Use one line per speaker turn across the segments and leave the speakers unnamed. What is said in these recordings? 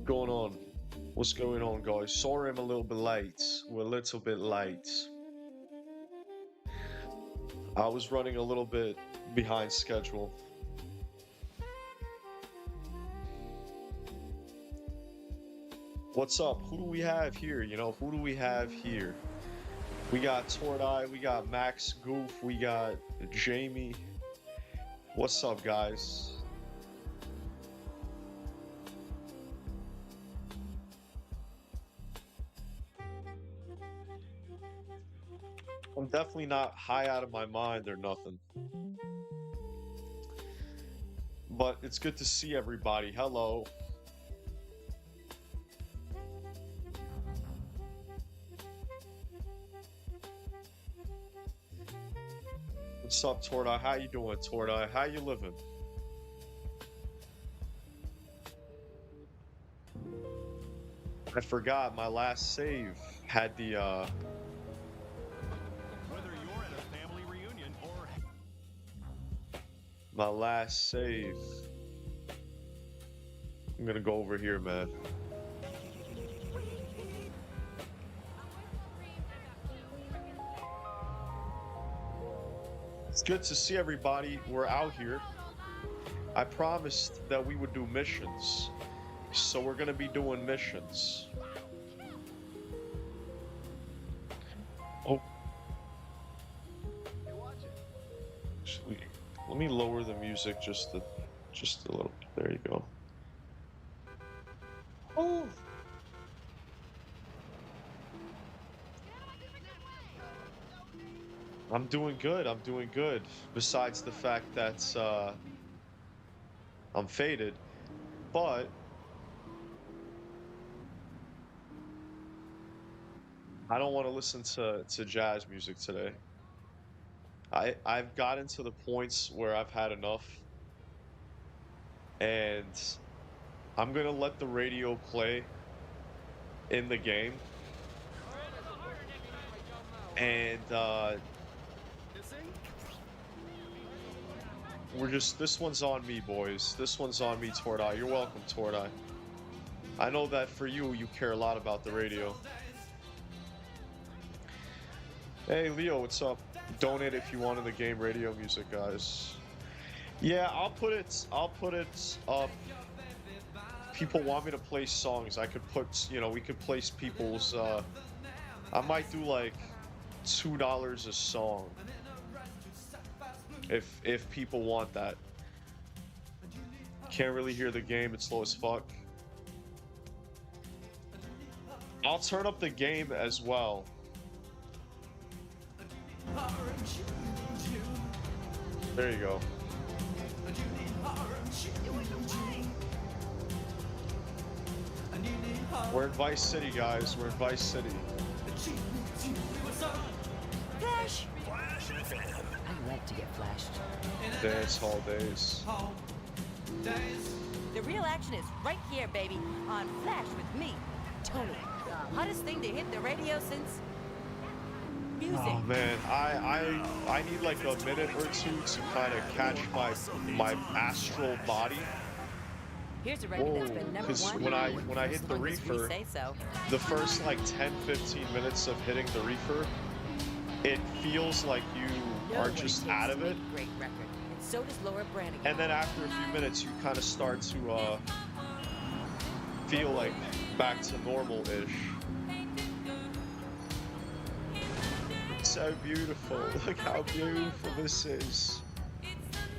Going on? What's going on, guys? Sorry I'm a little bit late. We're a little bit late. I was running a little bit behind schedule. What's up? Who do we have here? Who do we have here? We got Tordai, we got Max Goof, we got Jamie. What's up, guys? I'm definitely not high out of my mind or nothing. But it's good to see everybody. Hello. What's up, Tordai? How you doing, Tordai? How you living? I forgot my last save had the
Whether you're at a family reunion or
my last save. I'm gonna go over here, man. It's good to see everybody. We're out here. I promised that we would do missions. So we're gonna be doing missions. Oh. Actually, let me lower the music just a little. There you go. Oh. I'm doing good. I'm doing good. Besides the fact that I'm faded, but I don't want to listen to jazz music today. I've gotten to the points where I've had enough, and I'm gonna let the radio play in the game, and this one's on me, boys. This one's on me, Tordai. You're welcome, Tordai. I know that for you care a lot about the radio. Hey, Leo, what's up? Donate if you wanted the game radio music, guys. Yeah, I'll put it up. People want me to play songs. I could put, we could place people's, I might do like $2 a song. If people want that. Can't really hear the game, it's slow as fuck. I'll turn up the game as well. There you go. We're in Vice City, guys. We're in Vice City.
Flash! I like to get flashed.
Dance hall days.
The real action is right here, baby, on Flash with me, Tony. The hottest thing to hit the radio since music.
Oh man, I need like a minute or two to kind of catch my astral body.
Here's a record that's been number
Because
one.
when I hit the reefer, the first like 10-15 minutes of hitting the reefer, it feels like you are just out of it.
Great record. And so does Laura Branigan.
And then after a few minutes, you kind of start to feel like back to normal-ish. So beautiful. Look how beautiful this is.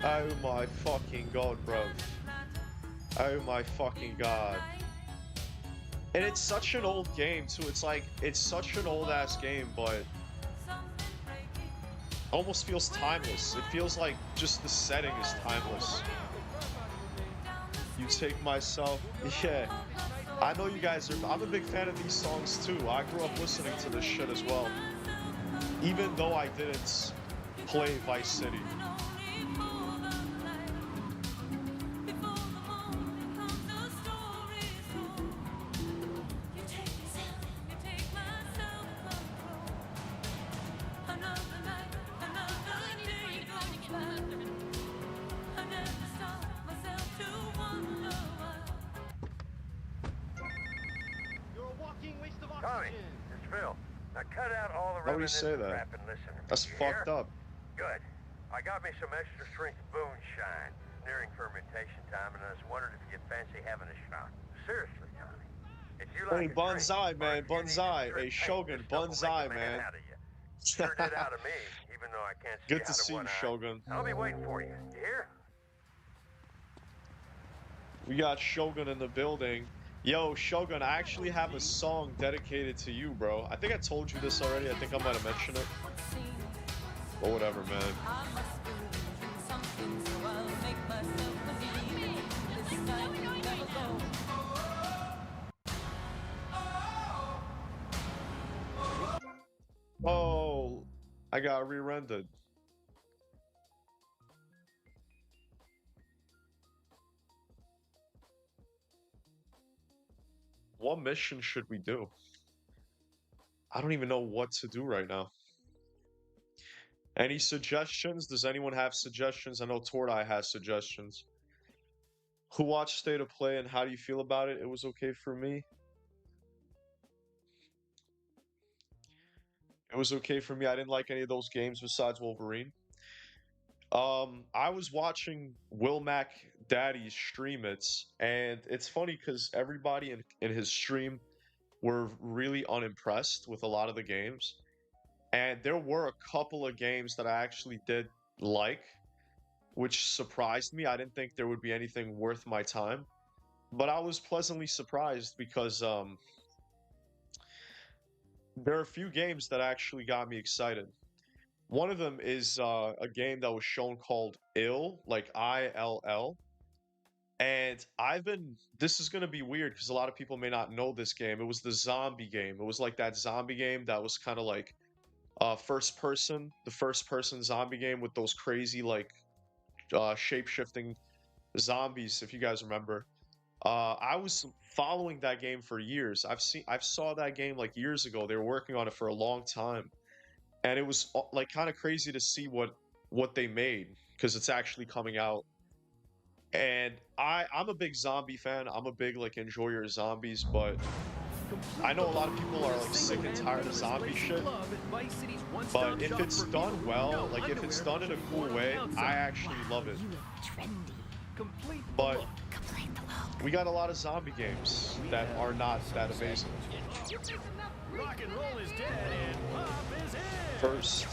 Oh my fucking god, bro. Oh my fucking god. And it's such an old game too. It's such an old ass game, but almost feels timeless. It feels like just the setting is timeless. You take myself. Yeah. I know you guys are. I'm a big fan of these songs too. I grew up listening to this shit as well. Even though I didn't play Vice City.
cut out all the
Why would you say
reminiscent
that?
crap and listen to me.
That's
You
fucked
hear?
up.
Good. I got me some extra strength moonshine. Nearing fermentation time, and I was wondering if you'd fancy having a shot. Seriously, Tommy. If you like
Hey,
a drink,
Banzai,
or
man,
if you need to
Banzai.
strip
Hey,
paint,
Shogun,
this stuff will make
Banzai,
a man
man.
out of you. Sure did out of me, even though I can't see
Good to
out of
see
one
you,
eye.
Shogun.
I'll be waiting for you. You hear?
We got Shogun in the building. Yo, Shogun, I actually have a song dedicated to you, bro. I think I told you this already. I think I might have mentioned it. But whatever, man. Oh, I got re-rendered. What mission should we do? I don't even know what to do right now. Any suggestions? Does anyone have suggestions? I know Tordai has suggestions. Who watched State of Play and how do you feel about it? It was okay for me. It was okay for me. I didn't like any of those games besides Wolverine. I was watching Will Mac Daddy stream it, and it's funny because everybody in his stream were really unimpressed with a lot of the games. And there were a couple of games that I actually did like, which surprised me. I didn't think there would be anything worth my time. But I was pleasantly surprised because there are a few games that actually got me excited. One of them is a game that was shown called Ill, like ILL. And this is going to be weird because a lot of people may not know this game. It was the zombie game. It was like that zombie game that was kind of like the first person zombie game with those crazy like shape-shifting zombies, if you guys remember. I was following that game for years. I've saw that game like years ago. They were working on it for a long time. And it was like kind of crazy to see what they made because it's actually coming out. And I'm a big zombie fan. I'm a big like enjoyer of zombies, but I know a lot of people are like sick and tired of zombie shit. But if it's done well, like if it's done in a cool way, I actually love it. But we got a lot of zombie games that are not that amazing.
Rock and roll is dead and pop is in.
First.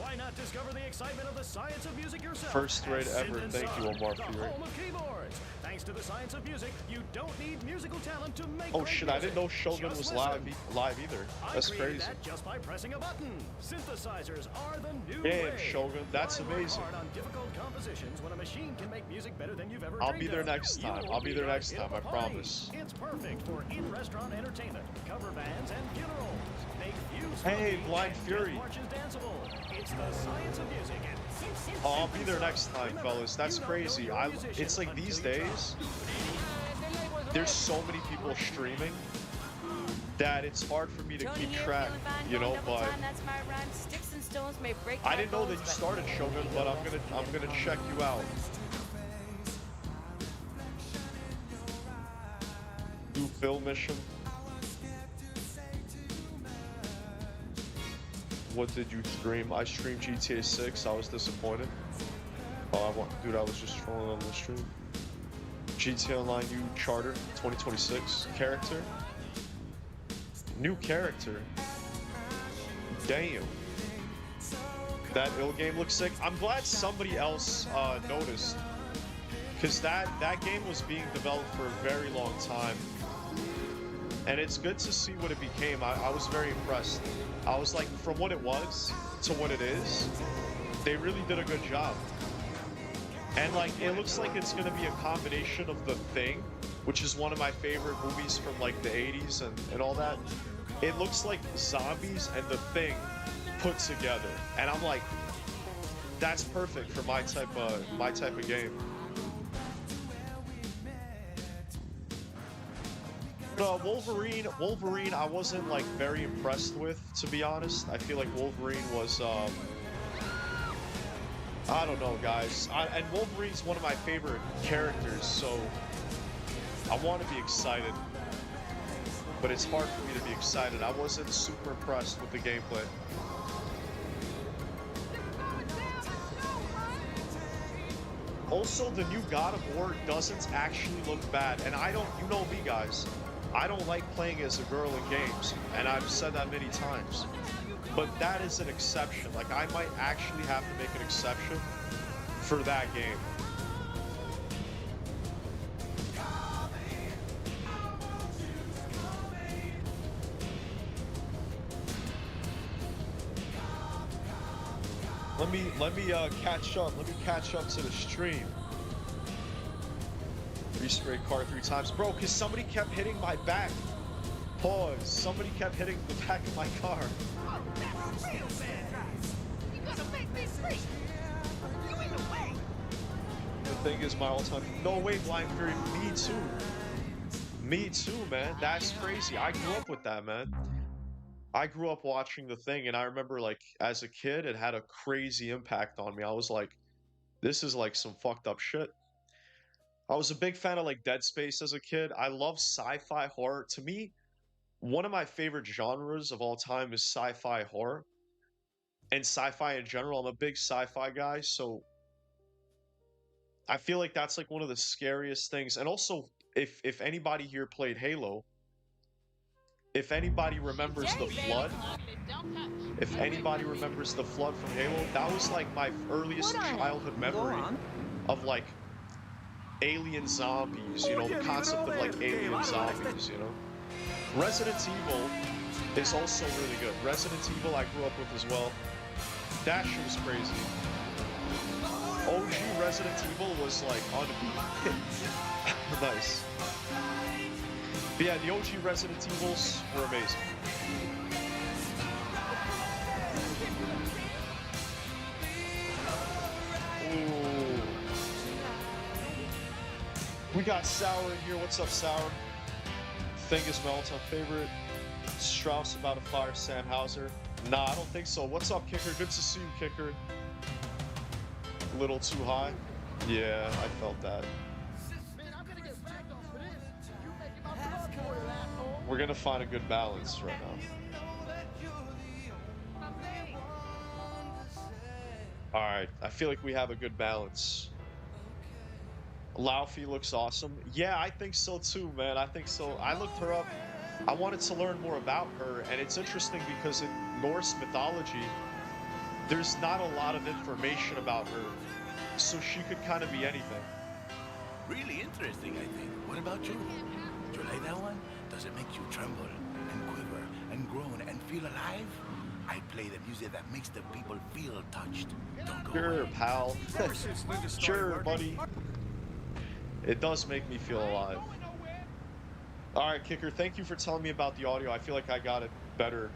Why not discover the excitement of the science of music yourself?
First rate ever. Thank you, Omar, for your.
Home of keyboards. Thanks to the science of music, you don't need musical talent to make.
Oh shit! I didn't know Shogun was live either. That's crazy.
That just by pressing a button. Synthesizers are the new
Damn,
way.
Shogun, that's
Why work
amazing.
hard on difficult compositions when a machine can make music better than you've ever
I'll
dreamed
be there
of?
next time.
You'll
I'll be there
right
next
in
time,
the
I
party.
promise.
It's perfect for in-restaurant entertainment, cover bands, and funerals. Make views
Hey,
funky
Blind
and
Fury.
Death Marches danceable. It's the science of music. And
Oh, I'll be there next time, fellas. That's crazy. It's like these days, there's so many people streaming that it's hard for me to keep track, you know, but I didn't know that you started Shogun, but I'm gonna check you out. New film mission. What did you stream? I streamed GTA 6. I was disappointed. Oh, dude, I was just trolling on the stream. GTA Online new charter 2026 character. New character. Damn. That ill game looks sick. I'm glad somebody else noticed. Because that game was being developed for a very long time. And it's good to see what it became. I was very impressed. I was like, from what it was to what it is, they really did a good job. And like, it looks like it's gonna be a combination of The Thing, which is one of my favorite movies from like the 80s and all that. It looks like zombies and The Thing put together. And I'm like, that's perfect for my type of game. Wolverine, I wasn't like very impressed with, to be honest. I feel like Wolverine was, I don't know, guys. And Wolverine's one of my favorite characters, so I want to be excited. but it's hard for me to be excited. I wasn't super impressed with the gameplay. Also, the new God of War doesn't actually look bad, and I don't, you know me guys, I don't like playing as a girl in games, and I've said that many times. But that is an exception. Like, I might actually have to make an exception for that game. Let me catch up. Let me catch up to the stream. Respray car 3 times. Bro, because somebody kept hitting my back. Pause. Somebody kept hitting the back of my car. The thing is my all-time... No way, Blind Fury. Me too. Me too, man. That's crazy. I grew up with that, man. I grew up watching The Thing, and I remember, like, as a kid, it had a crazy impact on me. I was like, this is, like, some fucked up shit. I was a big fan of, like, Dead Space as a kid. I love sci-fi horror. To me, one of my favorite genres of all time is sci-fi horror. And sci-fi in general. I'm a big sci-fi guy, so I feel like that's, like, one of the scariest things. And also, if anybody here played Halo... If anybody remembers the Flood, if anybody remembers the Flood from Halo, that was like my earliest childhood memory of like alien zombies, you know, the concept of like alien zombies, you know. Resident Evil is also really good. Resident Evil I grew up with as well. That shit was crazy. OG Resident Evil was like unbeatable. Nice. But yeah, the OG Resident Evils were amazing. Ooh. We got Sour in here. What's up, Sour? Thing is my all-time favorite. Strauss about to fire Sam Hauser. Nah, I don't think so. What's up, Kicker? Good to see you, Kicker. A little too high? Yeah, I felt that. We're gonna find a good balance right now. Alright, I feel like we have a good balance. Laufey looks awesome. Yeah, I think so too, man. I think so. I looked her up. I wanted to learn more about her, and it's interesting because in Norse mythology, there's not a lot of information about her, so she could kind of be anything.
Really interesting, I think. What about you? Do you like that one? Does it make you tremble and quiver and groan and feel alive? I play the music that makes the people feel touched. Don't go
Sure,
away.
pal. Sure, buddy. It does make me feel alive. Alright, Kicker, thank you for telling me about the audio. I feel like I got it better.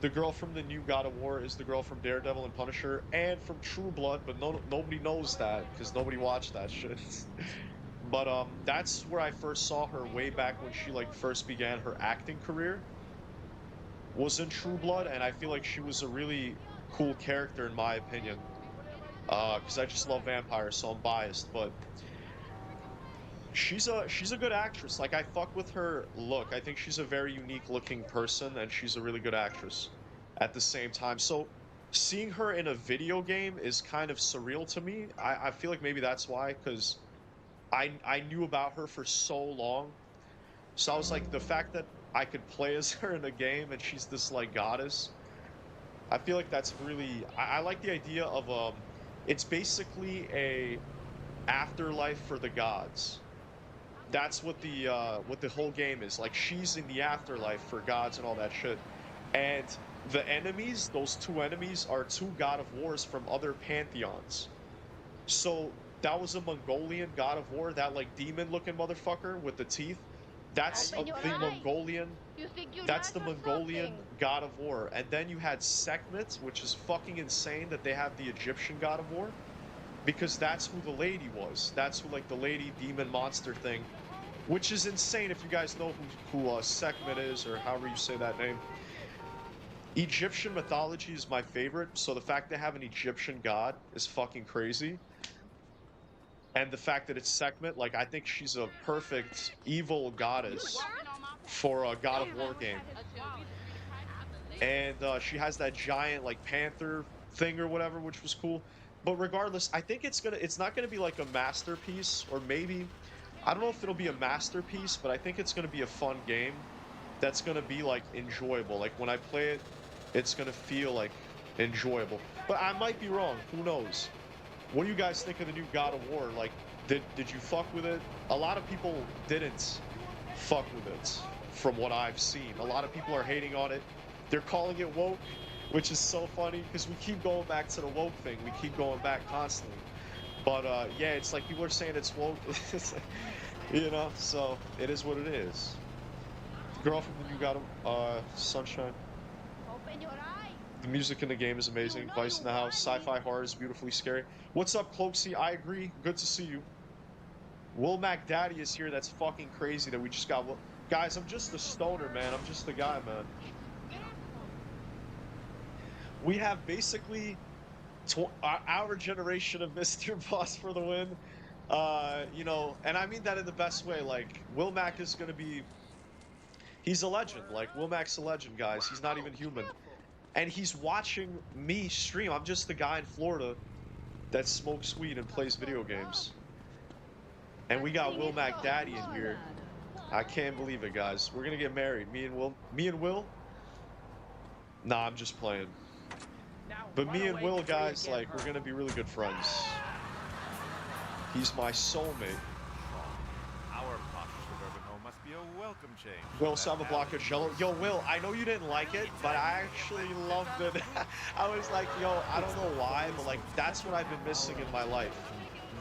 The girl from the new God of War is the girl from Daredevil and Punisher and from True Blood, but nobody knows that because nobody watched that shit. But that's where I first saw her way back when she like first began her acting career. Was in True Blood, and I feel like she was a really cool character in my opinion. Because I just love vampires, so I'm biased, but she's a good actress. Like, I fuck with her look. I think she's a very unique looking person, and she's a really good actress at the same time. So seeing her in a video game is kind of surreal to me. I feel like maybe that's why, because I knew about her for so long. So I was like, the fact that I could play as her in a game and she's this like goddess, I feel like that's really, I like the idea of it's basically a afterlife for the gods. That's what the whole game is. Like, she's in the afterlife for gods and all that shit. And the enemies, those two enemies, are two God of Wars from other pantheons. So that was a Mongolian God of War, that like demon-looking motherfucker with the teeth. That's the Mongolian. That's the Mongolian God of War. And then you had Sekhmet, which is fucking insane that they have the Egyptian God of War, because that's who the lady was. That's who like the lady demon monster thing, which is insane if you guys know who Sekhmet is, or however you say that name. Egyptian mythology is my favorite, so the fact they have an Egyptian god is fucking crazy. And the fact that it's Sekhmet, like, I think she's a perfect evil goddess for a God of War game. And she has that giant like panther thing or whatever, which was cool. But regardless, I think it's not gonna be like a masterpiece, or maybe I don't know if it'll be a masterpiece, but I think it's gonna be a fun game that's gonna be like enjoyable. Like when I play it, it's gonna feel like enjoyable. But I might be wrong. Who knows? What do you guys think of the new God of War? Like, did you fuck with it? A lot of people didn't fuck with it, from what I've seen. A lot of people are hating on it. They're calling it woke, which is so funny because we keep going back to the woke thing. We keep going back constantly. But yeah, it's like people are saying it's woke. It's like, you know, so it is what it is. The girl from the new God of Sunshine. The music in the game is amazing. Vice in the house. Sci-fi horror is beautifully scary. What's up, Cloaksy? I agree. Good to see you. Will Mac Daddy is here. That's fucking crazy that we just got... Guys, I'm just a stoner, man. I'm just a guy, man. We have basically our generation of Mr. Boss for the win. You know, and I mean that in the best way. Like, Will Mac is going to be... He's a legend. Like, Will Mac's a legend, guys. He's not even human. And he's watching me stream. I'm just the guy in Florida that smokes weed and plays video games. And we got Will Mac Daddy in here. I can't believe it, guys. We're gonna get married. Me and Will? Nah, I'm just playing. But me and Will, guys, like, we're gonna be really good friends. He's my soulmate.
Our posh suburban home must be a welcome change.
Will, so I'm a block of Jello. Yo, Will, I know you didn't like it, but I actually loved it. I was like, yo, I don't know why, but like, that's what I've been missing in my life.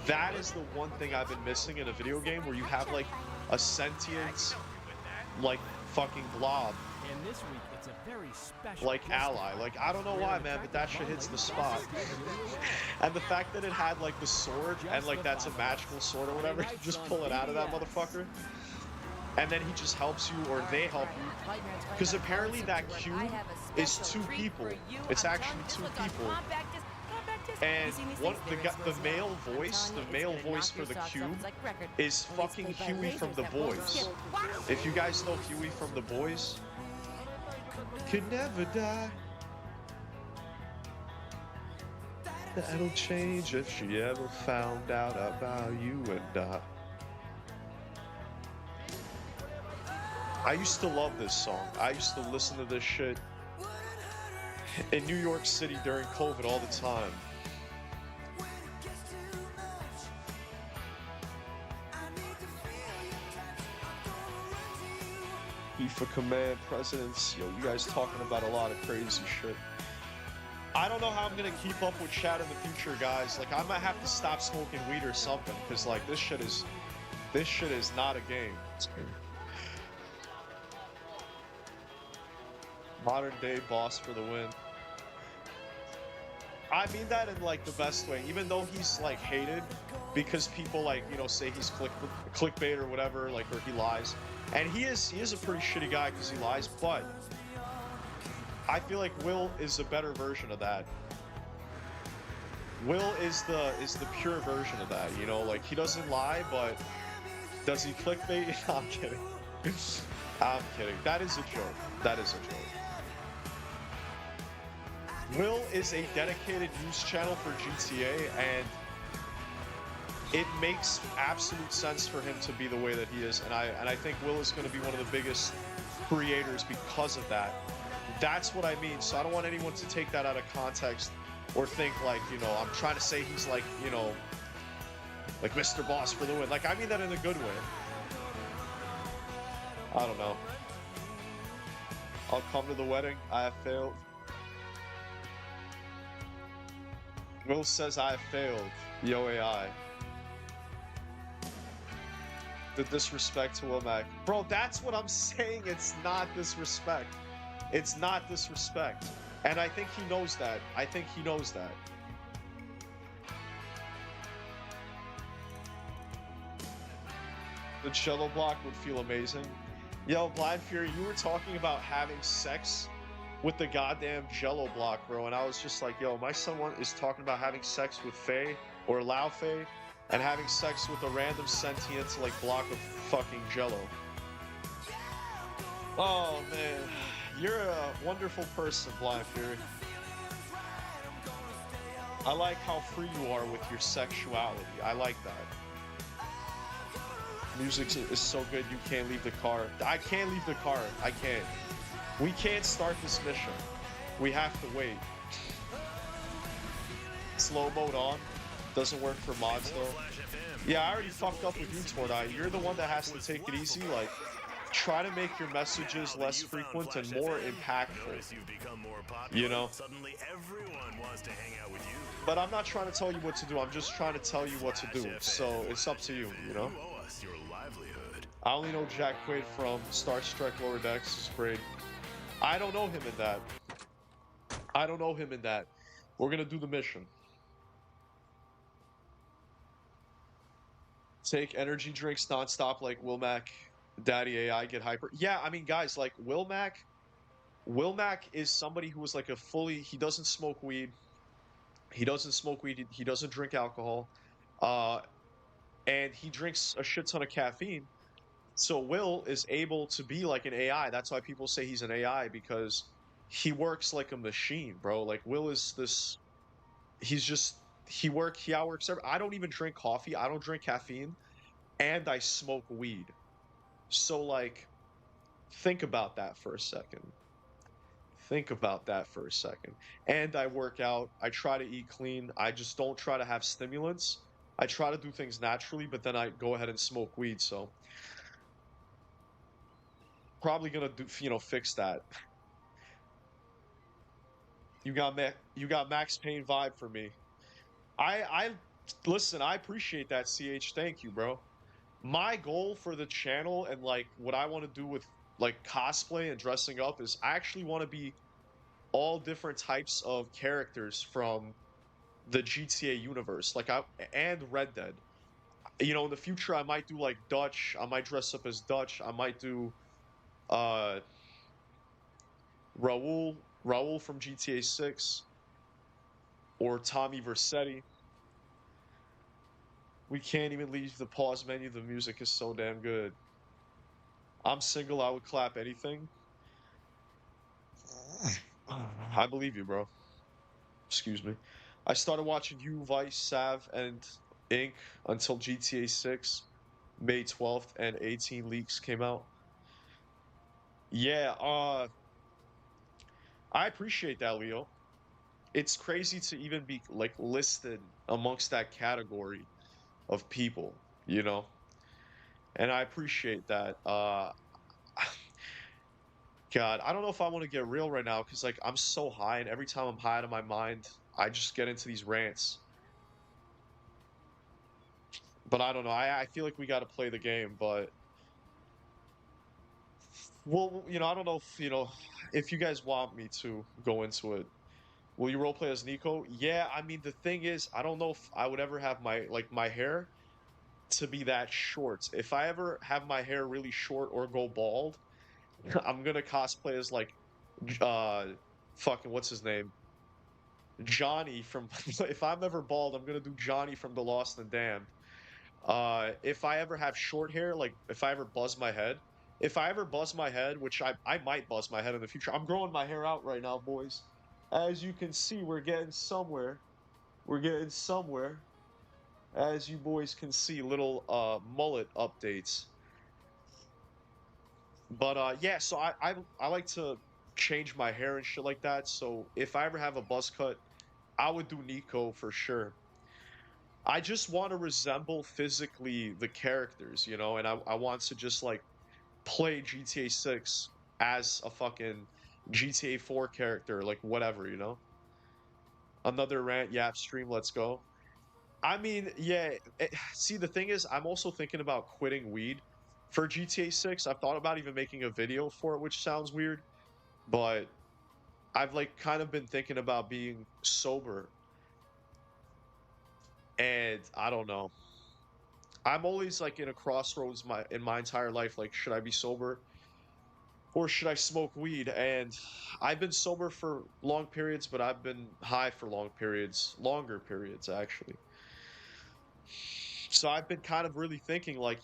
That is the one thing I've been missing in a video game, where you have like a sentient, like, fucking blob.
And this week, it's a very special
Like ally. Like, I don't know why, man, but that shit hits the spot. And the fact that it had like the sword, and like that's a magical sword or whatever, you just pull it out of that motherfucker. And then he just helps you, or they help you. Because apparently that cube is 2 people. It's actually 2 people. And the male voice for the cube is fucking Huey from The Boys. If you guys know Huey from The Boys, could never die. That'll change if she ever found out about you and I. I used to love this song. I used to listen to this shit in New York City during COVID all the time. For command presidents, yo, you guys talking about a lot of crazy shit. I don't know how I'm gonna keep up with chat in the future, guys. Like, I might have to stop smoking weed or something, because like this shit is not a game. Modern day boss for the win. I mean that in like the best way, even though he's like hated because people like, you know, say he's clickbait or whatever, like, or he lies. And he is a pretty shitty guy because he lies, but I feel like Will is a better version of that. Will is the pure version of that, you know, like, he doesn't lie, but does he clickbait? I'm kidding. I'm kidding. That is a joke. That is a joke. Will is a dedicated news channel for GTA, and it makes absolute sense for him to be the way that he is, and I think Will is going to be one of the biggest creators because of that. That's what I mean. So I don't want anyone to take that out of context or think like, you know, I'm trying to say he's like, you know, like Mr. Boss for the win. Like, I mean that in a good way. I don't know. I'll come to the wedding. I have failed. Will says I have failed. Yo AI. The disrespect to Will Mac. Bro, that's what I'm saying. It's not disrespect. It's not disrespect. And I think he knows that. I think he knows that. The cello block would feel amazing. Yo, Blind Fury, you were talking about having sex with the goddamn Jello block, bro, and I was just like, yo, my son is talking about having sex with Faye, or Lao Faye, and having sex with a random sentient, like, block of fucking Jello. Oh man, you're a wonderful person, Blind Fury. I like how free you are with your sexuality. I like that. Music is so good you can't leave the car. I can't leave the car. I can't. We can't start this mission. We have to wait. Slow mode on. Doesn't work for mods though. Yeah, I already fucked up with you, Tordai. You're the one that has to take it easy. Like, try to make your messages less frequent and more impactful. You know?
Suddenly everyone wants to hang out with you.
But I'm not trying to tell you what to do. I'm just trying to tell you what to do. So it's up to you, you know?
You owe us your livelihood.
I only know Jack Quaid from Star Trek Lower Decks. Is great. I don't know him in that. I don't know him in that. We're gonna do the mission. Take energy drinks nonstop like Wilmac, Daddy AI, get hyper. Yeah, I mean, guys, like Wilmac is somebody who is like a fully. He doesn't smoke weed. He doesn't smoke weed. He doesn't drink alcohol, and he drinks a shit ton of caffeine. So Will is able to be like an AI. That's why people say he's an AI, because he works like a machine, bro. Like Will is this. He's just he outworks. I don't even drink coffee. I don't drink caffeine, and I smoke weed. So like, think about that for a second. Think about that for a second. And I work out. I try to eat clean. I just don't try to have stimulants. I try to do things naturally, but then I go ahead and smoke weed. So probably gonna do, fix that. You got Max Payne vibe for me. I listen. I appreciate that, CH. Thank you, bro. My goal for the channel and like what I want to do with like cosplay and dressing up is I actually want to be all different types of characters from the GTA universe, and Red Dead. You know, in the future I might do like Dutch. I might dress up as Dutch. I might do uh Raul from GTA 6 or Tommy Vercetti. We can't even leave the pause menu. The music is so damn good. I'm single. I would clap anything. I believe you, bro. Excuse me. I started watching you, Vice, Sav, and Inc. until GTA 6, May 12th, and 18 leaks came out. Yeah, I appreciate that, Leo. It's crazy to even be like listed amongst that category of people, you know? And I appreciate that. God, I don't know if I want to get real right now because like I'm so high, and every time I'm high out of my mind, I just get into these rants. But I don't know. I feel like we got to play the game, but well, I don't know if you guys want me to go into it. Will you roleplay as Nico? Yeah, I mean the thing is, I don't know if I would ever have my hair to be that short. If I ever have my hair really short or go bald, I'm gonna cosplay as like fucking what's his name? Johnny from if I'm ever bald, I'm gonna do Johnny from The Lost and Damned. If I ever have short hair, like if I ever buzz my head, which I might buzz my head in the future. I'm growing my hair out right now, boys. As you can see, we're getting somewhere. We're getting somewhere. As you boys can see, little mullet updates. But yeah, so I like to change my hair and shit like that. So if I ever have a buzz cut, I would do Nico for sure. I just want to resemble physically the characters, and I want to just like play GTA 6 as a fucking GTA 4 character, like whatever, Another rant, yap stream, let's go. I mean, yeah, see, the thing is, I'm also thinking about quitting weed for GTA 6. I've thought about even making a video for it, which sounds weird, but I've like kind of been thinking about being sober. And I don't know. I'm always like in a crossroads in my entire life. Like, should I be sober or should I smoke weed? And I've been sober for long periods, but I've been high for longer periods actually. So I've been kind of really thinking like,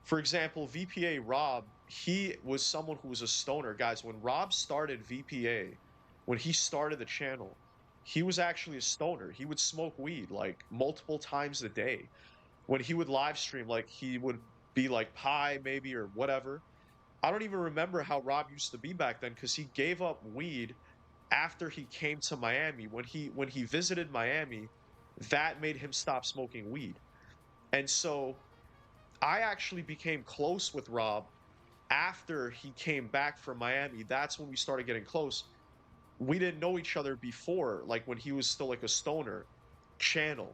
For example, VPA Rob, he was someone who was a stoner. Guys, when Rob started VPA, when he started the channel, he was actually a stoner. He would smoke weed like multiple times a day. When he would live stream, like he would be like pie maybe or whatever. I don't even remember how Rob used to be back then because he gave up weed after he came to Miami. When he visited Miami, that made him stop smoking weed. And so I actually became close with Rob after he came back from Miami. That's when we started getting close. We didn't know each other before, like when he was still like a stoner channel.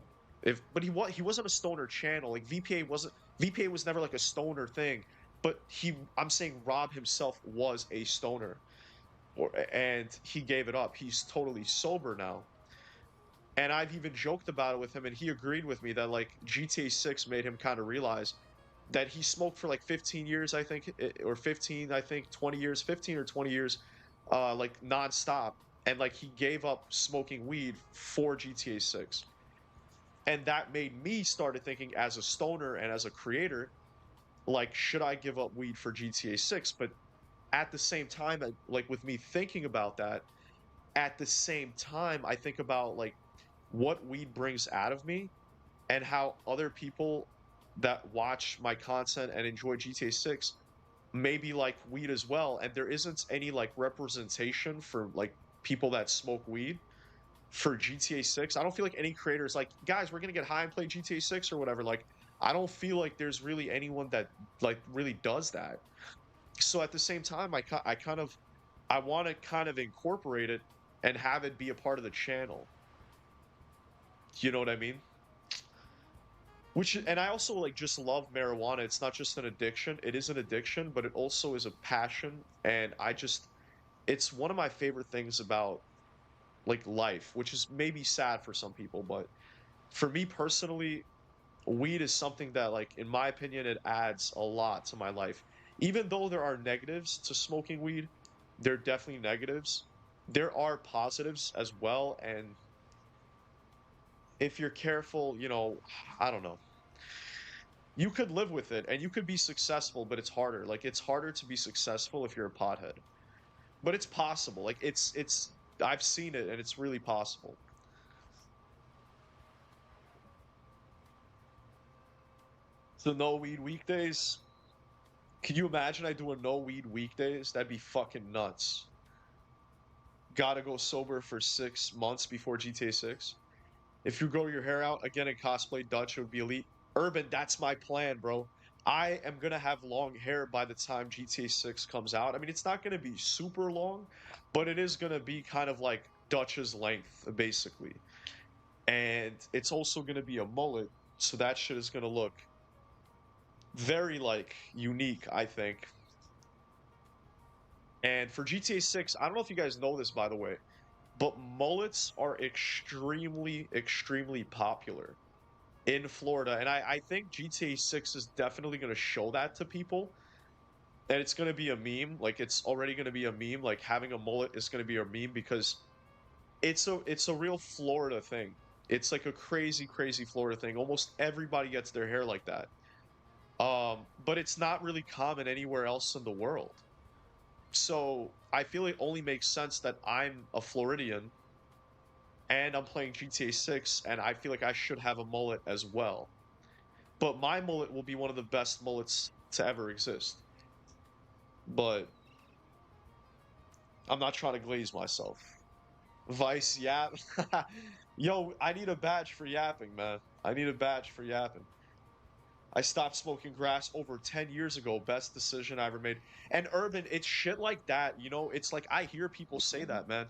But he wasn't a stoner channel. Like VPA was never like a stoner thing. But I'm saying Rob himself was a stoner, and he gave it up. He's totally sober now. And I've even joked about it with him, and he agreed with me that like GTA 6 made him kind of realize that he smoked for like 15 years, I think, or 15, I think, 20 years, 15 or 20 years, like nonstop. And like he gave up smoking weed for GTA 6. And that made me started thinking as a stoner and as a creator, like, should I give up weed for GTA 6? But at the same time, like with me thinking about that, at the same time, I think about like what weed brings out of me and how other people that watch my content and enjoy GTA 6 maybe like weed as well. And there isn't any like representation for like people that smoke weed for GTA 6. I don't feel like any creator is like, guys, we're gonna get high and play GTA 6 or whatever. Like, I don't feel like there's really anyone that like really does that. So at the same time, I want to kind of incorporate it and have it be a part of the channel. You know what I mean? And I also like just love marijuana. It's not just an addiction. It is an addiction, but it also is a passion. And it's one of my favorite things about like life, which is maybe sad for some people, but for me personally, weed is something that like, in my opinion, it adds a lot to my life. Even though there are negatives to smoking weed, there are definitely negatives. There are positives as well. And if you're careful, I don't know. You could live with it and you could be successful, but it's harder. Like it's harder to be successful if you're a pothead. But it's possible. Like it's I've seen it and it's really possible. So no weed weekdays. Can you imagine I do a no weed weekdays? That'd be fucking nuts. Gotta go sober for 6 months before GTA 6. If you grow your hair out again in cosplay Dutch, it would be elite. Urban, that's my plan, bro. I am gonna have long hair by the time GTA 6 comes out. I mean, it's not gonna be super long, but it is gonna be kind of like Dutch's length, basically. And it's also gonna be a mullet, so that shit is gonna look very like unique, I think. And for GTA 6, I don't know if you guys know this by the way, but mullets are extremely, extremely popular in Florida. And I think GTA 6 is definitely going to show that to people. And it's going to be a meme. Like it's already going to be a meme. Like having a mullet is going to be a meme because it's a real Florida thing. It's like a crazy, crazy Florida thing. Almost everybody gets their hair like that. But it's not really common anywhere else in the world. So I feel it only makes sense that I'm a Floridian and I'm playing GTA 6, and I feel like I should have a mullet as well. But my mullet will be one of the best mullets to ever exist. But I'm not trying to glaze myself. Vice yap. Yo, I need a badge for yapping, man. I need a badge for yapping. I stopped smoking grass over 10 years ago. Best decision I ever made. And Urban, it's shit like that, it's like I hear people say that, man.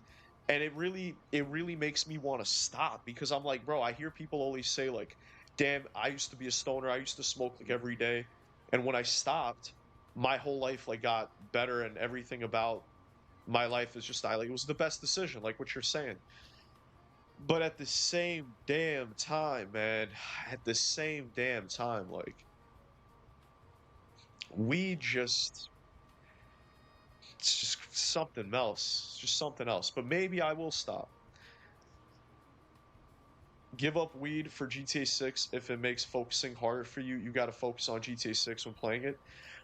And it really makes me want to stop because I'm like, bro, I hear people always say like, damn, I used to be a stoner. I used to smoke like every day. And when I stopped, my whole life like got better and everything about my life is just it was the best decision, like what you're saying. But at the same damn time, man, at the same damn time, like we just it's just something else. It's just something else. But maybe I will stop. give up weed for GTA 6 if it makes focusing harder for you. You got to focus on GTA 6 when playing it.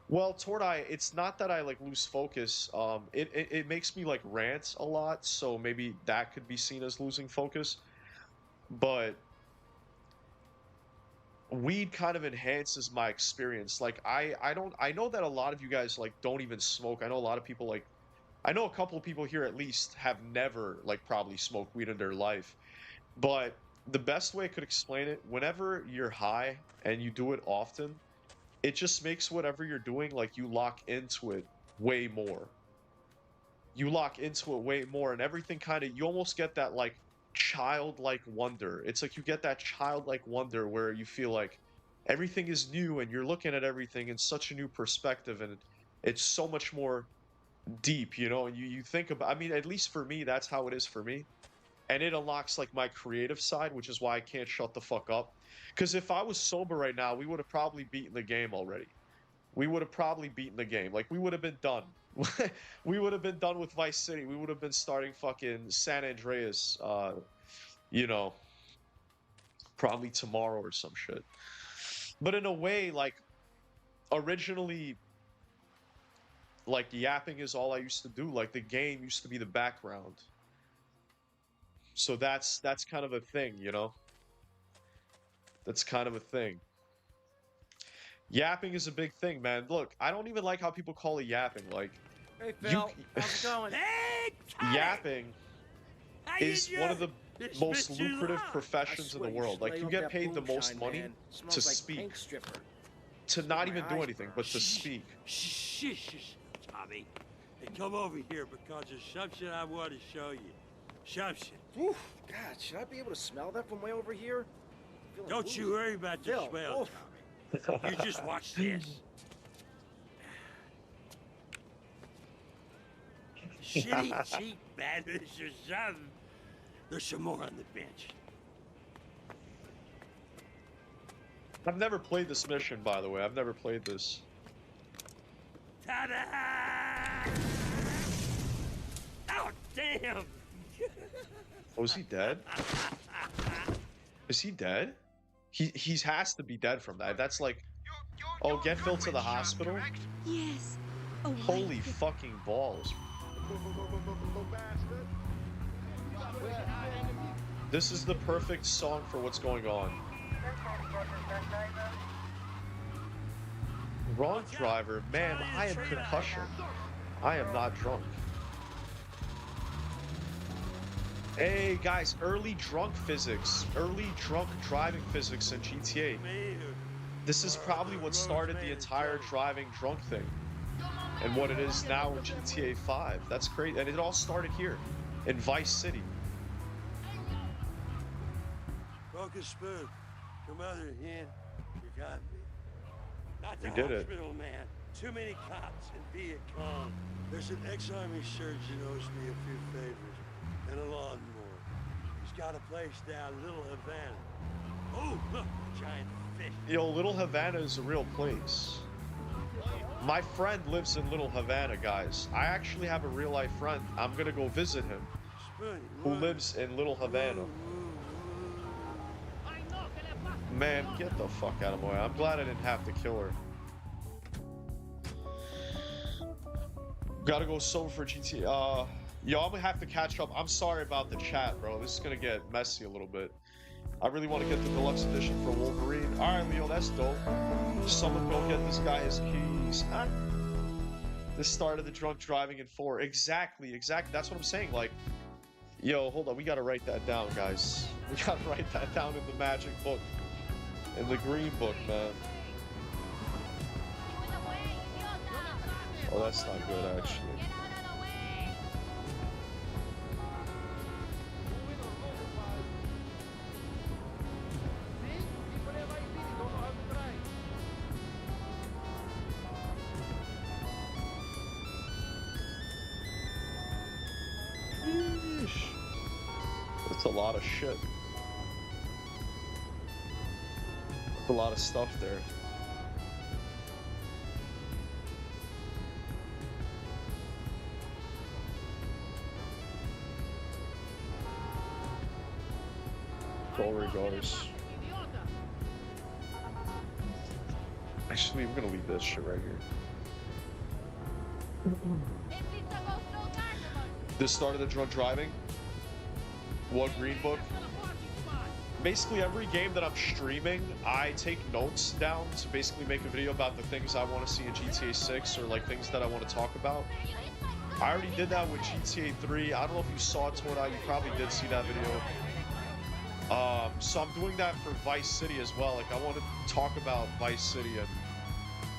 Well, Tordai, it's not that I like lose focus. It makes me like rant a lot, so maybe that could be seen as losing focus. But weed kind of enhances my experience. Like I know that a lot of you guys like don't even smoke. I know a lot of people like I know a couple of people here at least have never like probably smoked weed in their life. But the best way I could explain it, whenever you're high and you do it often, it just makes whatever you're doing like you lock into it way more. You lock into it way more, and everything kind of you almost get that like childlike wonder. It's like you get that childlike wonder where you feel like everything is new and you're looking at everything in such a new perspective, and it's so much more deep, you know, and you think about, I mean, at least for me, that's how it is for me. And it unlocks like my creative side, which is why I can't shut the fuck up. Because if I was sober right now, we would have probably beaten the game already. We would have probably beaten the game. Like we would have been done. We would have been done with Vice City. We would have been starting fucking San Andreas, you know, probably tomorrow or some shit. But in a way, like originally, like yapping is all I used to do. Like the game used to be the background. So that's kind of a thing, you know? That's kind of a thing. Yapping is a big thing, man. Look, I don't even like how people call it yapping. Like,
Hey, Phil. How's it going? Hey,
yapping is one of the most lucrative professions in the world. Like, you get paid the most money to speak. To not even do anything, but to speak.
Shh, Tommy. Hey, come over here because there's something I want to show you. Something.
Oof, God, should I be able to smell that from way over here?
Don't you worry about the
Phil,
smell, Tommy. You just watch this. Shitty cheap manners or something. There's some more on the bench.
I've never played this mission, by the way. I've never played this.
Ta-da! Oh, damn!
Oh, is he dead? Is he dead? He has to be dead from that. That's like, oh, get Phil to the hospital?
Yes. Oh,
Holy fucking balls. This is the perfect song for what's going on. Drunk driver, man, I am concussion. I am not drunk. Hey guys, early drunk physics, early drunk driving physics in GTA. This is probably what started the entire driving drunk thing. And what it is now in GTA 5. That's great. And it all started here, in Vice City.
Broken spoon. Come other hand. You got me. Not the
We did it.
hospital, man. Too many cops in Viet Cong. There's an ex-army surgeon owes me a few favors. And a lawnmower. He's got a place down Little Havana. Oh, look, a giant fish.
Yo, Little Havana is a real place. My friend lives in Little Havana, guys. I actually have a real-life friend. I'm gonna go visit him, who lives in Little Havana. Man, get the fuck out of my way. I'm glad I didn't have to kill her. Gotta go sober for GTA. Yo, I'm gonna have to catch up. I'm sorry about the chat, bro. This is gonna get messy a little bit. I really want to get the deluxe edition for Wolverine. Alright, Leo, that's dope. Someone go get this guy his keys. Huh? This started the drunk driving in 4. Exactly. That's what I'm saying. Like, yo, hold on. We gotta write that down, guys. We gotta write that down in the magic book. In the green book, man. Oh, that's not good, actually. That's a lot of shit. That's a lot of stuff there. Beauregard's. Actually, we're gonna leave this shit right here. The start of the drunk driving. What Green Book? Basically, every game that I'm streaming, I take notes down to basically make a video about the things I want to see in GTA 6 or like things that I want to talk about. I already did that with GTA 3. I don't know if you saw it, Torda. You probably did see that video. So I'm doing that for Vice City as well. Like, I want to talk about Vice City and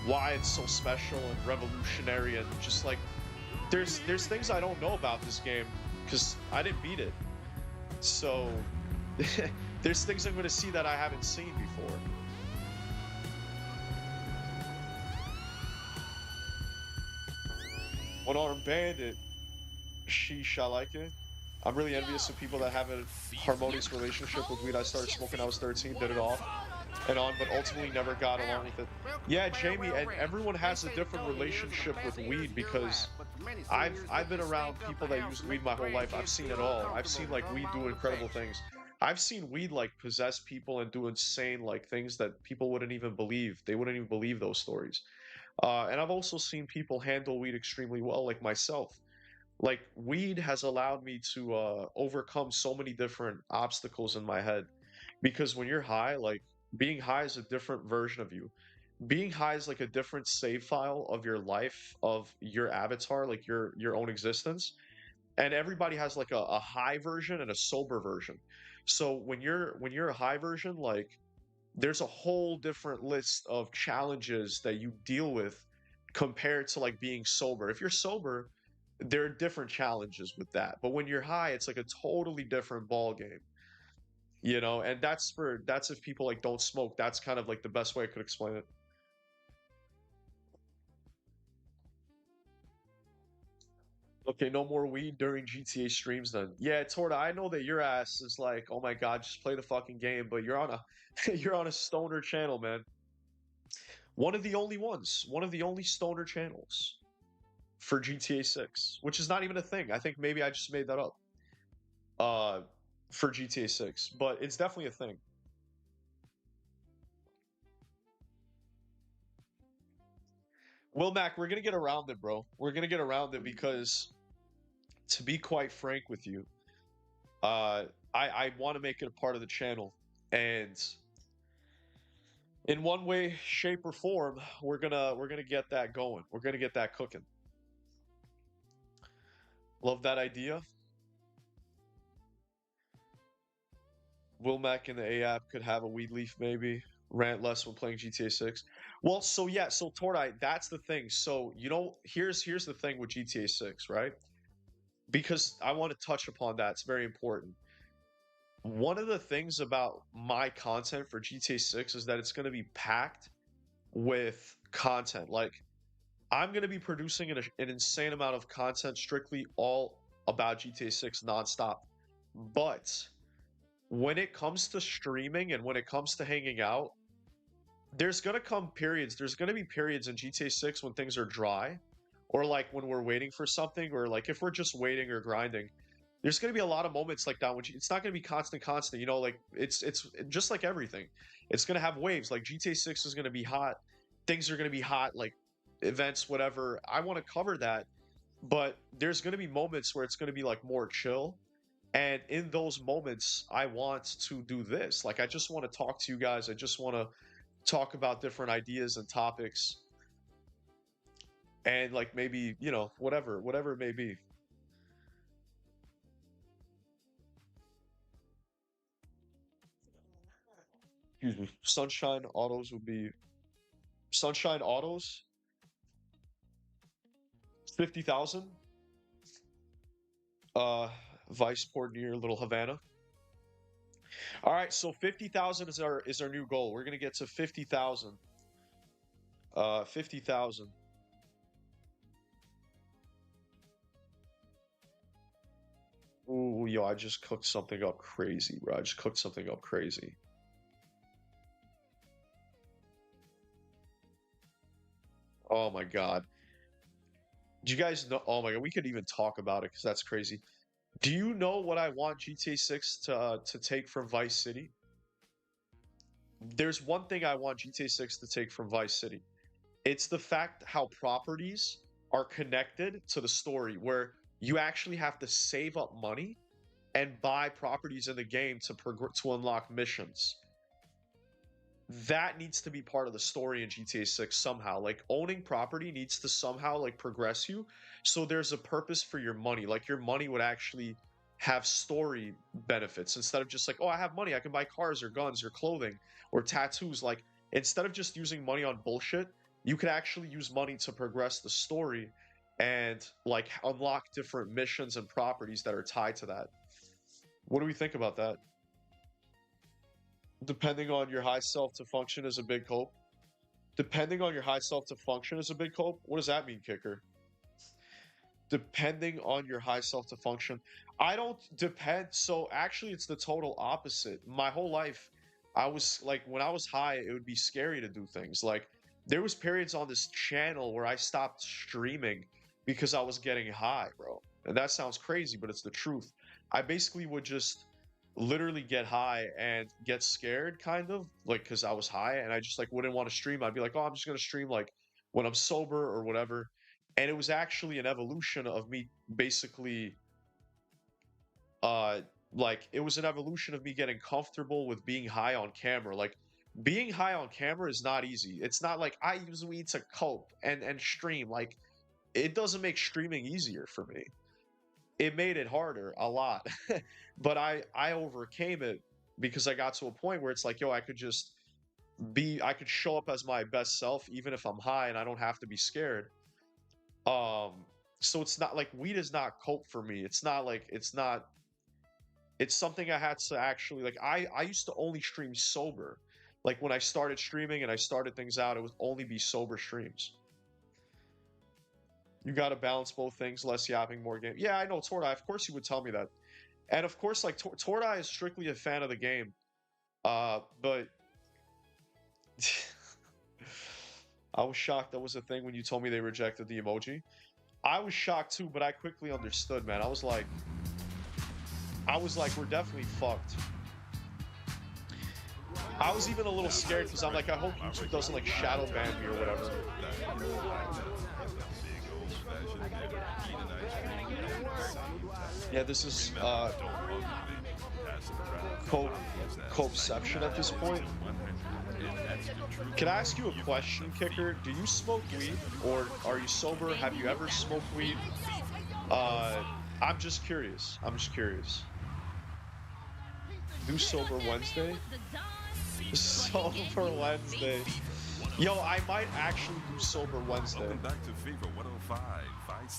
why it's so special and revolutionary, and just like there's things I don't know about this game because I didn't beat it. So there's things I'm going to see that I haven't seen before. One-armed bandit. Sheesh, I like it. I'm really envious of people that have a harmonious relationship with weed. I started smoking when I was 13, did it off and on, but ultimately never got along with it. Yeah, Jamie, and everyone has a different relationship with weed because I've been around people that use weed my whole life. I've seen it all. I've seen like weed do incredible things. I've seen weed like possess people and do insane like things that people wouldn't even believe. They wouldn't even believe those stories. And I've also seen people handle weed extremely well, like myself. Like, weed has allowed me to overcome so many different obstacles in my head, because when you're high, like, being high is a different version of you. Being high is like a different save file of your life, of your avatar, like your own existence. And everybody has like a high version and a sober version. So when you're a high version, like, there's a whole different list of challenges that you deal with compared to like being sober. If you're sober, there are different challenges with that. But when you're high, it's like a totally different ball game. And that's if people like don't smoke. That's kind of like the best way I could explain it. Okay, no more weed during GTA streams then. Yeah, Torta, I know that your ass is like, oh my god, just play the fucking game, but you're on a you're on a stoner channel, man. One of the only ones, one of the only stoner channels for GTA 6, which is not even a thing. I think maybe I just made that up. Uh for GTA 6, but it's definitely a thing. Will Mac, we're gonna get around it, bro. We're gonna get around it because, to be quite frank with you, uh, I want to make it a part of the channel, and in one way, shape, or form, we're gonna get that going. We're gonna get that cooking. Love that idea. Will Mac in the A app could have a weed leaf, maybe rant less when playing GTA 6. Well, so yeah, so Tordai, that's the thing. So here's the thing with GTA 6, right? Because I want to touch upon that. It's very important. One of the things about my content for GTA 6 is that it's going to be packed with content. Like, I'm going to be producing an insane amount of content strictly all about GTA 6 nonstop. But when it comes to streaming and when it comes to hanging out, there's going to come periods. There's going to be periods in GTA 6 when things are dry, or like when we're waiting for something, or like if we're just waiting or grinding. There's going to be a lot of moments like that when it's not going to be constant. Like it's just like everything. It's going to have waves. Like GTA 6 is going to be hot. Things are going to be hot, like events, whatever. I want to cover that, but there's going to be moments where it's going to be like more chill. And in those moments, I want to do this. Like, I just want to talk to you guys. I just want to talk about different ideas and topics. And like maybe, whatever it may be. Excuse me. Sunshine Autos would be Sunshine Autos 50,000. Viceport near Little Havana. All right, so 50,000 is our new goal. We're gonna get to 50,000. 50,000. Ooh, yo, I just cooked something up crazy, bro. I just cooked something up crazy. Oh my god. Do you guys know? Oh my god, we could even talk about it because that's crazy. Do you know what I want GTA 6 to take from Vice City? there's one thing I want GTA 6 to take from Vice City. It's the fact how properties are connected to the story, where you actually have to save up money and buy properties in the game to unlock missions. That needs to be part of the story in GTA 6 somehow. Like, owning property needs to somehow like progress you, so there's a purpose for your money. Like, your money would actually have story benefits instead of just like, oh, I have money, I can buy cars or guns or clothing or tattoos. Like, instead of just using money on bullshit, you could actually use money to progress the story and like unlock different missions and properties that are tied to that. What do we think about that? Depending on your high self to function is a big hope. Depending on your high self to function is a big hope. What does that mean, Kicker? Depending on your high self to function. I don't depend. So actually, it's the total opposite. My whole life, I was like, when I was high, it would be scary to do things. Like, there was periods on this channel where I stopped streaming because I was getting high, bro. And that sounds crazy, but it's the truth. I basically would just literally get high and get scared, kind of like, because I was high and I just like wouldn't want to stream. I'd be like, oh, I'm just gonna stream like when I'm sober or whatever. And it was actually an evolution of me basically uh like, it was an evolution of me getting comfortable with being high on camera. Like, being high on camera is not easy. It's not like I use weed to cope and stream. Like, it doesn't make streaming easier for me. It made it harder a lot. But I overcame it because I got to a point where it's like, yo, I could show up as my best self even if I'm high and I don't have to be scared. Um, so it's not like weed is not cope for me. It's something I had to actually like. I used to only stream sober. Like, when I started streaming and I started things out, it would only be sober streams. You got to balance both things, less yapping, more game. Yeah, I know, Tordai. Of course, you would tell me that. And of course, like, Tordai is strictly a fan of the game. But I was shocked that was a thing when you told me they rejected the emoji. I was shocked too, but I quickly understood, man. I was like, we're definitely fucked. I was even a little scared because I'm like, I hope YouTube doesn't like shadow ban me or whatever. Yeah, this is coception at this point. Can I ask you a question, Kicker? Do you smoke weed, or are you sober? Have you ever smoked weed? I'm just curious. Do Sober Wednesday? Sober Wednesday. Yo, I might actually do Sober Wednesday.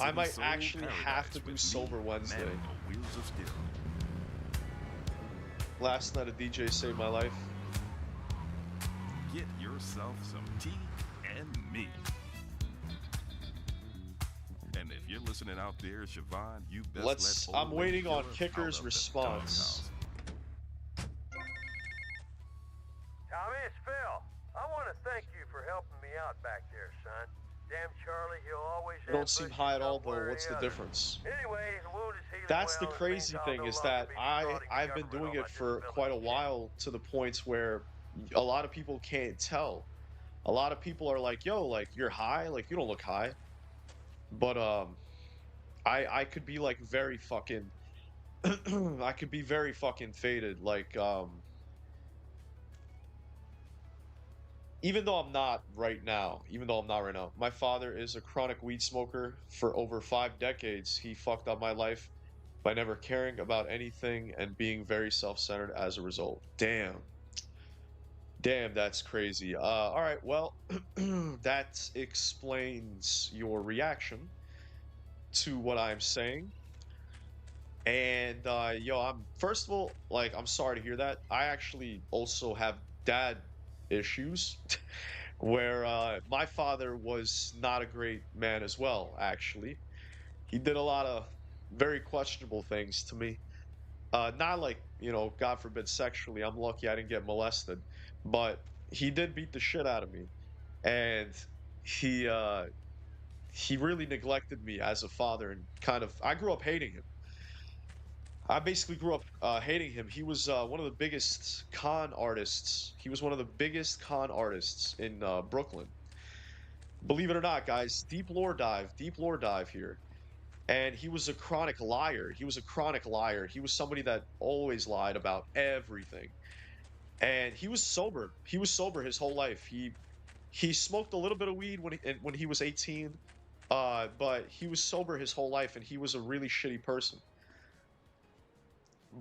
I might actually have to do Sober Wednesday. Last night a DJ saved my life.
Get yourself some tea and me. And if you're listening out there, Siobhan, you best
I'm waiting on Kicker's response.
Tommy, it's Phil. I want to thank you for helping me out back there, son. Damn Charlie, he'll always
You don't seem high at all, though. What's the difference?
Anyway, the wound is healing.
That's the crazy thing, is that I've been doing it for quite a while, to the points where a lot of people can't tell. A lot of people are like, yo, like, you're high, like, you don't look high. But I could be like very fucking I could be very fucking faded, like even though I'm not right now. My father is a chronic weed smoker for over 5 decades. He fucked up my life by never caring about anything and being very self-centered as a result. Damn, that's crazy. All right, well, that explains your reaction to what I'm saying. And yo, first of all, like, I'm sorry to hear that. I actually also have dad issues where my father was not a great man as well. Actually, he did a lot of very questionable things to me. Not like, God forbid, sexually. I'm lucky I didn't get molested, but he did beat the shit out of me. And he really neglected me as a father, and kind of, I grew up hating him. I basically grew up hating him. He was one of the biggest con artists. He was one of the biggest con artists in Brooklyn. Believe it or not, guys, deep lore dive here. And he was a chronic liar. He was a chronic liar. He was somebody that always lied about everything. And he was sober. He was sober his whole life. He smoked a little bit of weed when he was 18, but he was sober his whole life, and he was a really shitty person.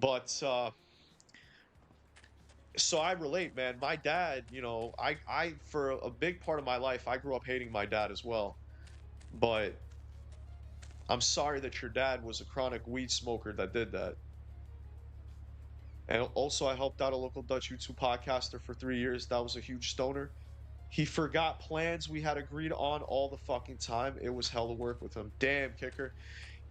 But so I relate, man. My dad, you know, I for a big part of my life, I grew up hating my dad as well. But I'm sorry that your dad was a chronic weed smoker that did that. And also, I helped out a local Dutch YouTube podcaster for 3 years. That was a huge stoner. He forgot plans we had agreed on all the fucking time. It was hell to work with him. Damn, kicker.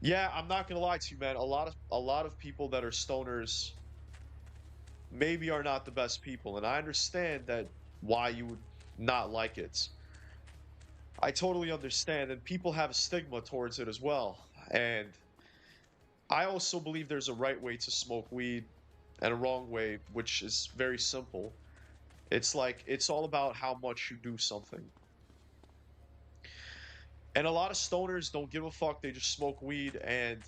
Yeah, I'm not gonna lie to you, man. A lot of people that are stoners maybe are not the best people, and I understand that why you would not like it. I totally understand, and people have a stigma towards it as well. And I also believe there's a right way to smoke weed and a wrong way, which is very simple. It's like it's all about how much you do something. And a lot of stoners don't give a fuck. They just smoke weed. And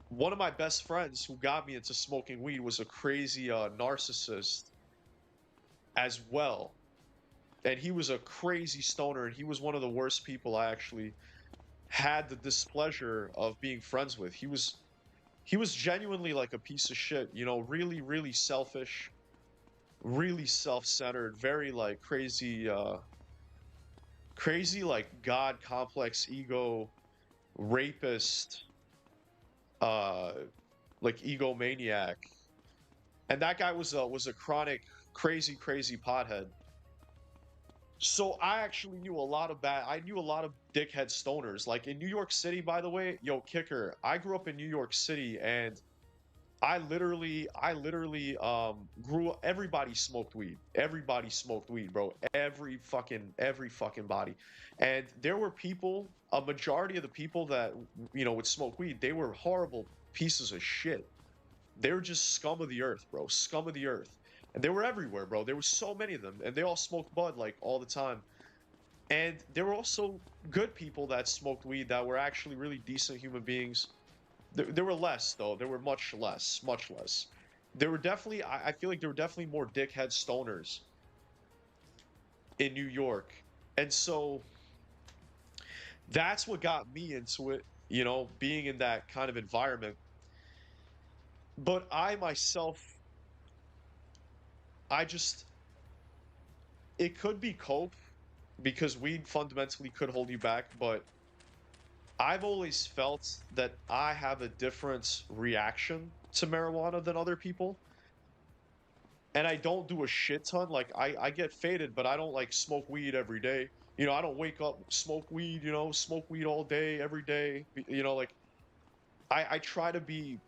one of my best friends who got me into smoking weed was a crazy narcissist as well. And he was a crazy stoner, and he was one of the worst people I actually had the displeasure of being friends with. He was genuinely like a piece of shit, you know, really, really selfish, really self-centered, very like crazy like god complex ego rapist, uh like egomaniac. And that guy was a chronic crazy pothead. So I knew a lot of dickhead stoners. Like in New York City, by the way, yo, kicker, I grew up in New York City, and I literally grew up, everybody smoked weed. Everybody smoked weed, bro. Every fucking body. And there were people, a majority of the people that would smoke weed, they were horrible pieces of shit. They were just scum of the earth, bro. Scum of the earth. And they were everywhere, bro. There were so many of them, and they all smoked bud like all the time. And there were also good people that smoked weed that were actually really decent human beings. There were less, though. There were much less, much less. There were definitely, I feel like there were definitely more dickhead stoners in New York. And so that's what got me into it, being in that kind of environment. But I myself, I just, it could be cope because weed fundamentally could hold you back, but I've always felt that I have a different reaction to marijuana than other people. And I don't do a shit ton. Like, I get faded, but I don't, like, smoke weed every day. I don't wake up, smoke weed, smoke weed all day, every day. Like, I try to be,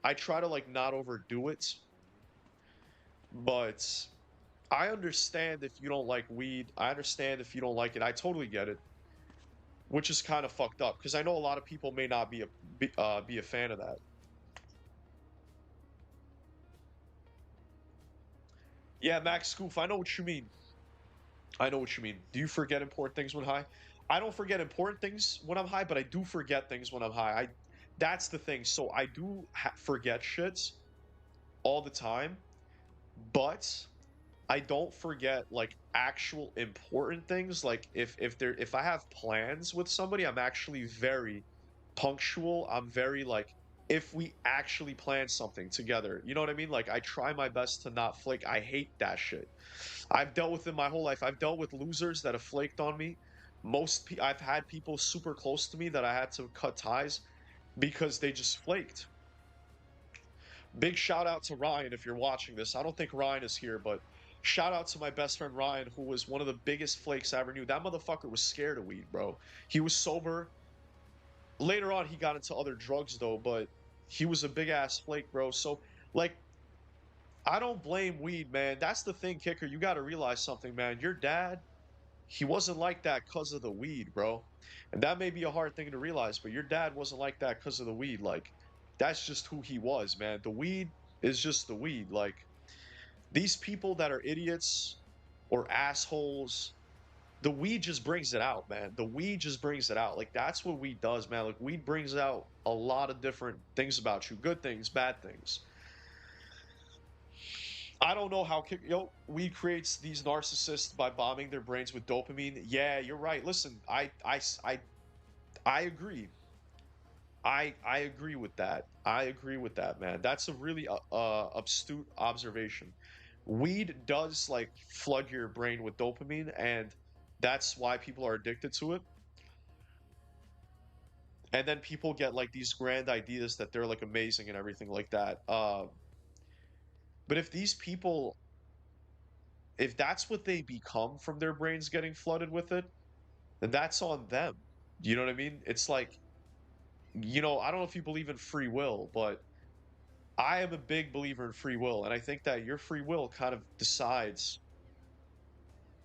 I try to, like, not overdo it. But I understand if you don't like weed. I understand if you don't like it. I totally get it. Which is kind of fucked up, because I know a lot of people may not be a fan of that. Yeah, Max Scoof, I know what you mean. I know what you mean. Do you forget important things when high? I don't forget important things when I'm high, but I do forget things when I'm high. That's the thing. So I do forget shits all the time, but I don't forget like actual important things. Like if I have plans with somebody, I'm actually very punctual. I'm very like, if we actually plan something together, you know what I mean? Like I try my best to not flake. I hate that shit. I've dealt with it my whole life. I've dealt with losers that have flaked on me. I've had people super close to me that I had to cut ties because they just flaked. Big shout out to Ryan if you're watching this. I don't think Ryan is here, but shout out to my best friend Ryan, who was one of the biggest flakes I ever knew. That motherfucker was scared of weed, bro. He was sober. Later on, he got into other drugs, though, but he was a big-ass flake, bro. So, like, I don't blame weed, man. That's the thing, kicker. You got to realize something, man. Your dad, he wasn't like that because of the weed, bro. And that may be a hard thing to realize, but your dad wasn't like that because of the weed. Like, That's just who he was, man. The weed is just the weed. Like, these people that are idiots or assholes, the weed just brings it out, man. The weed just brings it out. Like, that's what weed does, man. Like, weed brings out a lot of different things about you, good things, bad things. I don't know how weed creates these narcissists by bombing their brains with dopamine. Yeah, you're right. Listen, I agree. I agree with that. I agree with that, man. That's a really astute observation. Weed does like flood your brain with dopamine, and that's why people are addicted to it. And then people get like these grand ideas that they're like amazing and everything like that. But if these people, if that's what they become from their brains getting flooded with it, then that's on them. You know what I mean? It's like, I don't know if you believe in free will, but I am a big believer in free will, and I think that your free will kind of decides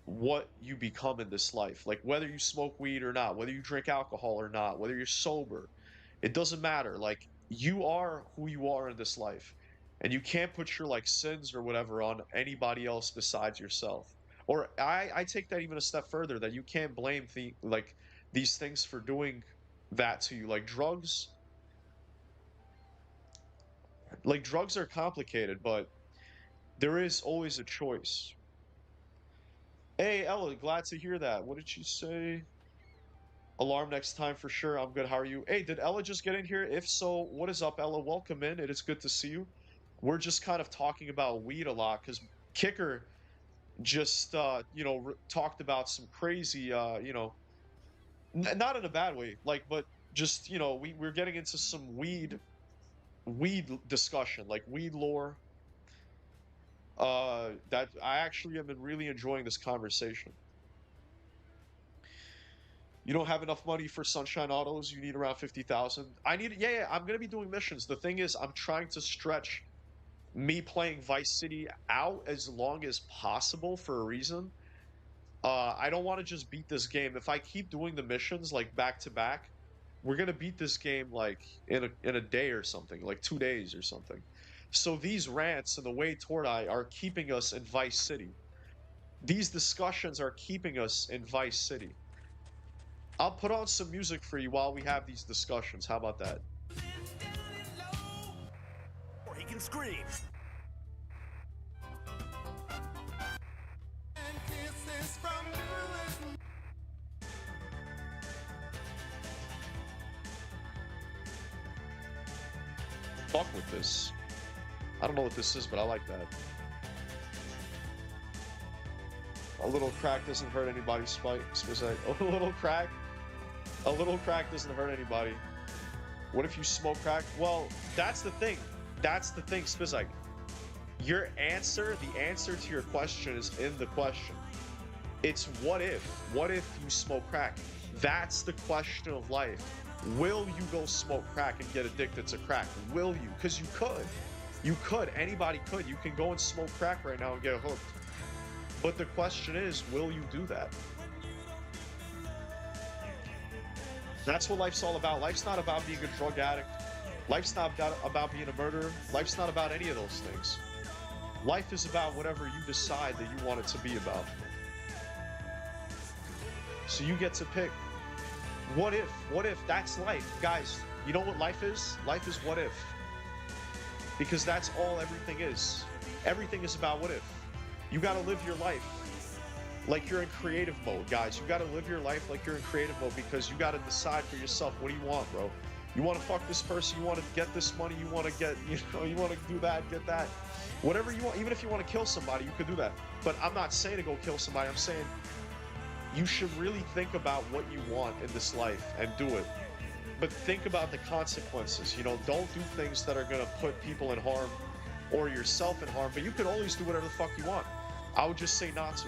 what you become in this life. Like whether you smoke weed or not, whether you drink alcohol or not, whether you're sober, it doesn't matter. Like you are who you are in this life, and you can't put your like sins or whatever on anybody else besides yourself. Or I take that even a step further, that you can't blame like these things for doing that to you. Like drugs are complicated, but there is always a choice. Hey, Ella, glad to hear that. What did she say? Alarm next time for sure. I'm good. How are you? Hey, did Ella just get in here? If so, what is up, Ella? Welcome in. It is good to see you. We're just kind of talking about weed a lot because Kicker just, talked about some crazy, not in a bad way, like, but just, we're getting into some weed discussion, like weed lore. That I actually have been really enjoying this conversation. You don't have enough money for Sunshine Autos. You need around 50,000. I need, yeah, I'm gonna be doing missions. The thing is, I'm trying to stretch me playing Vice City out as long as possible for a reason. I don't want to just beat this game. If I keep doing the missions like back to back, we're gonna beat this game like in a day or something, like 2 days or something. So these rants and the way toward I are keeping us in Vice City. These discussions are keeping us in Vice City. I'll put on some music for you while we have these discussions. How about that?
Or he can scream.
Fuck with this. I don't know what this is, but I like that. A little crack doesn't hurt anybody, Spikes was like, a little crack doesn't hurt anybody. What if you smoke crack? Well, that's the thing. That's the thing, Spizike. Your answer, the answer to your question is in the question. It's what if? What if you smoke crack? That's the question of life. Will you go smoke crack and get addicted to crack? Will you? Because you could. You could. Anybody could. You can go and smoke crack right now and get hooked. But the question is, will you do that? That's what life's all about. Life's not about being a drug addict. Life's not about being a murderer. Life's not about any of those things. Life is about whatever you decide that you want it to be about. So you get to pick. What if? What if? That's life. Guys, you know what life is? Life is what if. Because that's all everything is. Everything is about what if. You gotta live your life like you're in creative mode, guys. You gotta live your life like you're in creative mode because you gotta decide for yourself, what do you want, bro? You wanna fuck this person, you wanna get this money, you wanna get, you wanna do that, get that. Whatever you want, even if you wanna kill somebody, you could do that. But I'm not saying to go kill somebody, I'm saying you should really think about what you want in this life and do it. But think about the consequences, don't do things that are gonna put people in harm or yourself in harm, but you could always do whatever the fuck you want. I would just say not to.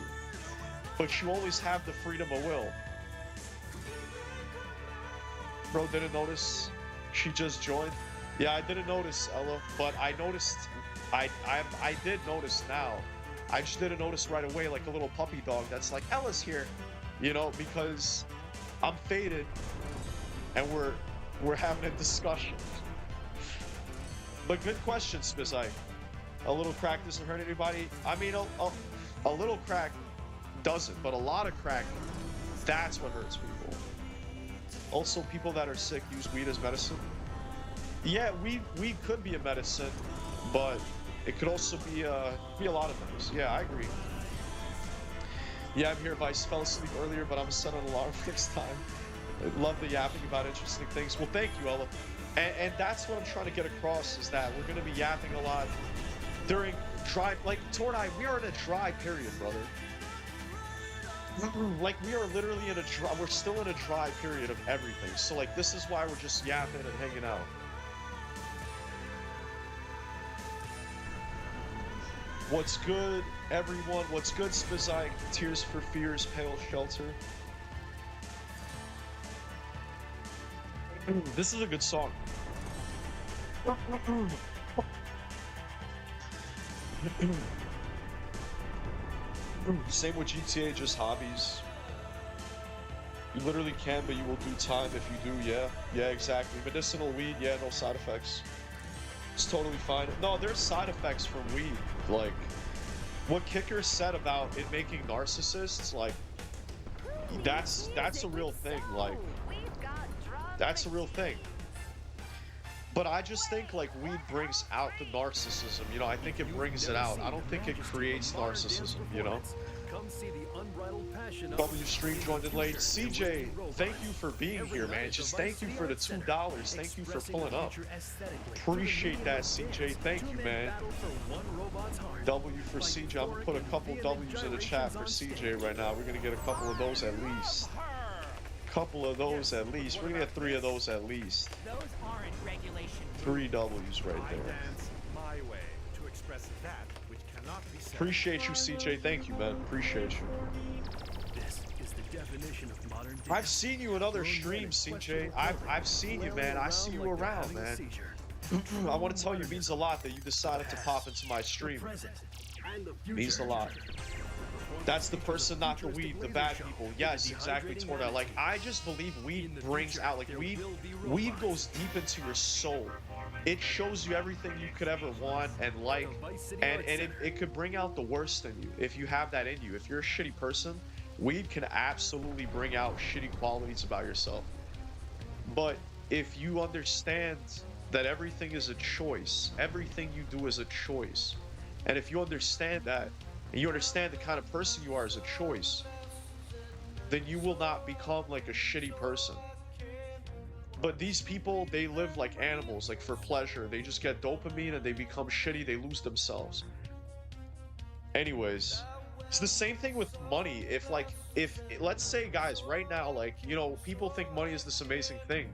But you always have the freedom of will. Bro, didn't notice she just joined? Yeah, I didn't notice, Ella, but I noticed, I did notice now. I just didn't notice right away, like a little puppy dog that's like, Ella's here, because I'm faded and we're having a discussion. But good question, Spizike. A little crack doesn't hurt anybody. I mean, a little crack doesn't, but a lot of crack, that's what hurts people. Also, people that are sick use weed as medicine. Yeah, weed could be a medicine, but it could also be a lot of things. Yeah, I agree. Yeah, I'm here. Vice fell asleep earlier, but I'm set on alarm next time. I love the yapping about interesting things. Well, thank you, Ella. And that's what I'm trying to get across, is that we're going to be yapping a lot during dry, like, Tornai, we are in a dry period, brother. Like, we are literally in a dry, we're still in a dry period of everything. So, like, this is why we're just yapping and hanging out. What's good, everyone? What's good, Spizike? Tears for Fears, Pale Shelter. This is a good song. Same with GTA, just hobbies. You literally can, but you will do time if you do, yeah. Yeah, exactly. Medicinal weed, yeah, no side effects. It's totally fine. No, there's side effects from weed. Like, what Kicker said about it making narcissists, like, that's a real thing, like, that's a real thing. But I just think, like, weed brings out the narcissism, you know, I think it brings it out. I don't think it creates narcissism, you know? W Stream joined in late. CJ, thank you for being here, man. Just thank you for the $2. Thank you for pulling up. Appreciate that, CJ. Thank you, man. W for CJ. I'm gonna put a couple W's in the chat for CJ right now. We're gonna get a couple of those at least. Couple of those at least. We're gonna get 3 of those at least.
Those aren't regulation.
3 W's right there. Appreciate you, CJ. Thank you, man. Appreciate you.
This is the definition of modern day.
I've seen you in other streams, CJ. I've seen you, man. I see you around, man. I want to tell you, it means a lot that you decided to pop into my stream. Means a lot. That's the person, not the weed, the bad people. Yes, exactly, Torda. Like, I just believe weed brings out, like, weed goes deep into your soul. It shows you everything you could ever want and like, and it could bring out the worst in you if you have that in you. If you're a shitty person, weed can absolutely bring out shitty qualities about yourself. But if you understand that everything is a choice, everything you do is a choice, and if you understand that, and you understand the kind of person you are as a choice, then you will not become like a shitty person. But these people, they live like animals, like for pleasure. They just get dopamine and they become shitty, they lose themselves. Anyways, it's the same thing with money. If let's say, guys, right now, like, you know, people think money is this amazing thing.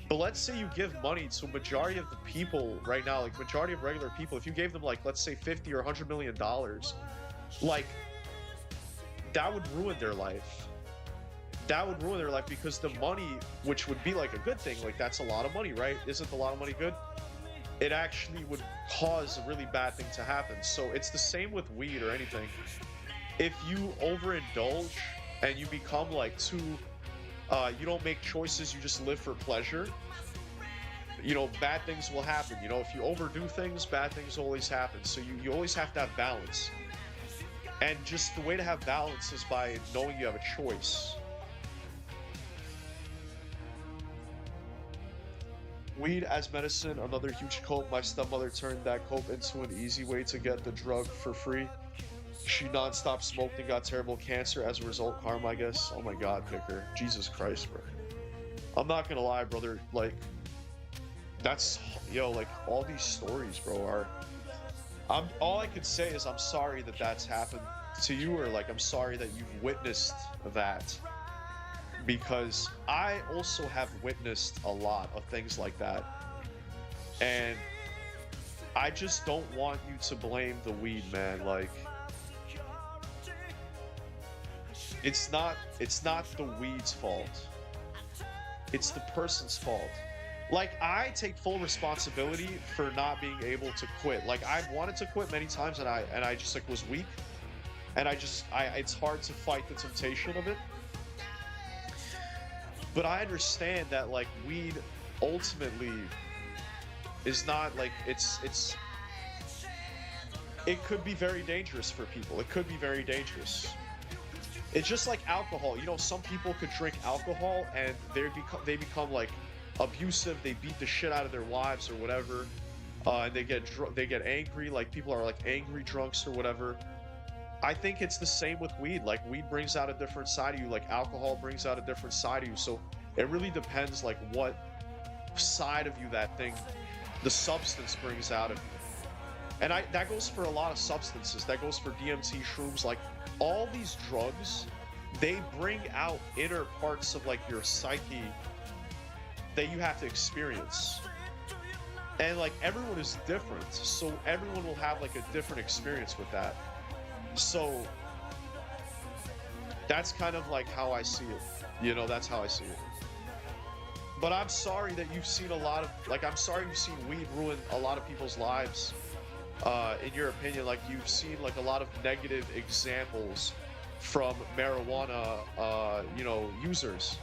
But let's say you give money to a majority of the people right now, like majority of regular people, if you gave them like, let's say 50 or $100 million, like, that would ruin their life. That would ruin their life because the money, which would be like a good thing, like that's a lot of money, right? Isn't a lot of money good? It actually would cause a really bad thing to happen. So it's the same with weed or anything. If you overindulge and you become like too, you don't make choices, you just live for pleasure, you know, bad things will happen. You know, if you overdo things, bad things always happen. So you always have to have balance. And just the way to have balance is by knowing you have a choice. Weed as medicine, another huge cope. My stepmother turned that cope into an easy way to get the drug for free. She non-stop smoked and got terrible cancer as a result. Karma, I guess. Oh my god, Picker. Jesus Christ, bro. I'm not gonna lie, brother. Like, that's, yo, like, all these stories, bro, are... all I could say is I'm sorry that that's happened to you, or like, I'm sorry that you've witnessed that. Because I also have witnessed a lot of things like that. And I just don't want you to blame the weed, man. Like, it's not the weed's fault. It's the person's fault. Like, I take full responsibility for not being able to quit. Like, I've wanted to quit many times and I just like was weak. And it's hard to fight the temptation of it. But I understand that, like, weed ultimately is not like it could be very dangerous for people. It could be very dangerous. It's just like alcohol. You know, some people could drink alcohol and they become like abusive. They beat the shit out of their wives or whatever, and they get angry. Like people are like angry drunks or whatever. I think it's the same with weed. Like weed brings out a different side of you. Like alcohol brings out a different side of you. So it really depends like what side of you the substance brings out of you. And that goes for a lot of substances. That goes for DMT, shrooms, like all these drugs, they bring out inner parts of like your psyche that you have to experience. And like everyone is different, so everyone will have like a different experience with that. So that's kind of like how I see it. You know, that's how I see it. But I'm sorry that you've seen I'm sorry you've seen weed ruin a lot of people's lives. In your opinion, like you've seen like a lot of negative examples from marijuana, users.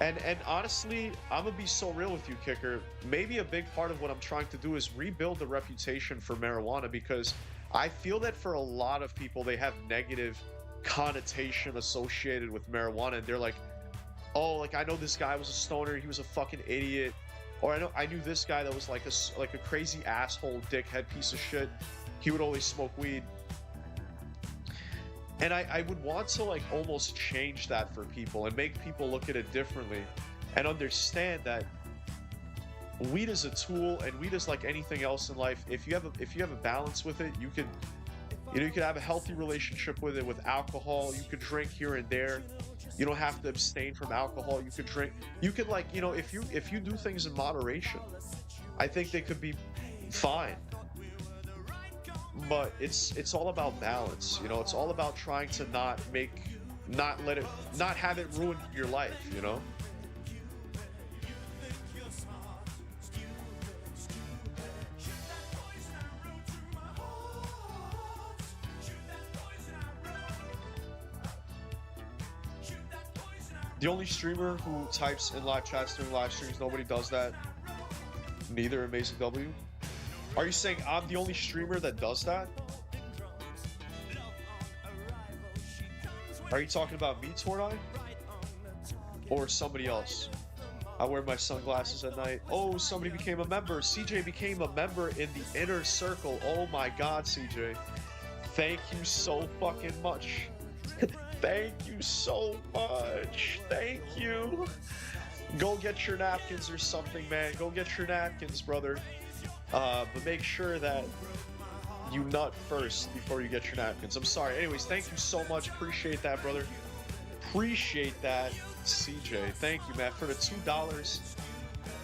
And honestly, I'm gonna be so real with you, Kicker. Maybe a big part of what I'm trying to do is rebuild the reputation for marijuana, because I feel that for a lot of people, they have negative connotation associated with marijuana, and they're like, oh, like I know this guy was a stoner, he was a fucking idiot. Or I knew this guy that was like a crazy asshole, dickhead piece of shit. He would always smoke weed. And I would want to like almost change that for people and make people look at it differently and understand that weed is a tool, and weed is like anything else in life. If you have a balance with it, you could have a healthy relationship with it. With alcohol, you could drink here and there. You don't have to abstain from alcohol. You could drink. You could if you do things in moderation, I think they could be fine. But it's all about balance. You know, it's all about trying to not have it ruin your life. You know. The only streamer who types in live chats during live streams, nobody does that. Neither Amazing W. Are you saying I'm the only streamer that does that? Are you talking about me, Tornai? Or somebody else? I wear my sunglasses at night. Oh, somebody became a member. CJ became a member in the inner circle. Oh my god, CJ. Thank you so fucking much. Thank you so much. Thank you. Go get your napkins or something, man. Go get your napkins, brother. But make sure that you nut first before you get your napkins. I'm sorry. Anyways, thank you so much. Appreciate that, brother. Appreciate that, CJ. Thank you, man, for the $2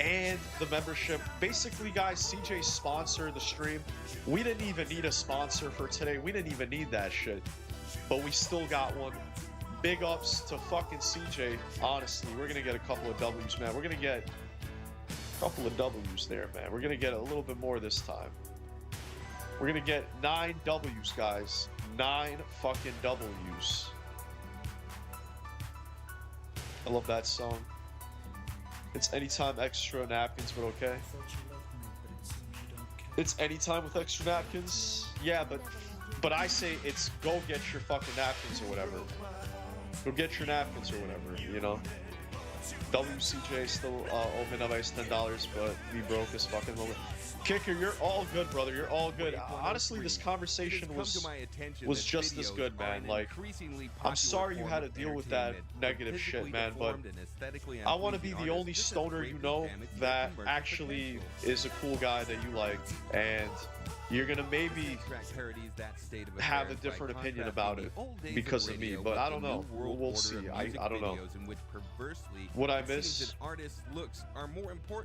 and the membership. Basically, guys, CJ sponsored the stream. We didn't even need a sponsor for today. We didn't even need that shit. But we still got one. Big ups to fucking CJ. Honestly, we're gonna get a couple of W's, man. We're gonna get a couple of W's there, man. We're gonna get a little bit more this time. We're gonna get 9 W's, guys. 9 fucking W's. I love that song. It's anytime extra napkins, but okay. It's anytime with extra napkins. Yeah, but I say it's go get your fucking napkins or whatever. Go get your napkins or whatever, you know? WCJ still open up as $10, but we broke this fucking moment. Kicker, you're all good, brother. You're all good. Honestly, this conversation was just as good, man. Like, I'm sorry you had to deal with that negative shit, man, but I want to be the only stoner you know that actually is a cool guy that you like, and you're gonna maybe have a different opinion about it because of me, but I don't know. We'll see. I don't know. What I miss?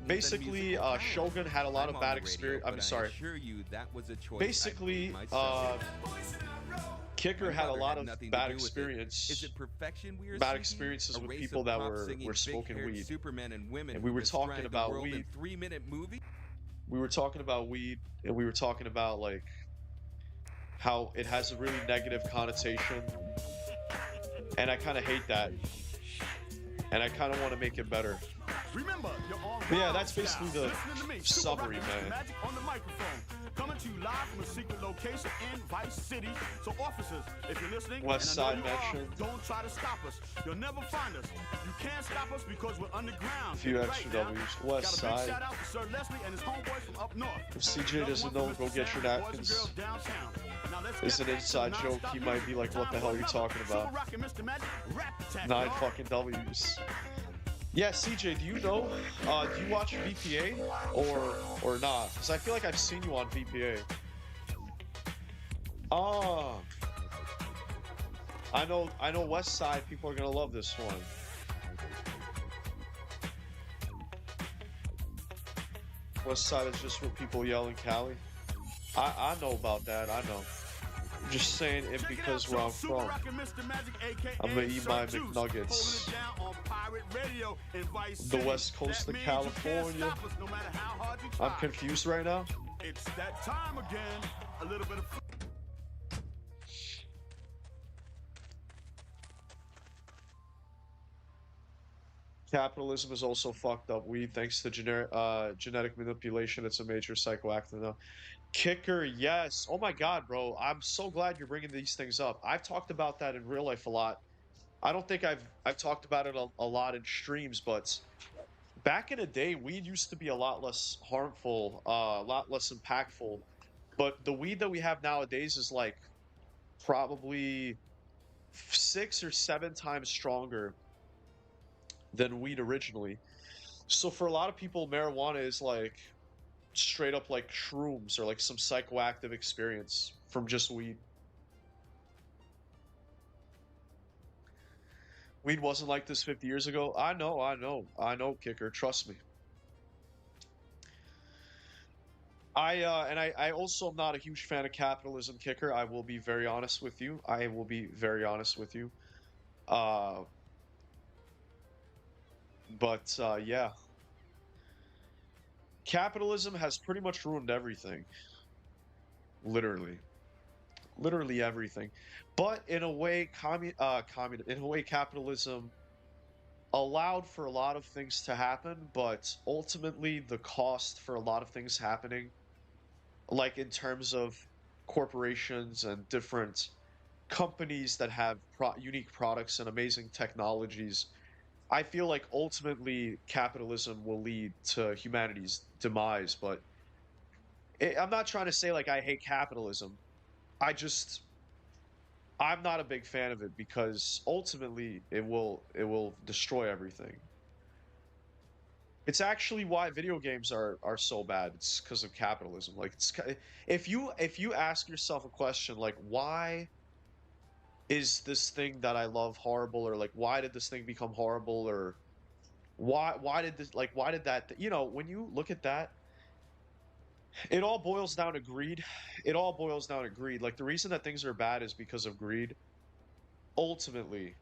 Basically, Shogun had a lot of bad experience. I'm sorry. Basically, Kicker had a lot of bad experiences with people that were smoking weed, and we were talking about weed. We were talking about weed, and we were talking about like how it has a really negative connotation, and I kind of hate that, and I kind of want to make it better.
Remember, you're on
But yeah,
Raw
that's basically
Style.
the
Listening to me,
summary,
Super Rocket
man.
Mr. Magic on the microphone. Coming to you live from a secret location in Vice City. So officers, if you're listening,
West
and I know
Side
you are,
mentioned.
don't try to stop us. You'll never find us. You can't stop us because we're underground.
A few
Right
extra
now,
W's.
got
West
a big
Side.
shout out to Sir Leslie and his homeboys from up north.
If CJ
Another
doesn't
one
know,
for
go
Mr.
get
Sam
your
and the boys and
napkins.
girls downtown. Now let's
It's
get
an
back to
inside joke.
non-stop
He might be like, what the hell are you
music.
talking about?
Super Rocket Mr. Magic, Rap Attack,
9
y'all.
fucking W's. Yeah, CJ, do you know, do you watch VPA or not? Because I feel like I've seen you on VPA. Ah. I know West Side people are gonna love this one. West Side is just where people yell in Cali. I know about that, I know. I'm just saying it because where I'm from. I'm gonna eat my McNuggets. The west coast of California. I'm confused right now.
It's that time again. A little bit of
Capitalism is also fucked up weed thanks to genetic manipulation. It's a major psychoactive now. Kicker, yes. Oh my god, bro. I'm so glad you're bringing these things up. I've talked about that in real life a lot. I don't think I've talked about it a lot in streams, but back in the day, weed used to be a lot less harmful, a lot less impactful. But the weed that we have nowadays is like probably 6 or 7 times stronger than weed originally. So for a lot of people, marijuana is like straight up like shrooms or like some psychoactive experience from just weed. Weed wasn't like this 50 years ago. I know, Kicker. Trust me. I also am not a huge fan of capitalism, Kicker. I will be very honest with you. I will be very honest with you. But yeah. Capitalism has pretty much ruined everything. Literally. Literally everything. But in a way, in a way, capitalism allowed for a lot of things to happen, but ultimately the cost for a lot of things happening, like in terms of corporations and different companies that have unique products and amazing technologies, I feel like ultimately capitalism will lead to humanity's demise. But I'm not trying to say like I hate capitalism. I'm not a big fan of it because ultimately it will destroy everything. It's actually why video games are so bad. It's because of capitalism. Like if you ask yourself a question like why is this thing that I love horrible, or like why did this thing become horrible, or why did this, like why did that when you look at that, it all boils down to greed. It all boils down to greed. Like the reason that things are bad is because of greed ultimately.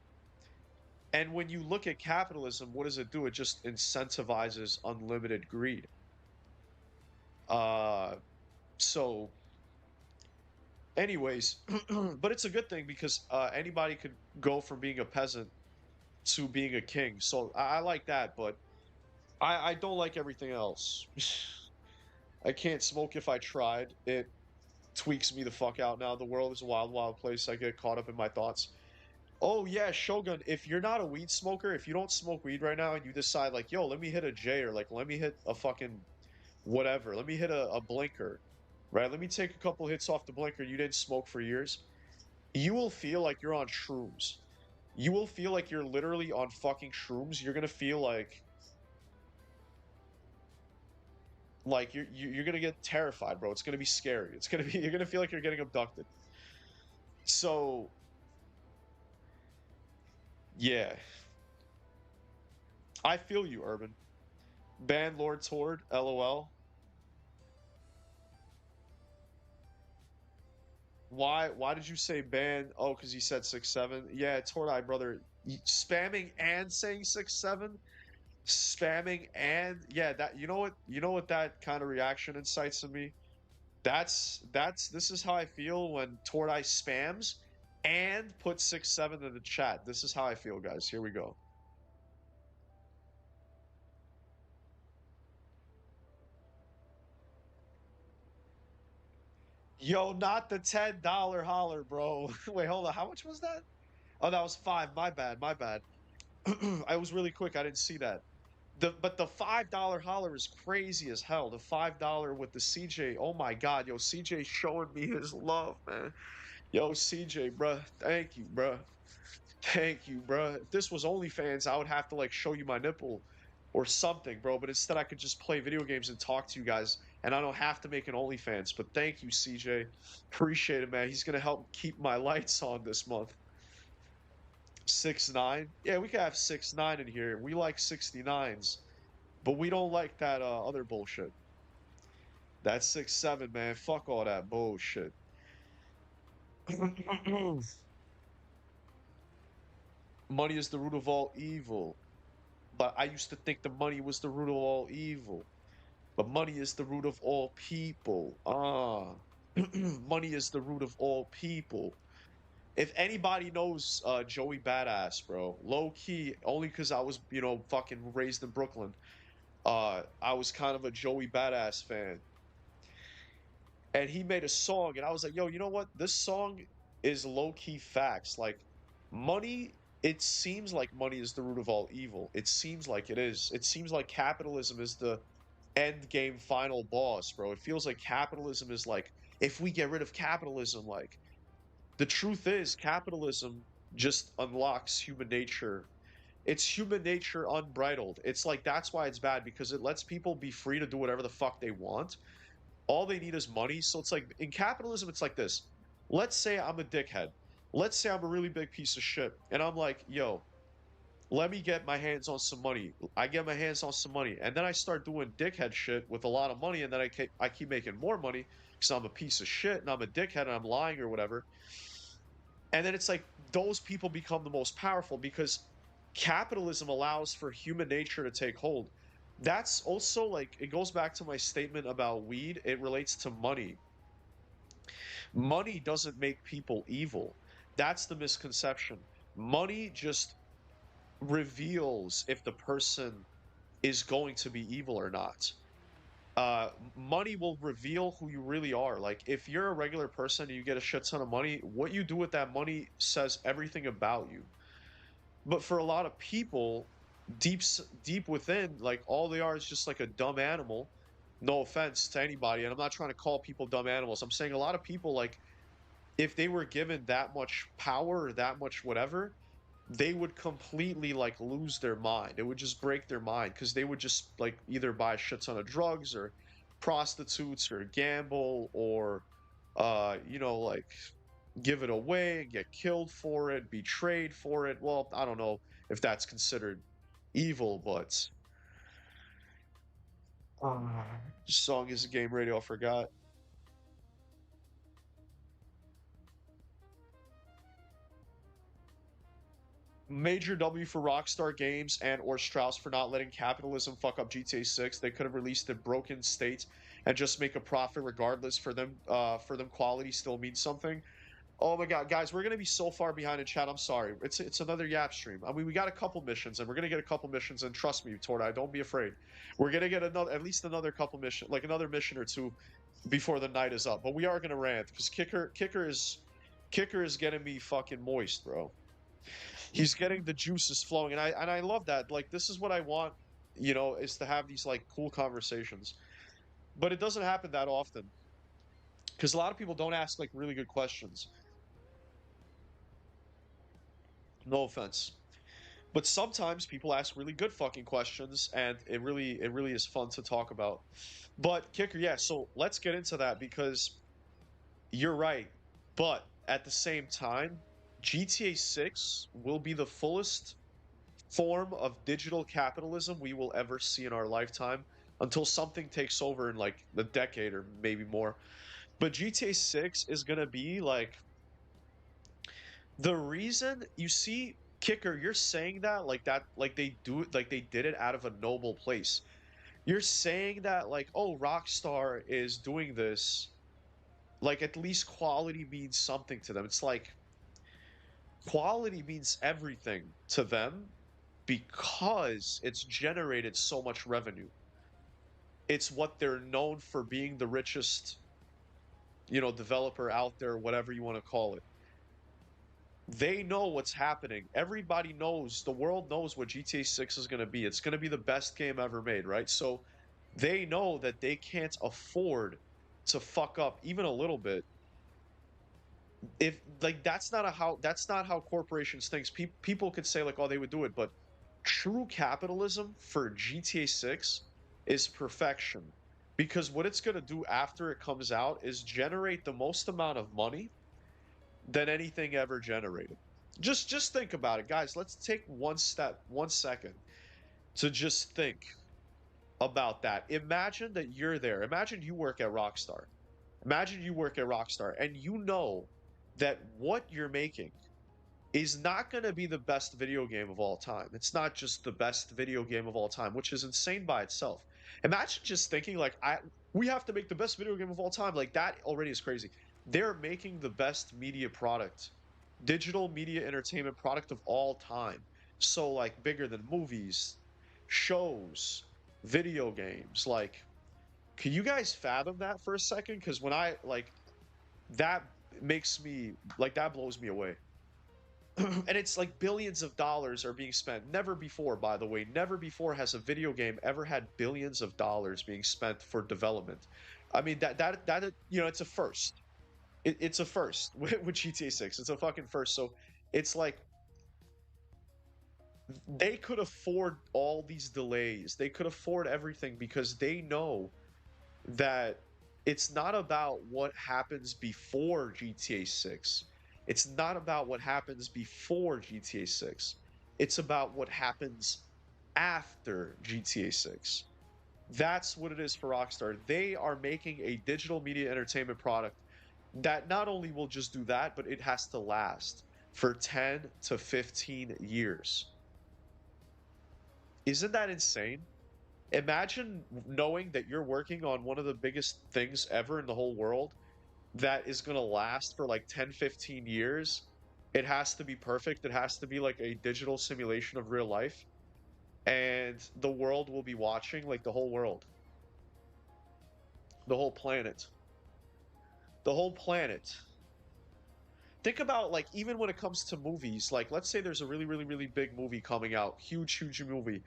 And when you look at capitalism, what does it do? It just incentivizes unlimited greed. Uh, so, anyways, but it's a good thing because anybody could go from being a peasant to being a king. So I like that, but I don't like everything else. I can't smoke if I tried. It tweaks me the fuck out now. The world is a wild, wild place. I get caught up in my thoughts. Oh yeah, Shogun, if you're not a weed smoker, if you don't smoke weed right now and you decide like, yo, let me hit a J, or like let me hit a fucking whatever, let me hit a blinker, right? Let me take a couple hits off the blinker, you didn't smoke for years, you will feel like you're on shrooms. You will feel like you're literally on fucking shrooms. You're gonna feel like you're gonna get terrified, bro. It's gonna be scary. It's gonna be you're gonna feel like you're getting abducted. So yeah. I feel you, Urban. Ban Lord Tord, LOL. Why did you say ban? Oh, because you said 6'7"? Yeah, Tordai, brother. Spamming and saying 6'7"? Spamming and yeah, that you know what that kind of reaction incites in me? This is how I feel when Tordai spams and puts 6'7" in the chat. This is how I feel, guys. Here we go. Yo, not the $10 holler, bro. Wait, hold on. How much was that? Oh, that was five. My bad. My bad. I was really quick. I didn't see that. But the $5 holler is crazy as hell. The $5 with the CJ. Oh my God, yo, CJ showing me his love, man. Yo, CJ, bruh. Thank you, bruh. Thank you, bruh. If this was OnlyFans, I would have to like show you my nipple or something, bro. But instead, I could just play video games and talk to you guys, and I don't have to make an OnlyFans. But thank you, CJ. Appreciate it, man. He's gonna help keep my lights on this month. 6'9". Yeah, we could have 6'9" in here. We like 69s, but we don't like that other bullshit. That's 6'7", man. Fuck all that bullshit. Money is the root of all evil. But I used to think the money was the root of all evil. But money is the root of all people. Money is the root of all people. If anybody knows Joey Badass, bro, low key, only because I was, fucking raised in Brooklyn. I was kind of a Joey Badass fan. And he made a song, and I was like, yo, you know what? This song is low key facts. Like, money, it seems like money is the root of all evil. It seems like it is. It seems like capitalism is the end game final boss, bro. It feels like capitalism is like, if we get rid of capitalism, like, the truth is, capitalism just unlocks human nature. It's human nature unbridled. It's like, that's why it's bad, because it lets people be free to do whatever the fuck they want. All they need is money. So it's like, in capitalism, it's like this. Let's say I'm a dickhead. Let's say I'm a really big piece of shit. And I'm like, yo, let me get my hands on some money. I get my hands on some money. And then I start doing dickhead shit with a lot of money. And then I keep making more money because I'm a piece of shit and I'm a dickhead and I'm lying or whatever. And then it's like those people become the most powerful because capitalism allows for human nature to take hold. That's also like, it goes back to my statement about weed. It relates to money. Money doesn't make people evil. That's the misconception. Money just reveals if the person is going to be evil or not. Money will reveal who you really are. Like, if you're a regular person and you get a shit ton of money, what you do with that money says everything about you. But for a lot of people, deep within, like, all they are is just like a dumb animal. No offense to anybody, and I'm not trying to call people dumb animals. I'm saying a lot of people, like, if they were given that much power or that much whatever, they would completely like lose their mind. It would just break their mind because they would just like either buy a shit ton of drugs or prostitutes or gamble or like give it away and get killed for it, betrayed for it. Well, I don't know if that's considered evil, but song is a game radio, I forgot. Major W for Rockstar Games and or Strauss for not letting capitalism fuck up GTA 6. They could have released a broken state and just make a profit regardless. For them quality still means something. Oh my god, guys, we're gonna be so far behind in chat. I'm sorry. It's another Yap stream. I mean, we got a couple missions, and we're gonna get a couple missions, and trust me, Tordai, don't be afraid. We're gonna get at least another couple mission, like another mission or two before the night is up. But we are gonna rant because kicker is getting me fucking moist, bro. He's getting the juices flowing, and I love that. Like, this is what I want, is to have these like cool conversations. But it doesn't happen that often because a lot of people don't ask like really good questions. No offense. But sometimes people ask really good fucking questions, and it really is fun to talk about. But kicker, yeah, so let's get into that because you're right. But at the same time, GTA 6 will be the fullest form of digital capitalism we will ever see in our lifetime until something takes over in like the decade or maybe more. But GTA 6 is going to be like the reason you see kicker, you're saying that like that, like they do it, like they did it out of a noble place. You're saying that like, oh, Rockstar is doing this, like at least quality means something to them. It's like quality means everything to them because it's generated so much revenue. It's what they're known for being the richest developer out there, whatever you want to call it. They know what's happening. Everybody knows, the world knows what GTA 6 is going to be. It's going to be the best game ever made, right? So they know that they can't afford to fuck up even a little bit. If like that's not how corporations think. People could say like, oh, they would do it, but true capitalism for GTA 6 is perfection, because what it's going to do after it comes out is generate the most amount of money than anything ever generated. Just think about it, guys. Let's take one second to just think about that. Imagine that you're there. Imagine you work at Rockstar. Imagine you work at Rockstar and you know that what you're making is not going to be the best video game of all time. It's not just the best video game of all time, which is insane by itself. Imagine just thinking like we have to make the best video game of all time. Like that already is crazy. They're making the best media product, digital media entertainment product of all time. So like bigger than movies, shows, video games. Like, can you guys fathom that for a second? Because when I like that makes me like that blows me away. And it's like billions of dollars are being spent. Never before, by the way, never before has a video game ever had billions of dollars being spent for development. I mean, that it's a first. It's a first with GTA 6. It's a fucking first. So it's like they could afford all these delays. They could afford everything because they know that it's not about what happens before GTA 6. It's not about what happens before GTA 6. It's about what happens after GTA 6. That's what it is for Rockstar. They are making a digital media entertainment product that not only will just do that, but it has to last for 10 to 15 years. Isn't that insane? Imagine knowing that you're working on one of the biggest things ever in the whole world that is going to last for like 10, 15 years. It has to be perfect. It has to be like a digital simulation of real life. And the world will be watching, like the whole world. The whole planet. The whole planet. Think about like even when it comes to movies, like let's say there's a really, really, really big movie coming out, huge, huge movie.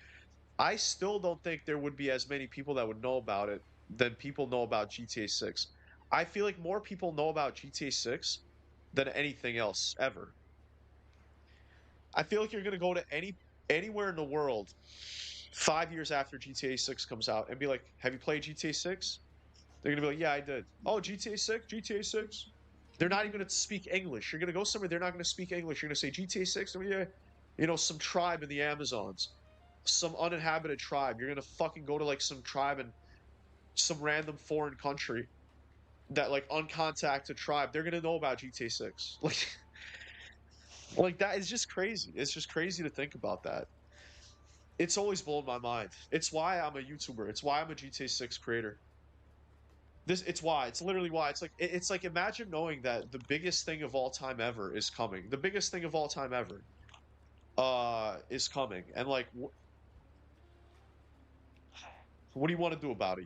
I still don't think there would be as many people that would know about it than people know about GTA 6. I feel like more people know about GTA 6 than anything else ever. I feel like you're gonna go to anywhere in the world 5 years after GTA 6 comes out and be like, "Have you played GTA 6?" They're gonna be like, "Yeah, I did." "Oh, GTA 6, GTA 6." They're not even gonna speak English. You're gonna go somewhere, they're not gonna speak English. You're gonna say GTA 6, yeah, some tribe in the Amazons, some uninhabited tribe. You're gonna fucking go to like some tribe in some random foreign country, that like uncontacted tribe. They're gonna know about GTA 6. Like that is just crazy. It's just crazy to think about that. It's always blown my mind. It's why I'm a YouTuber. It's why I'm a GTA 6 creator. It's why. It's literally why. It's like imagine knowing that the biggest thing of all time ever is coming. The biggest thing of all time ever is coming. And like what do you want to do about it,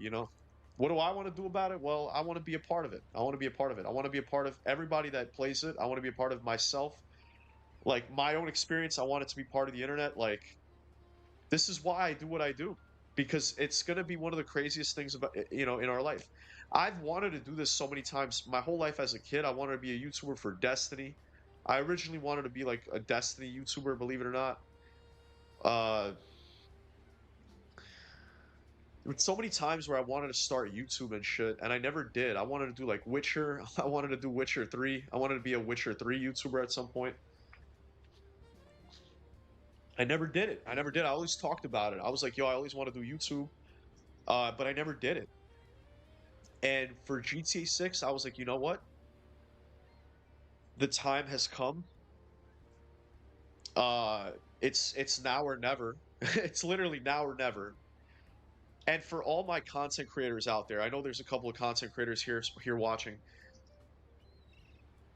What do I want to do about it? Well, I want to be a part of it. I want to be a part of it. I want to be a part of everybody that plays it. I want to be a part of myself. Like my own experience, I want it to be part of the internet. Like this is why I do what I do, because it's going to be one of the craziest things about in our life. I've wanted to do this so many times. My whole life as a kid, I wanted to be a YouTuber for Destiny. I originally wanted to be like a Destiny YouTuber, believe it or not. So many times where I wanted to start YouTube and shit, and I never did. I wanted to do like Witcher. I wanted to do Witcher 3. I wanted to be a Witcher 3 YouTuber at some point. I never did it. I never did. I always talked about it. I was like, yo, I always want to do YouTube, but I never did it. And for GTA 6, I was like, you know what? The time has come. It's now or never. It's literally now or never. And for all my content creators out there, I know there's a couple of content creators here watching.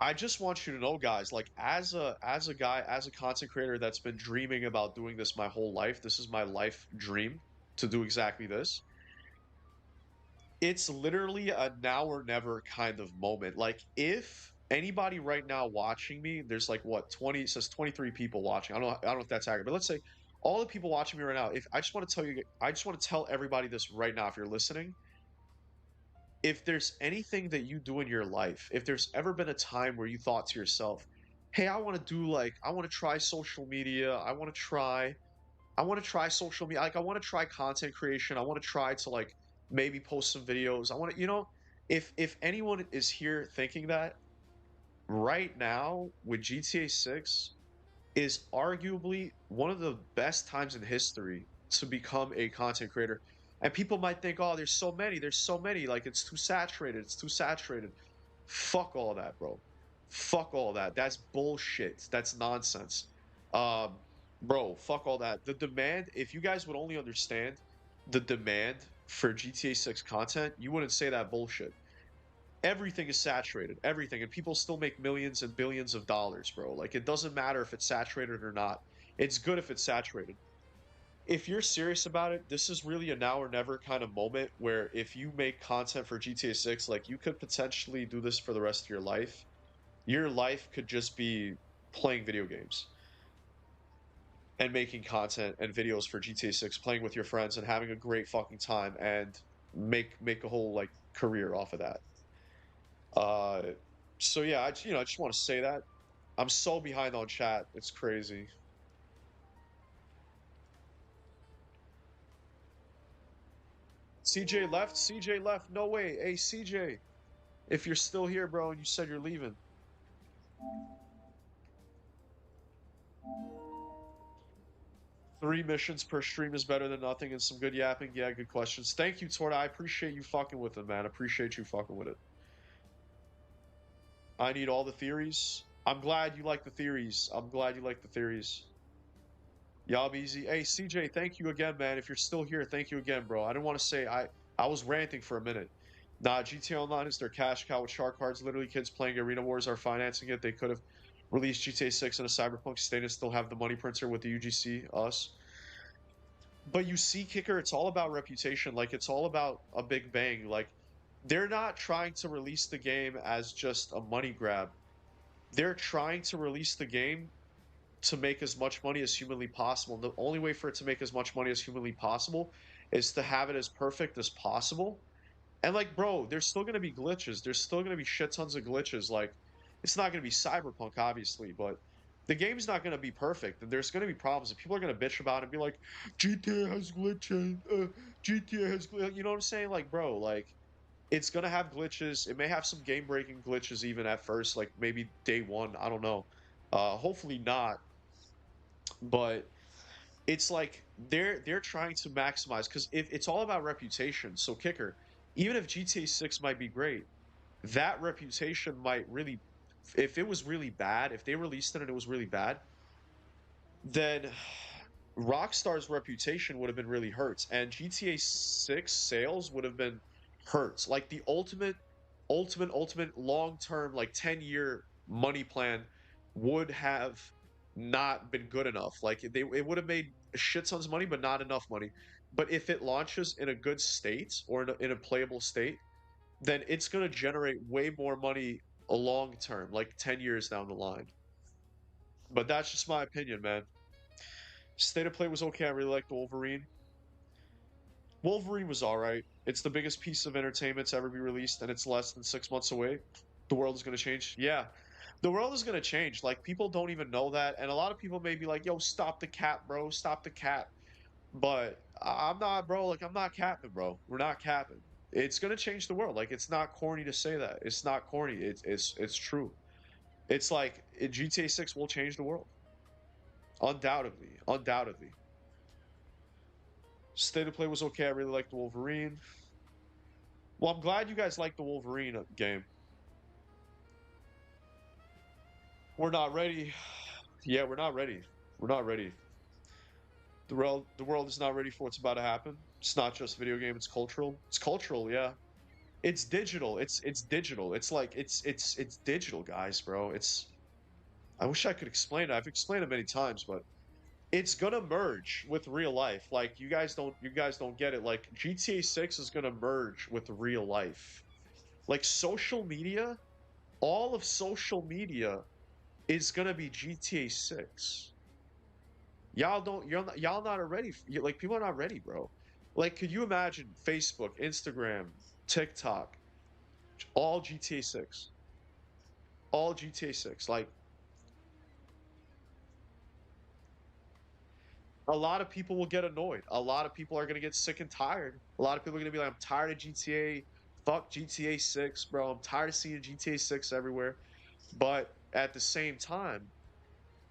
I just want you to know, guys, like as a guy, as a content creator that's been dreaming about doing this my whole life, this is my life dream to do exactly this. It's literally a now or never kind of moment. Like if anybody right now watching me, there's like what 20 it says 23 people watching. I don't know if that's accurate, but let's say all the people watching me right now, if I just want to tell you I just want to tell everybody this right now if you're listening, if there's anything that you do in your life, if there's ever been a time where you thought to yourself, "Hey, I want to try social media. I want to try social media. Like I want to try content creation. I want to try to like maybe post some videos. I want to, if anyone is here thinking that right now with GTA 6 is arguably one of the best times in history to become a content creator. And people might think, "Oh, there's so many, like it's too saturated, it's too saturated." Fuck all that, bro. Fuck all that. That's bullshit. That's nonsense. Um, Bro, fuck all that. The demand, if you guys would only understand the demand for GTA 6 content, you wouldn't say that bullshit. Everything is saturated, everything, and people still make millions and billions of dollars, bro. Like it doesn't matter if it's saturated or not. It's good if it's saturated. If you're serious about it, this is really a now or never kind of moment where if you make content for GTA 6, like you could potentially do this for the rest of your life. Your life could just be playing video games and making content and videos for GTA 6, playing with your friends and having a great fucking time and make a whole like career off of that. Uh so yeah, I just want to say that. I'm so behind on chat. It's crazy. CJ left? CJ left. No way. Hey, CJ. If you're still here, bro, and you said you're leaving. 3 missions per stream is better than nothing and some good yapping. Yeah, good questions. Thank you, Torta. I appreciate you fucking with it, man. Appreciate you fucking with it. I need all the theories. I'm glad you like the theories. I'm glad you like the theories. Yob easy. Hey, CJ, thank you again, man. If you're still here, thank you again, bro. I didn't want to say I was ranting for a minute. Nah, GTA Online is their cash cow with shark cards. Literally, kids playing Arena Wars are financing it. They could have released GTA 6 in a cyberpunk state and still have the money printer with the UGC, us. But you see, Kicker, it's all about reputation. Like, it's all about a big bang. Like, they're not trying to release the game as just a money grab. They're trying to release the game to make as much money as humanly possible. And the only way for it to make as much money as humanly possible is to have it as perfect as possible. And like, bro, there's still gonna be glitches. There's still gonna be shit tons of glitches. Like, it's not gonna be cyberpunk, obviously, but the game's not gonna be perfect, and there's gonna be problems. And people are gonna bitch about it and be like, GTA has glitches. GTA has glitches. You know what I'm saying? Like, bro, like, it's gonna have glitches. It may have some game-breaking glitches even at first, like maybe day one. I don't know. Hopefully not. But it's like they're trying to maximize because if it's all about reputation. So kicker, even if GTA 6 might be great, that reputation might really, if it was really bad, if they released it and it was really bad, then Rockstar's reputation would have been really hurt, and GTA 6 sales would have been hurt. Like the ultimate long-term, like 10-year money plan would have not been good enough. Like it would have made shit tons of money, but not enough money. But if it launches in a good state or in a playable state, then it's gonna generate way more money a long term, like 10 years down the line. But that's just my opinion, man. State of play was okay. I really liked the Wolverine. Wolverine was alright. It's the biggest piece of entertainment to ever be released, and it's less than 6 months away. The world is going to change. Yeah, the world is going to change. Like, people don't even know that. And a lot of people may be like, yo, stop the cap, bro. Stop the cap. But I'm not, bro. Like, I'm not capping, bro. We're not capping. It's going to change the world. Like, it's not corny to say that. It's not corny. It's true. It's like GTA 6 will change the world. Undoubtedly. Undoubtedly. State of play was okay. I really liked the Wolverine. Well, I'm glad you guys like the Wolverine game. We're not ready. Yeah, we're not ready. We're not ready. The world is not ready for what's about to happen. It's not just video game, it's cultural. It's cultural, yeah. It's digital. It's digital. It's like it's digital, guys, bro. It's I wish I could explain it. I've explained it many times, but it's gonna merge with real life. Like you guys don't get it. Like GTA 6 is gonna merge with real life. Like social media, all of social media is gonna be GTA 6. Y'all not ready. Like people are not ready, bro. Like, could you imagine Facebook, Instagram, TikTok, all GTA 6, all GTA 6? Like, a lot of people will get annoyed. A lot of people are gonna get sick and tired. A lot of people are gonna be like, I'm tired of GTA. Fuck GTA 6, bro. I'm tired of seeing GTA 6 everywhere. But at the same time,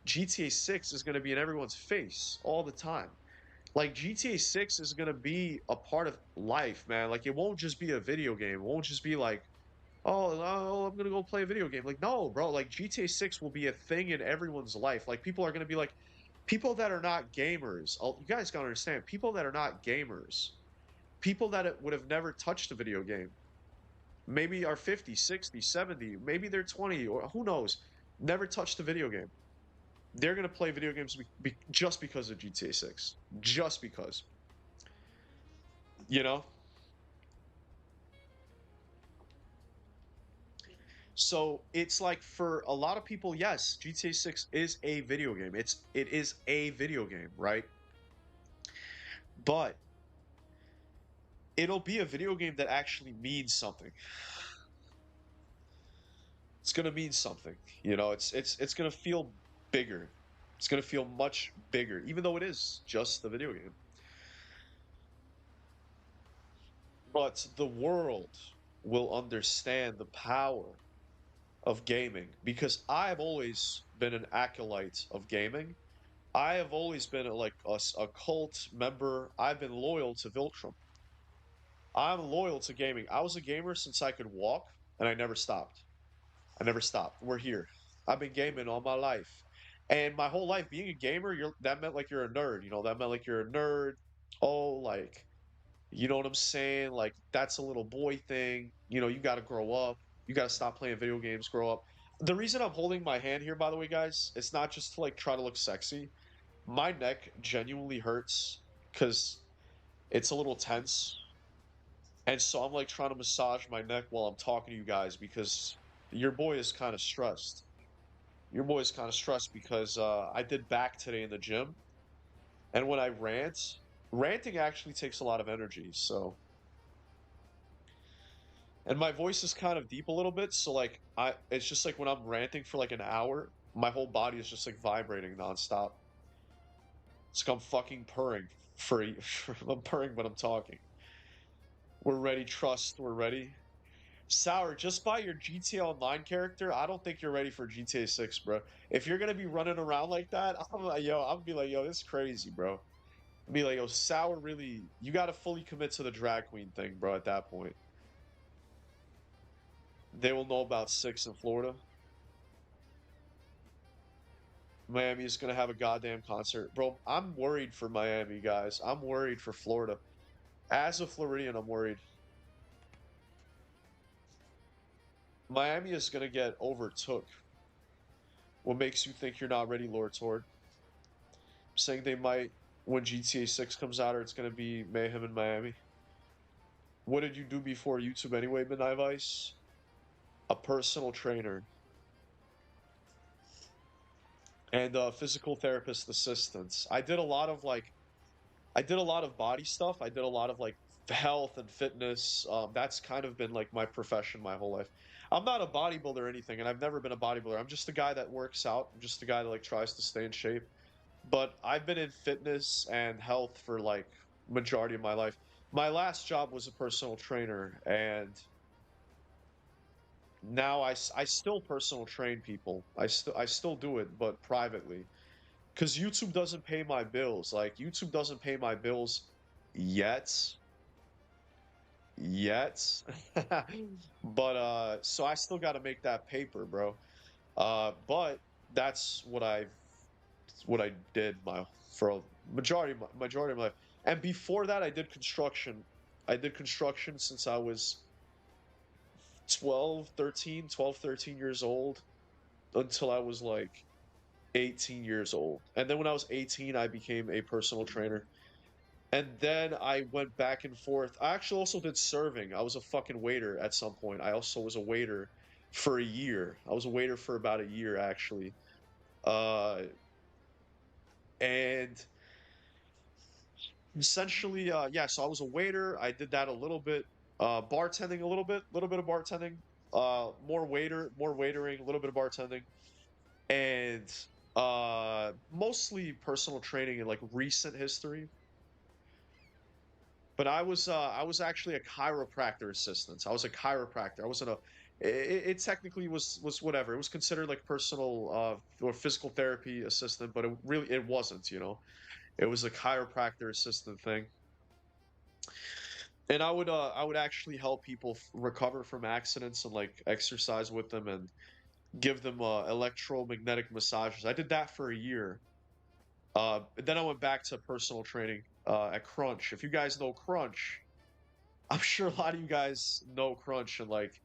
GTA 6 is gonna be in everyone's face all the time. Like GTA 6 is gonna be a part of life, man. Like it won't just be a video game. It won't just be like, oh, I'm gonna go play a video game. Like, no, bro, like GTA 6 will be a thing in everyone's life. Like people are gonna be like, people that are not gamers, you guys gotta understand, people that are not gamers, people that would have never touched a video game, maybe are 50, 60, 70, maybe they're 20, or who knows, never touched a video game. They're gonna play video games just because of GTA 6. Just because. You know? So it's like for a lot of people, yes, GTA 6 is a video game. It is a video game, right? But it'll be a video game that actually means something. It's gonna mean something. You know, it's gonna feel bigger. It's gonna feel much bigger, even though it is just a video game. But the world will understand the power of gaming because I've always been an acolyte of gaming. I have always been like a cult member. I've been loyal to Viltrum. I'm loyal to gaming. I was a gamer since I could walk, and I never stopped. I never stopped. We're here. I've been gaming all my life, and my whole life being a gamer, that meant like you're a nerd. You know, that meant like you're a nerd. Oh, like you know what I'm saying? Like that's a little boy thing. You know, you got to grow up. You got to stop playing video games. Grow up. The reason I'm holding my hand here, by the way, guys, it's not just to like try to look sexy. My neck genuinely hurts because it's a little tense. And so I'm like trying to massage my neck while I'm talking to you guys because your boy is kind of stressed. Your boy is kind of stressed because I did back today in the gym. And when I ranting actually takes a lot of energy. So, and my voice is kind of deep a little bit. So like it's just like when I'm ranting for like an hour, my whole body is just like vibrating nonstop. It's like I'm fucking purring for, I'm purring when I'm talking. We're ready, trust, we're ready. Sour, just by your GTA Online character, I don't think you're ready for GTA 6, bro. If you're gonna be running around like that, I'm like, yo, I'm be like, yo, this is crazy, bro. I'll be like, yo, Sour really, you gotta fully commit to the drag queen thing, bro, at that point. They will know about 6 in Florida. Miami is gonna have a goddamn concert. Bro, I'm worried for Miami, guys. I'm worried for Florida. As a Floridian, I'm worried. Miami is gonna get overtook. What makes you think you're not ready, Lord Tord? I'm saying they might, when GTA 6 comes out, or it's gonna be mayhem in Miami. What did you do before YouTube anyway, Midnight Vice? A personal trainer. And physical therapist assistants. I did a lot of body stuff. I did a lot of like health and fitness. That's kind of been like my profession my whole life. I'm not a bodybuilder or anything, and I've never been a bodybuilder. I'm just a guy that works out. I'm just a guy that like tries to stay in shape. But I've been in fitness and health for like majority of my life. My last job was a personal trainer, and now I still personal train people. I still do it, but privately. Because YouTube doesn't pay my bills. Like YouTube doesn't pay my bills yet. Yet. But so I still gotta make that paper, bro. But that's what I did for a majority of my life. And before that I did construction. I did construction since I was 12, 13 years old until I was like 18 years old. And then when I was 18, I became a personal trainer. And then I went back and forth. I actually also did serving. I was a fucking waiter at some point. I also was a waiter for a year. I was a waiter for about a year, actually. Uh, and essentially, yeah, so I was a waiter. I did that a little bit. Bartending a little bit of bartending. More waitering, a little bit of bartending. And mostly personal training in like recent history. But I was actually a chiropractor assistant. I was a chiropractor. I wasn't a it technically was whatever. It was considered like personal or physical therapy assistant, but it wasn't, you know. It was a chiropractor assistant thing. And I would actually help people recover from accidents and like exercise with them and give them electromagnetic massages. I did that for a year. Then I went back to personal training at Crunch. If you guys know Crunch, I'm sure a lot of you guys know Crunch and like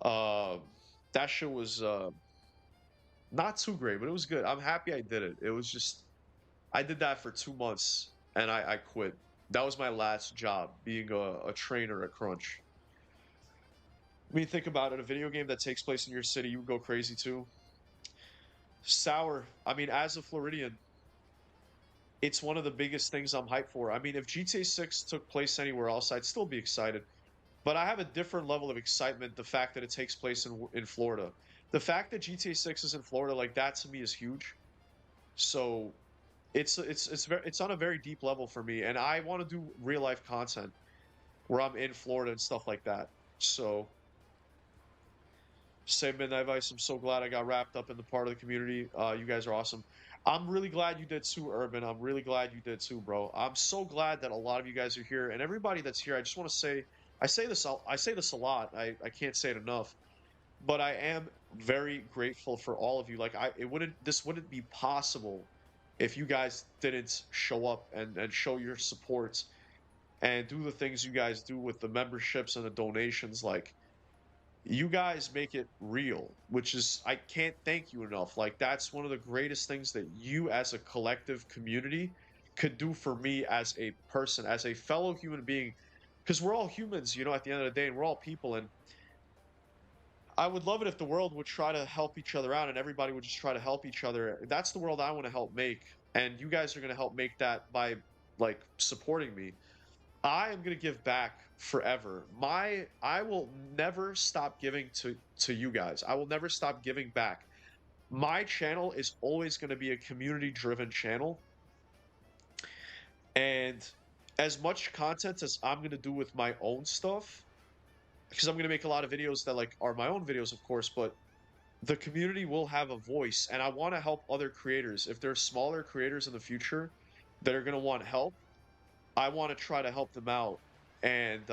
uh, that shit was not too great, but it was good. I'm happy I did it. It was just I did that for 2 months and I quit. That was my last job, being a trainer at Crunch. I mean, think about it. A video game that takes place in your city, you would go crazy too. Sour. I mean, as a Floridian, it's one of the biggest things I'm hyped for. I mean, if GTA 6 took place anywhere else, I'd still be excited. But I have a different level of excitement, the fact that it takes place in Florida. The fact that GTA 6 is in Florida, like that to me is huge. So it's on a very deep level for me, and I want to do real life content where I'm in Florida and stuff like that. So say Midnight Vice, I'm so glad I got wrapped up in the part of the community. You guys are awesome. I'm really glad you did too, Urban. I'm really glad you did too, bro. I'm so glad that a lot of you guys are here, and everybody that's here. I just want to say, I say this a lot. I can't say it enough, but I am very grateful for all of you. Like this wouldn't be possible if you guys didn't show up and show your support and do the things you guys do with the memberships and the donations. Like you guys make it real, which is I can't thank you enough. Like that's one of the greatest things that you as a collective community could do for me as a person, as a fellow human being, because we're all humans, you know, at the end of the day, and we're all people. And I would love it if the world would try to help each other out and everybody would just try to help each other. That's the world I want to help make, and you guys are going to help make that by like supporting me. I am gonna give back forever. I will never stop giving to you guys. I will never stop giving back. My channel is always gonna be a community-driven channel, and as much content as I'm gonna do with my own stuff, because I'm gonna make a lot of videos that like are my own videos, of course, but the community will have a voice, and I want to help other creators. If there's smaller creators in the future that are gonna want help, I want to try to help them out and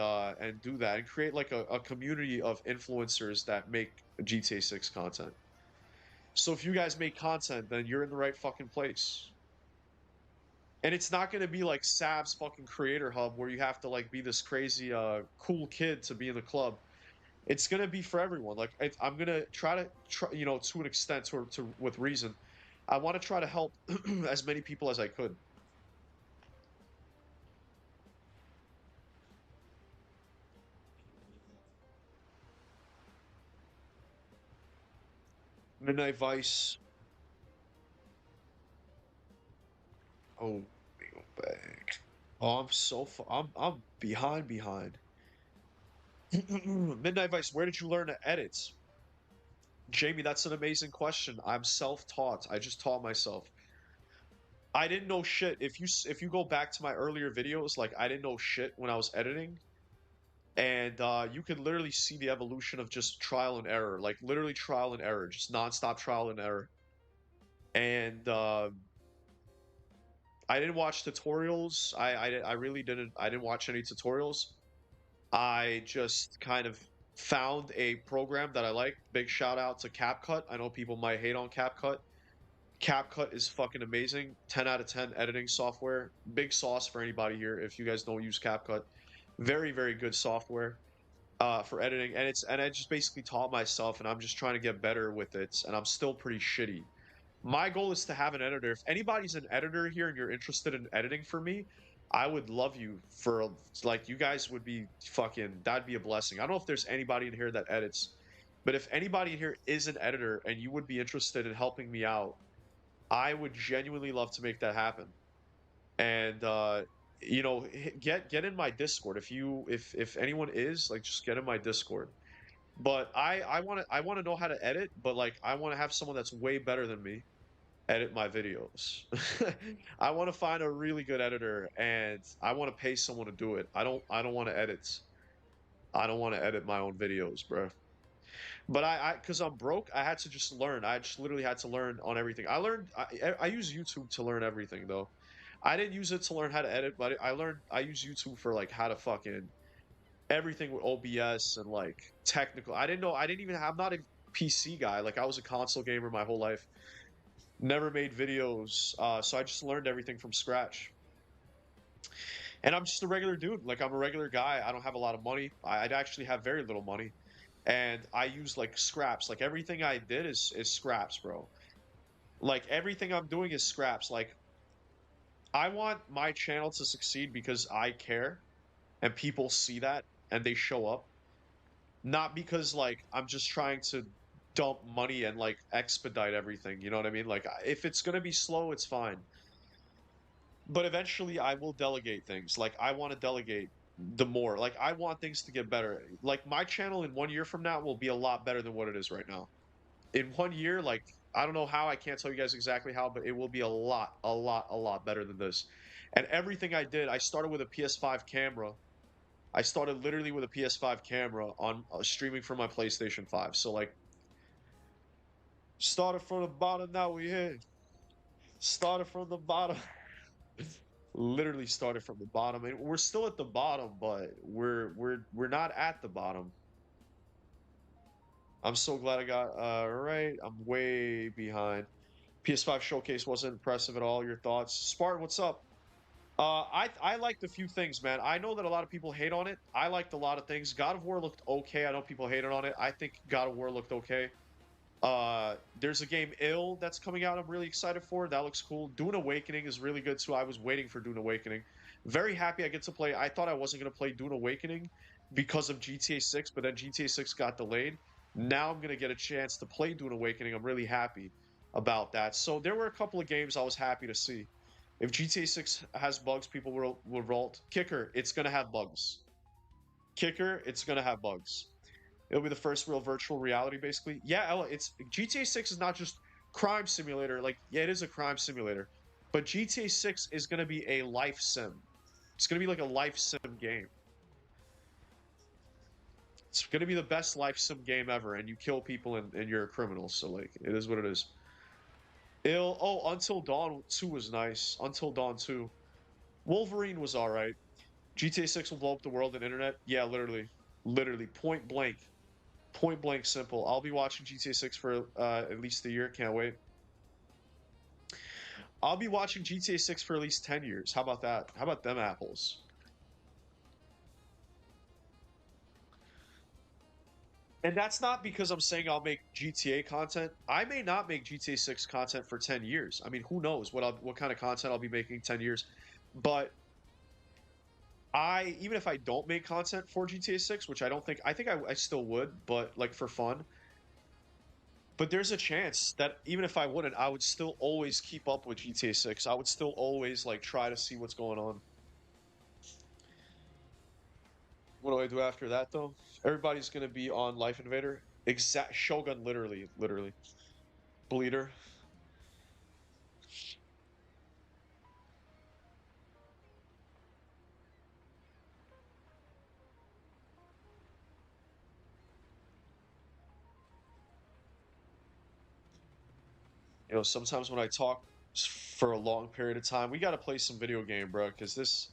do that and create like a community of influencers that make GTA 6 content. So if you guys make content, then you're in the right fucking place. And it's not going to be like Sav's fucking creator hub where you have to like be this crazy cool kid to be in the club. It's going to be for everyone. Like I'm going to try, you know, to an extent to with reason. I want to try to help as many people as I could. Midnight Vice. Oh, let me go back. Oh, I'm so I'm behind. Midnight Vice, where did you learn to edit? Jamie, that's an amazing question. I'm self-taught. I just taught myself. I didn't know shit. If you go back to my earlier videos, like I didn't know shit when I was editing, and you could literally see the evolution of just trial and error, like literally trial and error, just nonstop trial and error. And I didn't watch tutorials. I really didn't. I didn't watch any tutorials. I just kind of found a program that I like. Big shout out to CapCut. I know people might hate on CapCut. CapCut is fucking amazing. 10 out of 10 editing software. Big sauce for anybody here if you guys don't use CapCut. Very, very good software for editing. And I just basically taught myself and I'm just trying to get better with it. And I'm still pretty shitty. My goal is to have an editor. If anybody's an editor here and you're interested in editing for me, I would love you for like you guys would be fucking that'd be a blessing. I don't know if there's anybody in here that edits, but if anybody in here is an editor and you would be interested in helping me out, I would genuinely love to make that happen. And you know, get in my Discord if anyone is like just get in my Discord. But I want to know how to edit, but like I want to have someone that's way better than me edit my videos. I want to find a really good editor and I want to pay someone to do it. I don't want to edit. I don't want to edit my own videos, bro. But cuz I'm broke, I had to just learn. I just literally had to learn on everything. I use YouTube to learn everything though. I didn't use it to learn how to edit, but I use YouTube for like how to fucking everything with OBS and like technical. I didn't even I'm not a PC guy. Like I was a console gamer my whole life. Never made videos, so I just learned everything from scratch. And I'm just a regular dude. Like I'm a regular guy. I don't have a lot of money. I'd actually have very little money, and I use like scraps. Like everything I did is scraps, bro. Like everything I'm doing is scraps. Like I want my channel to succeed because I care, and people see that and they show up. Not because like I'm just trying to dump money and like expedite everything. You know what I mean? Like if it's gonna be slow, it's fine. But eventually I will delegate things. Like I want to delegate the more. Like I want things to get better. Like my channel in 1 year from now will be a lot better than what it is right now. In 1 year, like I don't know how, I can't tell you guys exactly how, but it will be a lot better than this. And everything I did, I started with a PS5 camera. I started literally with a PS5 camera on streaming from my PlayStation 5. So like started from the bottom, now we here. Started from the bottom. Literally started from the bottom, and we're still at the bottom, but we're not at the bottom. I'm so glad I got right. I'm way behind. PS5 showcase wasn't impressive at all. Your thoughts, Spartan? What's up? I liked a few things, man. I know that a lot of people hate on it. I liked a lot of things. God of War looked okay. I know people hated on it. I think God of War looked okay. There's a game Ill that's coming out I'm really excited for. That looks cool. Dune Awakening is really good too. I was waiting for Dune Awakening. Very happy I get to play. I thought I wasn't going to play Dune Awakening because of GTA 6, but then GTA 6 got delayed. Now I'm going to get a chance to play Dune Awakening. I'm really happy about that. So there were a couple of games I was happy to see. If GTA 6 has bugs, people will revolt. Kicker, it's going to have bugs. Kicker, it's going to have bugs. It'll be the first real virtual reality, basically. Yeah, Ella, it's GTA 6 is not just crime simulator. Like, yeah, it is a crime simulator, but GTA 6 is going to be a life sim. It's going to be like a life sim game. It's going to be the best life sim game ever, and you kill people and you're a criminal. So, like, it is what it is. Until Dawn 2 was nice. Until Dawn 2. Wolverine was alright. GTA 6 will blow up the world and internet. Yeah, literally. Literally. Point blank. Point blank simple. I'll be watching GTA 6 for at least a year. Can't wait. I'll be watching GTA 6 for at least 10 years. How about that? How about them apples? And that's not because I'm saying I'll make GTA content. I may not make GTA 6 content for 10 years. I mean, who knows what kind of content I'll be making 10 years. But even if I don't make content for GTA 6, which I don't think, I think I still would, but like for fun. But there's a chance that even if I wouldn't, I would still always keep up with GTA 6. I would still always like try to see what's going on. What do I do after that though? Everybody's gonna be on Life Invader. Exact Shogun, literally. Bleeder. You know, sometimes when I talk for a long period of time, we gotta play some video game, bro, because this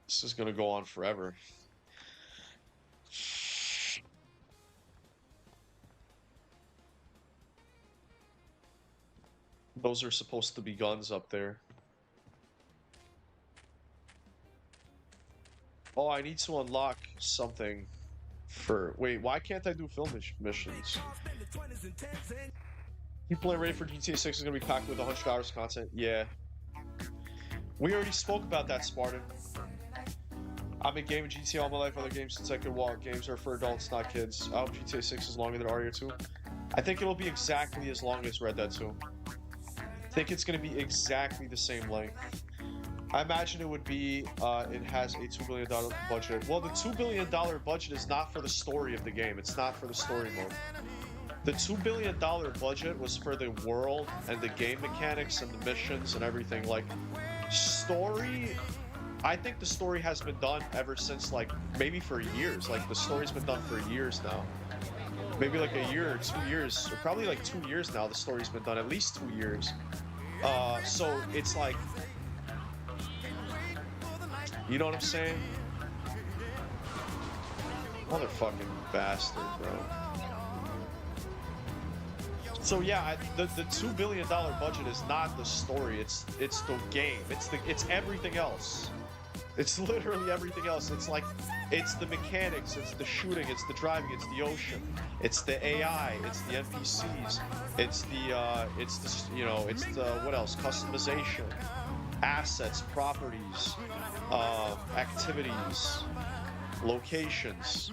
is gonna go on forever. Those are supposed to be guns up there. Oh, I need to unlock something for... Wait, why can't I do film missions? People ain't ready for GTA 6 is gonna be packed with $100 content. Yeah. We already spoke about that, Spartan. I've been gaming GTA all my life, other games since I could walk. Games are for adults, not kids. I hope GTA 6 is longer than RE 2. I think it'll be exactly as long as Red Dead 2. I think it's going to be exactly the same length. I imagine it would be, it has a $2 billion budget. Well, the $2 billion budget is not for the story of the game. It's not for the story mode. The $2 billion budget was for the world and the game mechanics and the missions and everything. Like, story... I think the story has been done ever since, like, maybe for years. Like, the story's been done for years now. Maybe like a year or 2 years, or probably like 2 years now the story's been done, at least 2 years. So it's like... You know what I'm saying? Motherfucking bastard, bro. So yeah, the $2 billion budget is not the story, it's the game. It's everything else. It's literally everything else. It's like, it's the mechanics, it's the shooting, it's the driving, it's the ocean, it's the AI, it's the NPCs, it's the, you know, it's the, what else? Customization, assets, properties, activities, locations.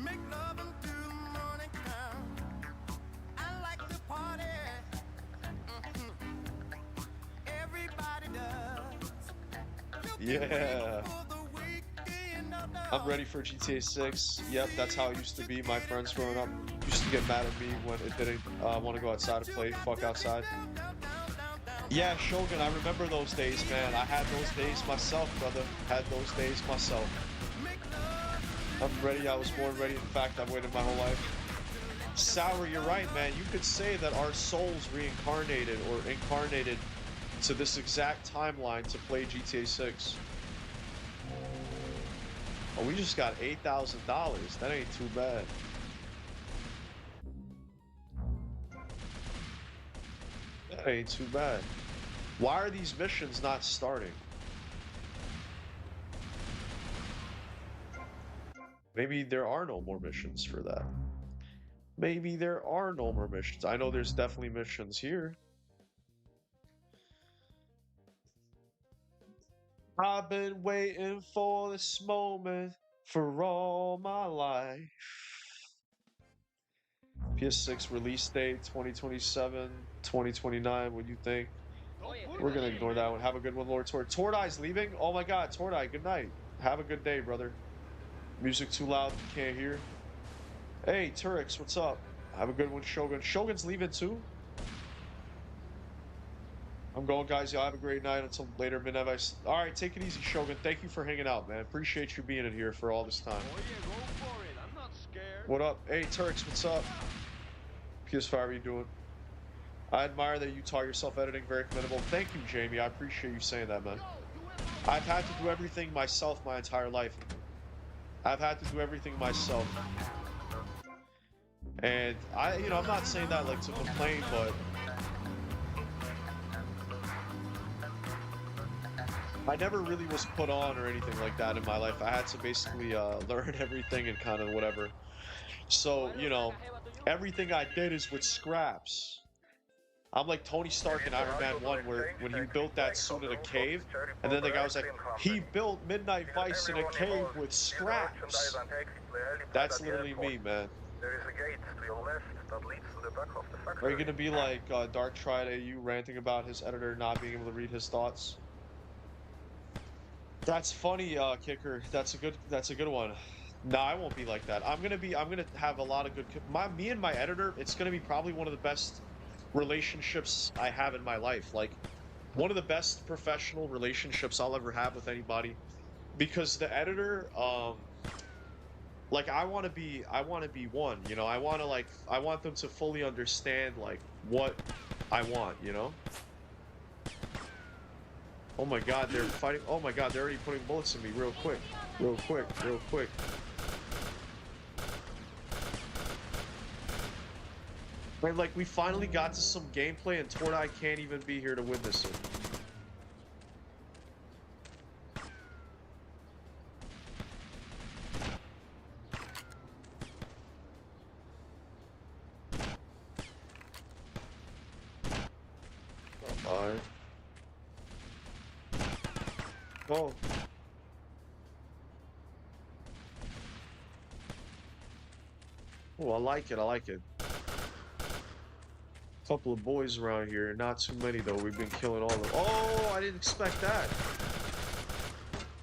Yeah. I'm ready for GTA 6. Yep, that's how it used to be. My friends growing up used to get mad at me when it didn't want to go outside to play. Fuck outside. Yeah, Shogun, I remember those days, man. I had those days myself, brother. Had those days myself. I'm ready. I was born ready. In fact, I've waited my whole life. Sour, you're right, man. You could say that our souls reincarnated or incarnated to this exact timeline to play GTA 6. Oh, we just got $8,000. That ain't too bad. That ain't too bad. Why are these missions not starting? Maybe there are no more missions for that. Maybe there are no more missions. I know there's definitely missions here. I've been waiting for this moment for all my life. PS6 release date 2027, 2029. What do you think? We're gonna ignore that one. Have a good one, Lord Tord. Tordi's leaving? Oh my god, Tordi, good night. Have a good day, brother. Music too loud, can't hear. Hey, Turix, what's up? Have a good one, Shogun. Shogun's leaving too? I'm going, guys. Y'all have a great night until later midnight. All right, take it easy, Shogun. Thank you for hanging out, man. Appreciate you being in here for all this time.
Oh yeah, go for it. I'm not scared.
What up? Hey, Turks, what's up? PS5, how are you doing? I admire that you taught yourself editing. Very commendable. Thank you, Jamie. I appreciate you saying that, man. I've had to do everything myself my entire life. I've had to do everything myself. And I'm not saying that like to complain, but I never really was put on or anything like that in my life. I had to basically learn everything and kind of whatever. So, everything I did is with scraps. I'm like Tony Stark in Iron Man 1 where when he built that suit in a cave, and then the guy was like, he built Midnight Vice in a cave with scraps. That's literally me, man.
There is a gate to your left that leads to the back of the factory.
Are you gonna be like Dark Triad AU ranting about his editor not being able to read his thoughts? That's funny, Kicker. That's a good one. No, I won't be like that. I'm gonna have a lot of good. Me and my editor, it's gonna be probably one of the best relationships I have in my life. Like, one of the best professional relationships I'll ever have with anybody, because the editor, like I want to be one. I want them to fully understand like what I want. Oh my god, they're fighting. Oh my god, they're already putting bullets in me real quick. Real quick. And like, we finally got to some gameplay and Tordi can't even be here to witness it. Oh. Oh, I like it. I like it. Couple of boys around here. Not too many, though. We've been killing all of them. Oh, I didn't expect that.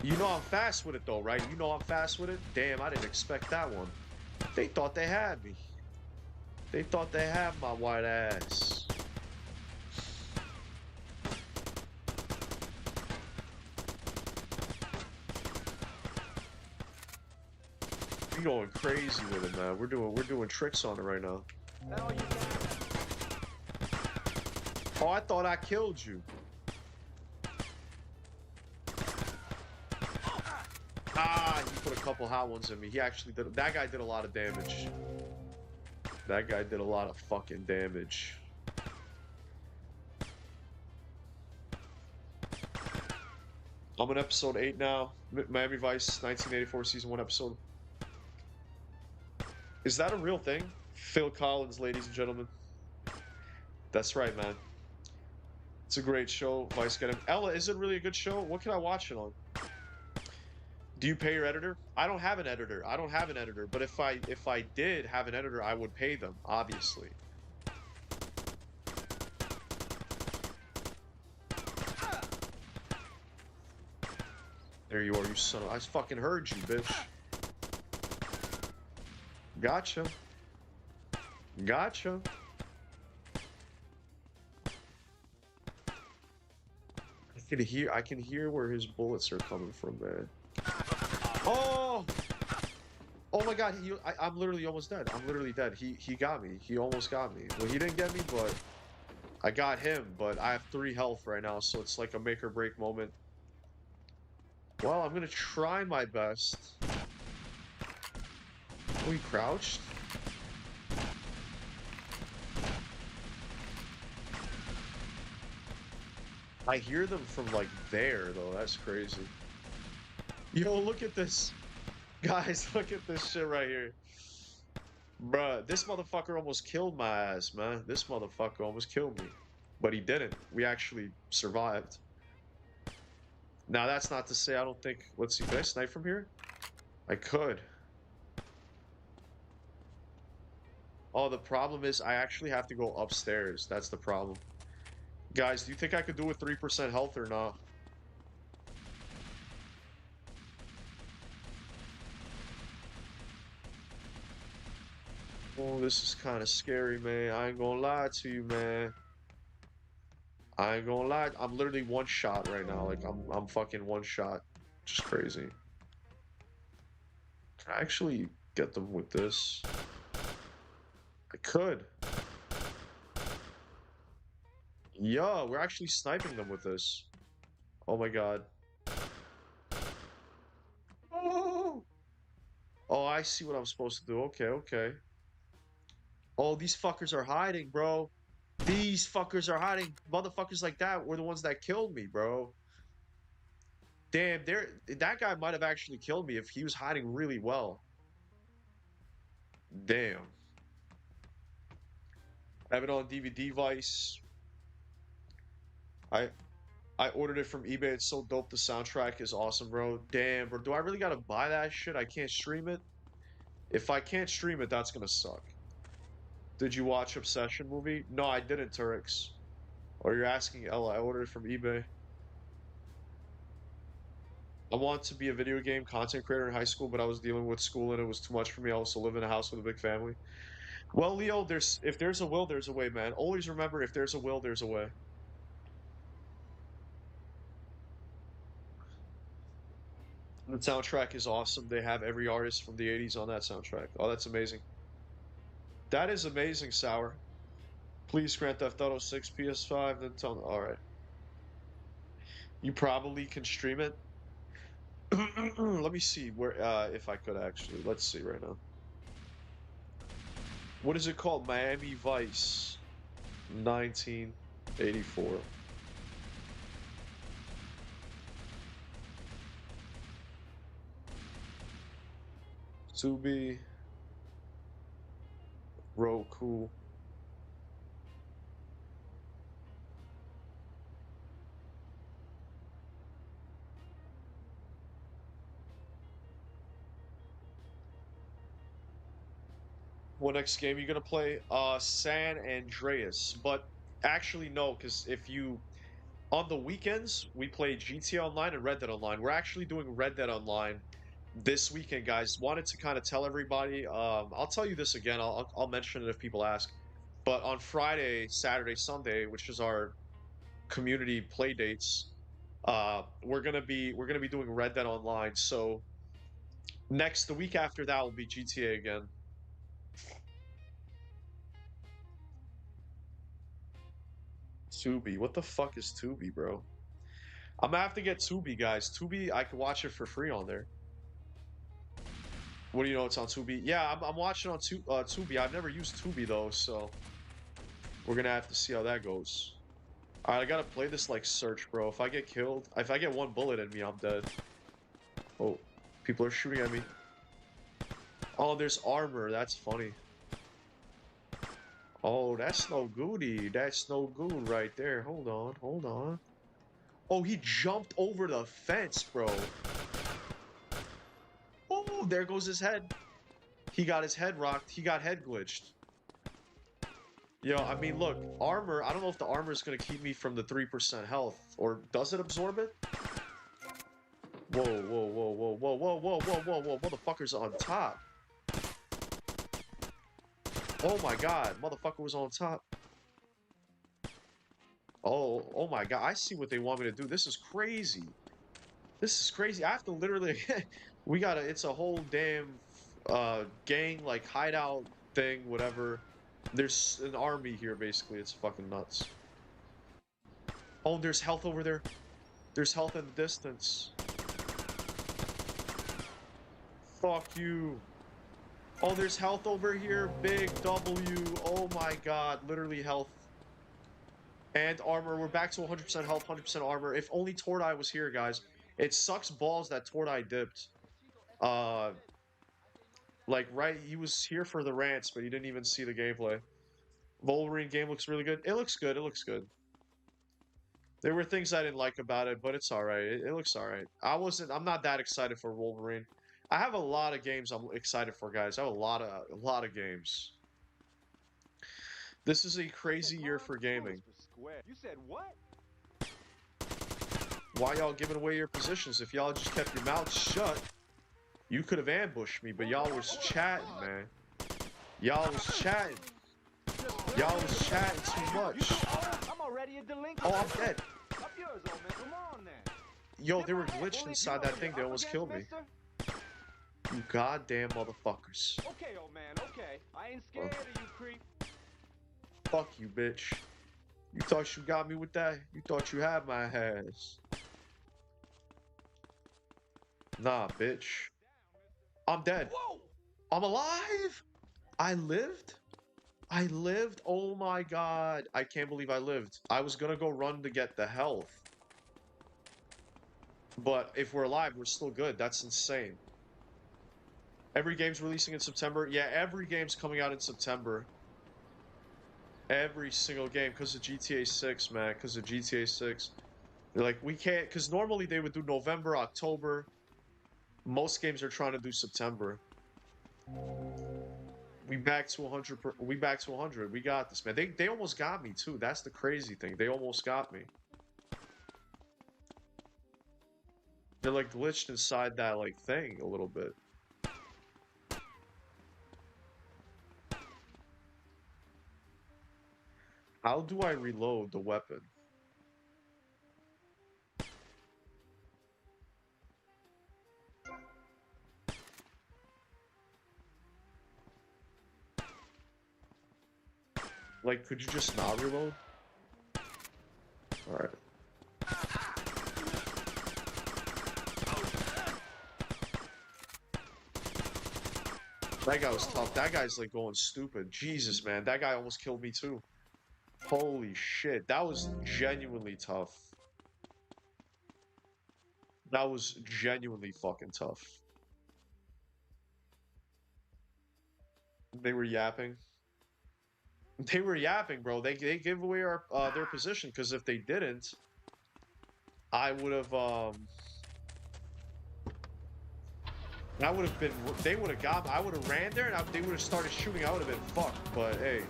You know I'm fast with it, though, right? You know I'm fast with it? Damn, I didn't expect that one. They thought they had me. They thought they had my white ass. We going crazy with it, man. We're doing tricks on it right now. Oh, I thought I killed you. Ah, he put a couple hot ones in me. He actually did. That guy did a lot of damage. That guy did a lot of fucking damage. I'm on episode 8 now. Miami Vice, 1984, season 1 episode. Is that a real thing? Phil Collins, ladies and gentlemen. That's right, man. It's a great show. Vice get him. Ella, is it really a good show? What can I watch it on? Do you pay your editor? I don't have an editor. I don't have an editor. But if I did have an editor, I would pay them, obviously. There you are, you son of... I fucking heard you, bitch. Gotcha. Gotcha. I can hear where his bullets are coming from, man. Oh! Oh my god, I'm literally almost dead. I'm literally dead. He got me. He almost got me. Well, he didn't get me, but I got him. But I have 3 health right now, so it's like a make or break moment. Well, I'm gonna try my best. Oh, he crouched? I hear them from, like, there, though. That's crazy. Yo, look at this. Guys, look at this shit right here. Bruh, this motherfucker almost killed my ass, man. This motherfucker almost killed me. But he didn't. We actually survived. Now, that's not to say I don't think... Let's see, can I snipe from here? I could. Oh, the problem is I actually have to go upstairs. That's the problem. Guys, do you think I could do with 3% health or not? Oh, this is kind of scary, man. I ain't gonna lie to you, man. I ain't gonna lie. I'm literally one shot right now. Like, I'm fucking one shot. Just crazy. Can I actually get them with this? I could. Yo, we're actually sniping them with this. Oh my god. Oh, oh, I see what I'm supposed to do. Okay, okay. Oh, these fuckers are hiding, bro. These fuckers are hiding. Motherfuckers like that were the ones that killed me, bro. Damn, that guy might have actually killed me if he was hiding really well. Damn. I have it on DVD, Vice. I ordered it from eBay. It's so dope. The soundtrack is awesome, bro. Damn, bro. Do I really gotta buy that shit? I can't stream it? If I can't stream it, that's gonna suck. Did you watch Obsession movie? No, I didn't, Turix. Or you're asking Ella. I ordered it from eBay. I wanted to be a video game content creator in high school, but I was dealing with school and it was too much for me. I also live in a house with a big family. Well, Leo, if there's a will, there's a way, man. Always remember, if there's a will, there's a way. The soundtrack is awesome. They have every artist from the 80s on that soundtrack. Oh, that's amazing. That is amazing, Sour. Please, Grand Theft Auto 6 PS5, then tell me. Alright. You probably can stream it. Let me see where if I could actually. Let's see right now. What is it called? Miami Vice 1984. Subi Roku. What next game you gonna play? San Andreas. But actually no, because if you on the weekends we play GTA Online and Red Dead Online. We're actually doing Red Dead Online this weekend, guys. Wanted to kind of tell everybody. I'll tell you this again. I'll mention it if people ask. But on Friday, Saturday, Sunday, which is our community play dates, we're gonna be doing Red Dead Online. So the week after that will be GTA again. Tubi. What the fuck is Tubi, bro? I'm gonna have to get Tubi, guys. Tubi, I can watch it for free on there. What do you know? It's on Tubi. Yeah, I'm watching on Tubi. I've never used Tubi though, so we're gonna have to see how that goes. All right, I gotta play this like search, bro. If I get killed, if I get one bullet in me, I'm dead. Oh, people are shooting at me. Oh, there's armor. That's funny. Oh, that's no goody. That's no good right there. Hold on, hold on. Oh, he jumped over the fence, bro. Oh, there goes his head. He got his head rocked. He got head glitched. Yo, I mean, look, armor. I don't know if the armor is going to keep me from the 3% health. Or does it absorb it? Whoa, whoa, whoa, whoa, whoa, whoa, whoa, whoa, whoa, whoa. Motherfucker's on top. Oh my god. Motherfucker was on top. Oh my god. I see what they want me to do. This is crazy. This is crazy. I have to literally... it's a whole damn gang, like, hideout thing, whatever. There's an army here, basically. It's fucking nuts. Oh, there's health over there. There's health in the distance. Fuck you. Oh, there's health over here. Big W. Oh my god. Literally health. And armor. We're back to 100% health, 100% armor. If only Tordai was here, guys. It sucks balls that Tordai dipped. Like, right, he was here for the rants, but he didn't even see the gameplay. Wolverine game looks really good. It looks good. It looks good. There were things I didn't like about it, but it's alright. It looks alright. I'm not that excited for Wolverine. I have a lot of games I'm excited for, guys. I have a lot of games. This is a crazy year for gaming.
You said what?
Why y'all giving away your positions? If y'all just kept your mouths shut, you could have ambushed me, but y'all was chatting, man. Y'all was chatting. Y'all was chatting too much.
I'm already a delinquent.
Oh, I'm dead.
Up yours, old man. Come on, then.
Yo, they were glitched inside that thing. They almost killed me. You goddamn motherfuckers.
Okay, old man, okay. I ain't scared of you, creep.
Fuck you, bitch. You thought you got me with that? You thought you had my ass. Nah, bitch. I'm dead.
Whoa!
I'm alive! I lived? I lived? Oh my god. I can't believe I lived. I was gonna go run to get the health. But if we're alive, we're still good. That's insane. Every game's releasing in September. Yeah, every game's coming out in September. Every single game, because of GTA 6, man. Because of GTA 6. Like, we can't... Because normally they would do November, October. Most games are trying to do September. We back to 100. We back to 100. We got this, man. They almost got me, too. That's the crazy thing. They almost got me. They're, like, glitched inside that, like, thing a little bit. How do I reload the weapon? Like, could you just not reload? Alright. That guy was tough. That guy's, like, going stupid. Jesus, man. That guy almost killed me, too. Holy shit. That was genuinely tough. That was genuinely fucking tough. They were yapping. They were yapping, bro. They gave away our their position, because if they didn't, I would have I would have been, they would have got me. I would have ran there and they would have started shooting. I would have been fucked, but hey.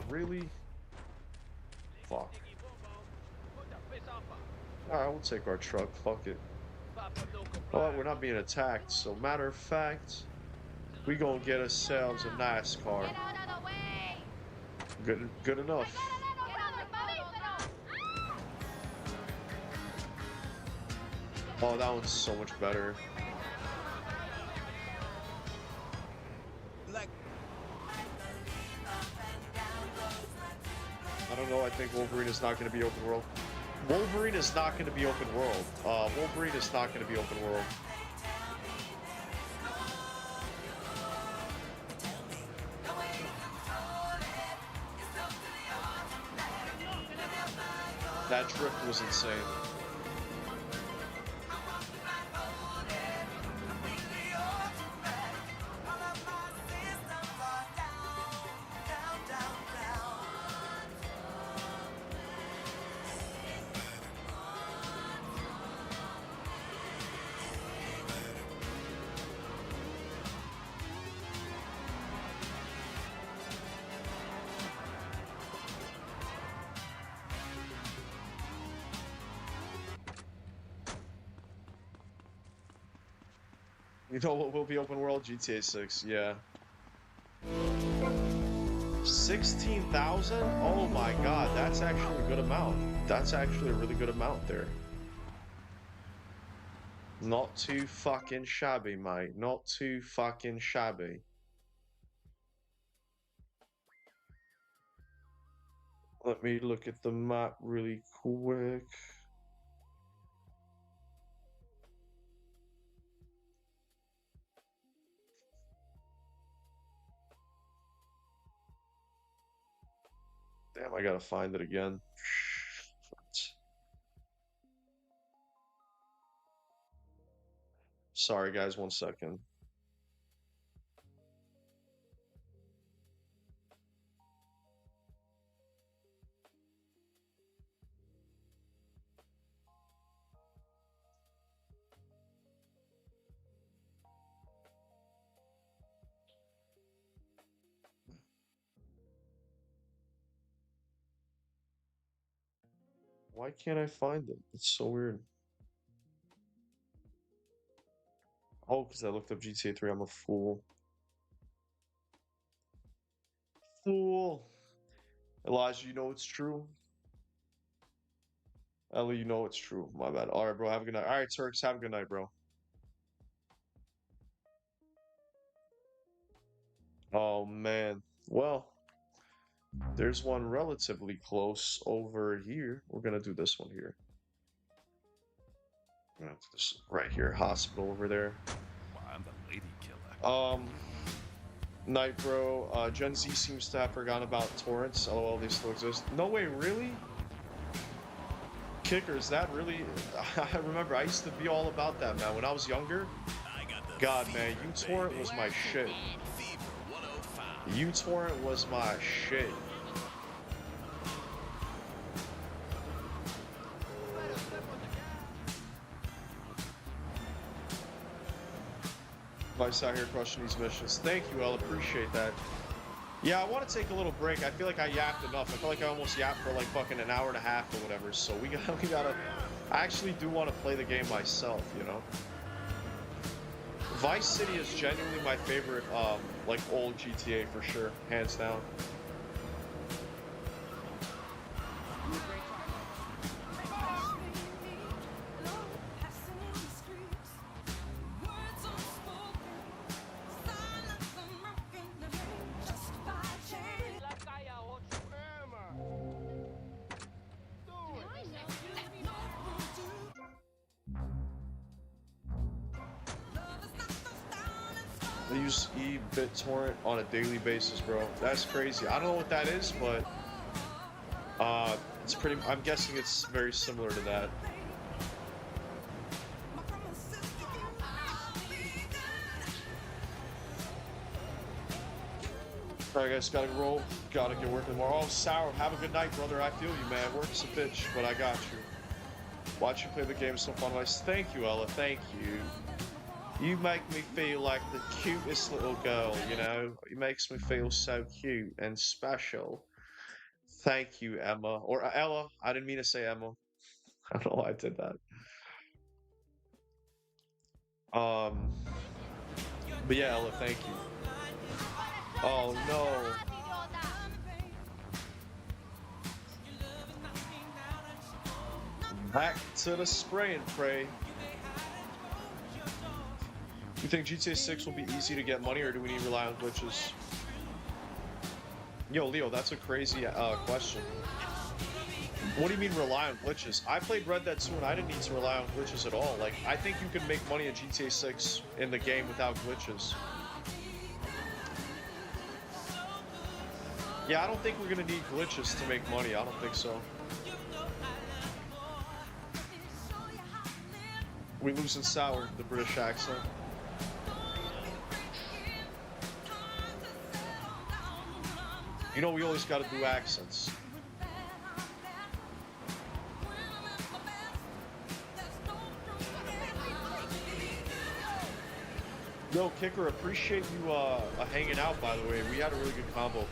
Really? Fuck. Alright, we'll take our truck. Fuck it. Well, we're not being attacked, so matter of fact, we gonna get ourselves a nice car. Good enough. Oh, that one's so much better. I don't know, I think Wolverine is not going to be open world. Wolverine is not going to be open world. Wolverine is not going to be open world. That drift was insane. You know what will be open world? GTA 6, yeah. 16,000? Oh my god, that's actually a good amount. That's actually a really good amount there. Not too fucking shabby, mate. Not too fucking shabby. Let me look at the map really quick. Damn, I gotta find it again. Sorry, guys, 1 second. Why can't I find it? It's so weird. Oh, because I looked up GTA 3. I'm a fool. Fool. Elijah, you know it's true. Ellie, you know it's true. My bad. All right, bro. Have a good night. All right, Turks. Have a good night, bro. Oh, man. Well, there's one relatively close over here. We're going to do this one here. I'm going to do this right here. Hospital over there.
Wow, I'm the lady killer.
Night, bro. Gen Z seems to have forgotten about torrents. LOL, they still exist. No way, really? Kickers, that really... I remember, I used to be all about that, man. When I was younger, God, man, uTorrent was my shit. uTorrent was my shit. Vice out here crushing these missions. Thank you, I'll appreciate that. Yeah, I want to take a little break. I feel like I yapped enough. I feel like I almost yapped for like fucking an hour and a half or whatever. So we gotta. I actually do want to play the game myself, you know. Vice City is genuinely my favorite, like old GTA for sure, hands down. They use eBitTorrent on a daily basis, bro. That's crazy. I don't know what that is, but it's pretty. I'm guessing it's very similar to that. All right, guys, gotta roll. Gotta get working tomorrow. Oh, Sour, have a good night, brother. I feel you, man. Work's a bitch, but I got you. Watch you play the game is so fun. Thank you, Ella. Thank you. You make me feel like the cutest little girl, you know? It makes me feel so cute and special. Thank you, Emma. Or Ella. I didn't mean to say Emma. I don't know why I did that. But yeah, Ella, thank you. Oh no. Back to the spray and pray. You think GTA 6 will be easy to get money, or do we need to rely on glitches? Yo, Leo, that's a crazy question. What do you mean rely on glitches? I played Red Dead 2 and I didn't need to rely on glitches at all. Like, I think you can make money in GTA 6 in the game without glitches. Yeah, I don't think we're gonna need glitches to make money. I don't think so. We losing Sour, the British accent. You know, we always gotta do accents. Yo, Kicker, appreciate you hanging out, by the way. We had a really good combo.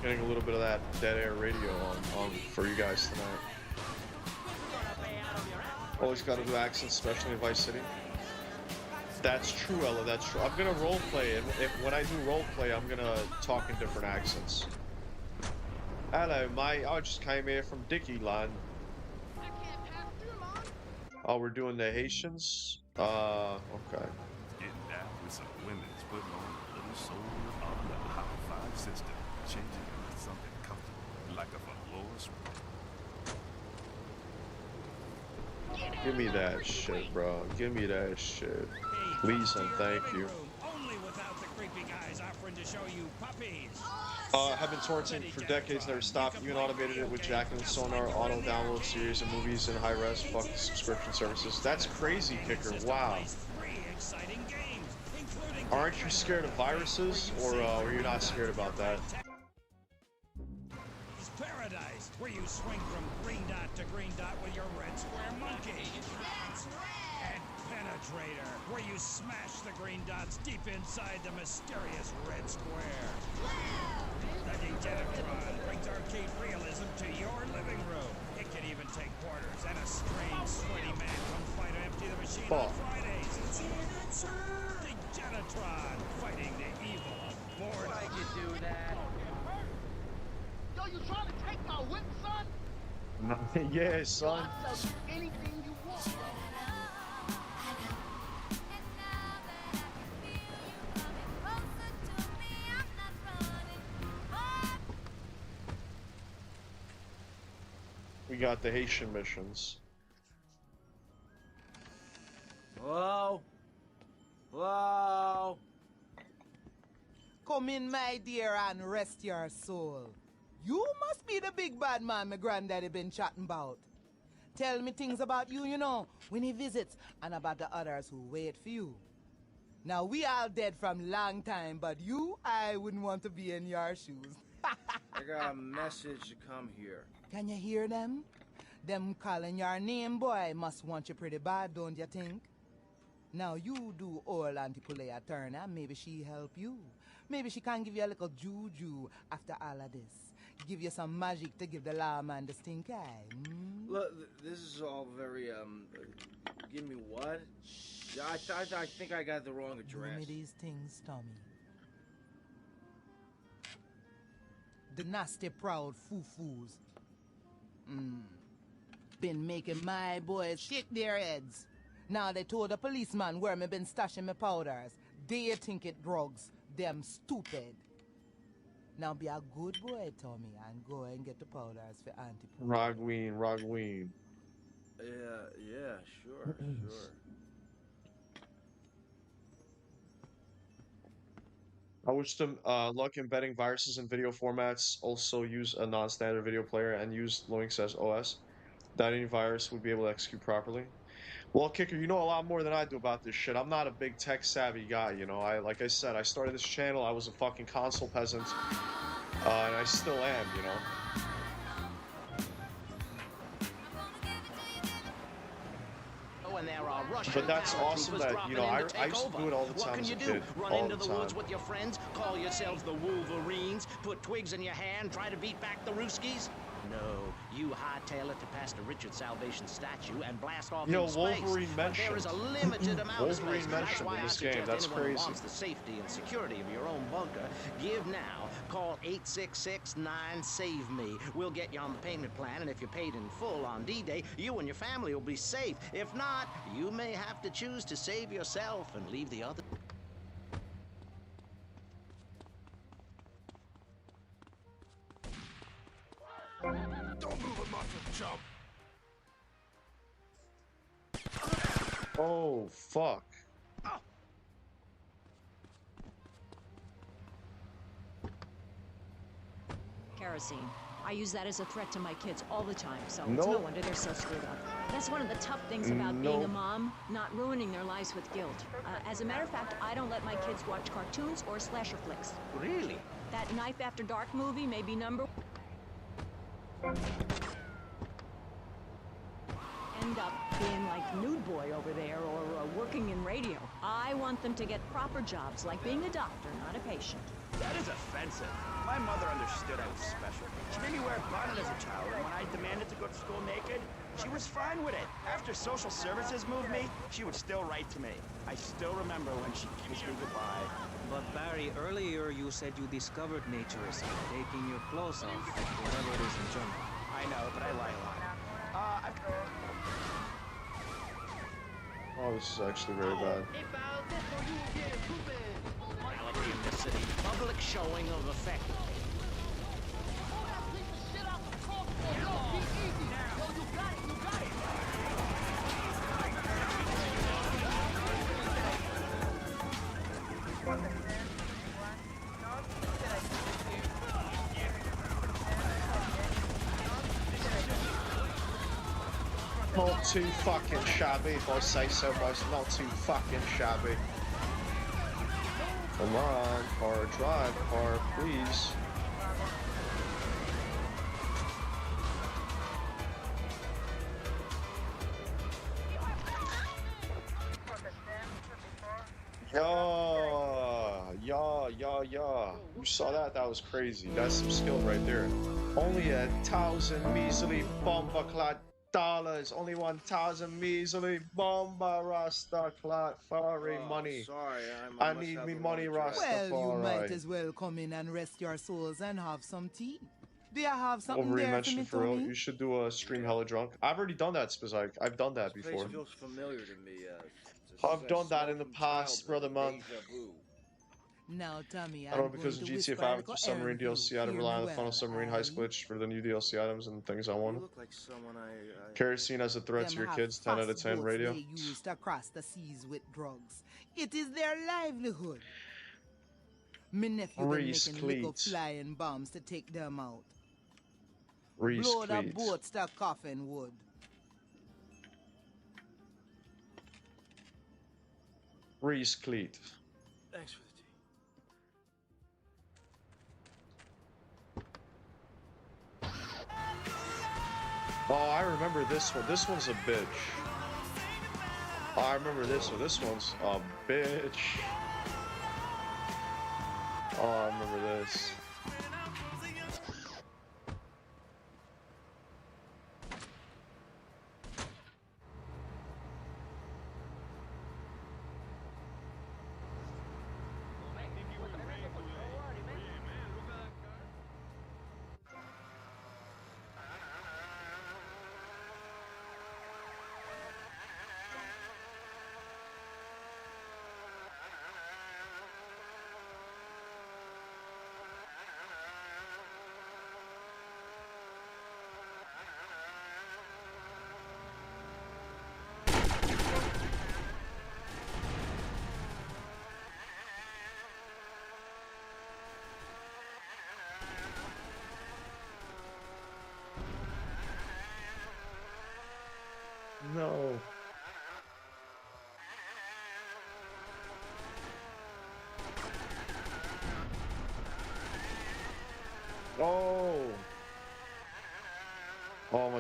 Getting a little bit of that dead air radio on for you guys tonight. Always got to do accents, especially in Vice City. That's true, Ella. That's true. I'm gonna role play, and when I do role play, I'm gonna talk in different accents. Hello, mate. I just came here from Dickie Land. Oh, we're doing the Haitians. Okay.
Getting down with some women's putting on a little soul on the high five system, changing it to something comfortable, like a velours.
Give me that shit, bro. Give me that shit. Please and thank you.
Only without the creepy guys offering to show you puppies.
Have been torrenting for decades, never stopped. Even automated it with Jack and Sonar, auto download series of movies in high res. Fuck the subscription services. That's crazy, Kicker. Wow. Aren't you scared of viruses, or are you not scared about that?
It's paradise, where you swing from green dot to green dot with your red square monkey. And Penetrator, where you smash the green dots deep inside the mysterious red square. The Degenitron brings arcade realism to your living room. It can even take quarters, and a strange, sweaty man comes by to empty the machine on Fridays. Degenitron, fighting the evil of boredom.
Why'd you do that?
Yo, you trying to take my whip, son?
Yeah, son.
I'll sell you anything you want.
We got the Haitian missions.
Hello? Hello?
Come in, my dear, and rest your soul. You must be the big bad man my granddaddy been chatting about. Tell me things about you, you know, when he visits, and about the others who wait for you. Now, we all dead from long time, but you, I wouldn't want to be in your shoes.
I got a message to come here.
Can you hear them? Them calling your name, boy, must want you pretty bad, don't you think? Now you do all Auntie Pulea turn, and maybe she help you. Maybe she can give you a little juju after all of this. Give you some magic to give the lawman the stink eye.
Look, this is all very, give me what? Yeah, I think I got the wrong address.
Give me these things, Tommy. The nasty proud foo-foos. Been making my boys shake their heads. Now they told the policeman where me been stashing my powders. They think it drugs. Them stupid. Now be a good boy, Tommy, and go and get the powders for Auntie Pooh.
Rogween.
Yeah, sure, sure.
I wish them luck embedding viruses in video formats. Also use a non-standard video player and use Linux as OS. That any virus would be able to execute properly. Well, Kicker, you know a lot more than I do about this shit. I'm not a big tech savvy guy, you know. Like I said, I started this channel. I was a fucking console peasant, and I still am, you know.
When there are Russian
But that's awesome that, you know, I used to do it all the time as a kid.
Run
All
into
the
the woods
time.
with your friends, call yourselves the Wolverines, put twigs in your hair and try to beat back the Ruskies? No, you hightail it to Pastor Richard's Salvation statue and blast off
You know,
in space.
Wolverine
But there is a
mentioned.
limited amount of
Wolverine
space. That's
mentioned
why
in
I
this game.
suggest
That's
anyone who
crazy.
wants the safety and security of your own bunker, give now. Call 866-9-SAVE-ME. We'll get you on the payment plan, and if you're paid in full on D-Day, you and your family will be safe. If not, you may have to choose to save yourself and leave the other.
Don't move a muscle, chump.
Oh, fuck.
Kerosene. I use that as a threat to my kids all the time, so it's no
Nope.
wonder they're so screwed up. That's one of the tough things about being a
Nope.
mom, not ruining their lives with guilt. As a matter of fact, I don't let my kids watch cartoons or slasher flicks.
Really?
That Knife After Dark movie may be number... End up being like Nude Boy over there or working in radio. I want them to get proper jobs, like being a doctor, not a patient.
That is offensive. My mother understood I was special. She made me wear a button as a child, and when I demanded to go to school naked, she was fine with it. After social services moved me, she would still write to me. I still remember when she kissed me goodbye.
But Barry, earlier you said you discovered naturism, taking your clothes off, whatever it is in German.
I know, but I lie a lot.
Oh, this is actually very bad.
Reality in this city, public showing of effect.
Not too fucking shabby, if I say so myself. Not too fucking shabby. Come on, car, drive, car, please. Yeah. You saw that? That was crazy. That's some skill right there. Only 1,000 measly bomba-clad dollars. Only 1,000 measly bomba Rasta-clad furry money.
Sorry,
I need me money, Rastafari.
Well, you might as well come in and rest your souls and have some tea. Do you have something
Wolverine
there for me,
mentioned for real.
Tony?
You should do a stream hella drunk. I've already done that, Spizike. I've done that
This
before.
place feels familiar to me.
I've done that in the past, brother man.
Now, Tommy,
I don't know, because of GTA 5 with Submarine DLC, I had to rely on the Funnel Submarine Heist glitch for the new DLC items and things I want.
look like someone
Kerosene as a threat to your kids, 10 out of 10 radio.
They used to cross the seas with drugs. It is their livelihood. My nephew been
Reese
making little
Cleats.
flying bombs to take them out.
Reese
Blow the
Cleats.
boats to coffin wood.
Reese Cleat.
Thanks for the tea.
Oh, I remember this one. This one's a bitch. Oh, I remember this one. This one's a bitch. Oh, I remember this.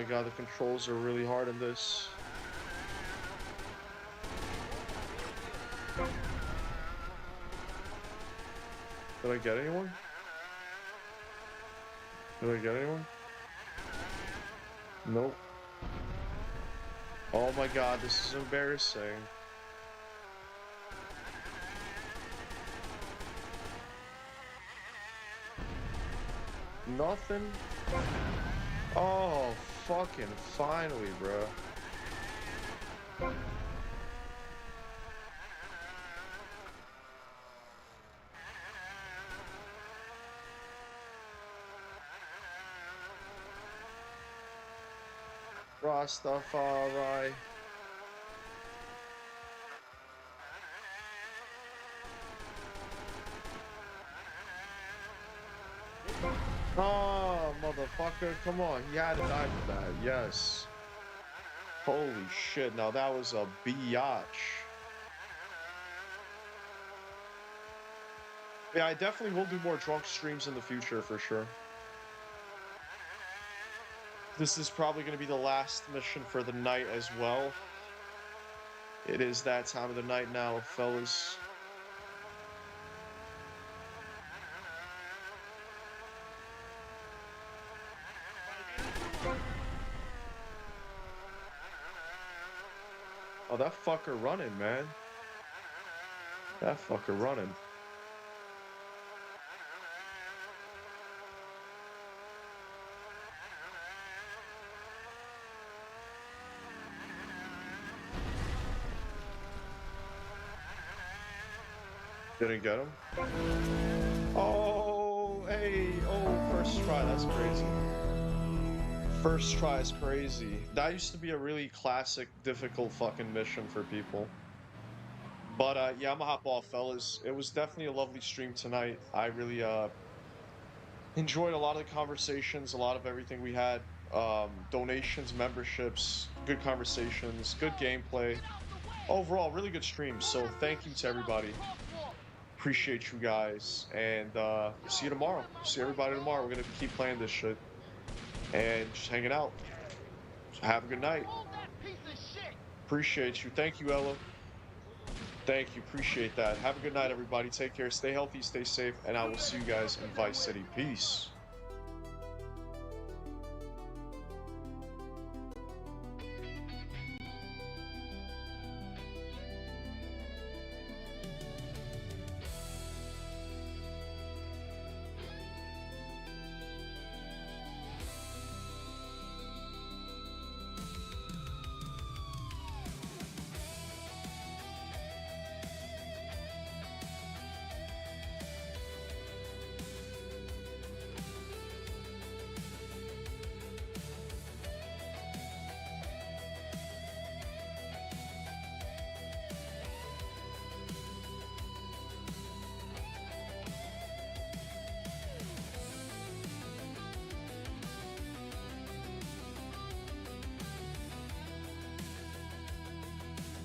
my god, the controls are really hard in this. Did I get anyone? Did I get anyone? Nope. Oh my god, this is embarrassing. Nothing? Oh, fucking finally, bro. Rastafari. Oh, motherfucker, come on. He had to die for that, yes. Holy shit, now that was a biatch. Yeah, I definitely will do more drunk streams in the future, for sure. This is probably going to be the last mission for the night as well. It is that time of the night now, fellas. Oh, that fucker running, man. That fucker running. Didn't get him? Oh, hey, oh, first try, that's crazy. First try is crazy. That used to be a really classic, difficult fucking mission for people. But, yeah, I'm gonna hop off, fellas. It was definitely a lovely stream tonight. I really, enjoyed a lot of the conversations, a lot of everything we had. Donations, memberships, good conversations, good gameplay. Overall, really good stream, so thank you to everybody. Appreciate you guys, and see you tomorrow. See everybody tomorrow. We're gonna keep playing this shit and just hanging out. So have a good night. Appreciate you. Thank you, Ella. Thank you. Appreciate that. Have a good night, everybody. Take care. Stay healthy. Stay safe. And I will see you guys in Vice City. Peace.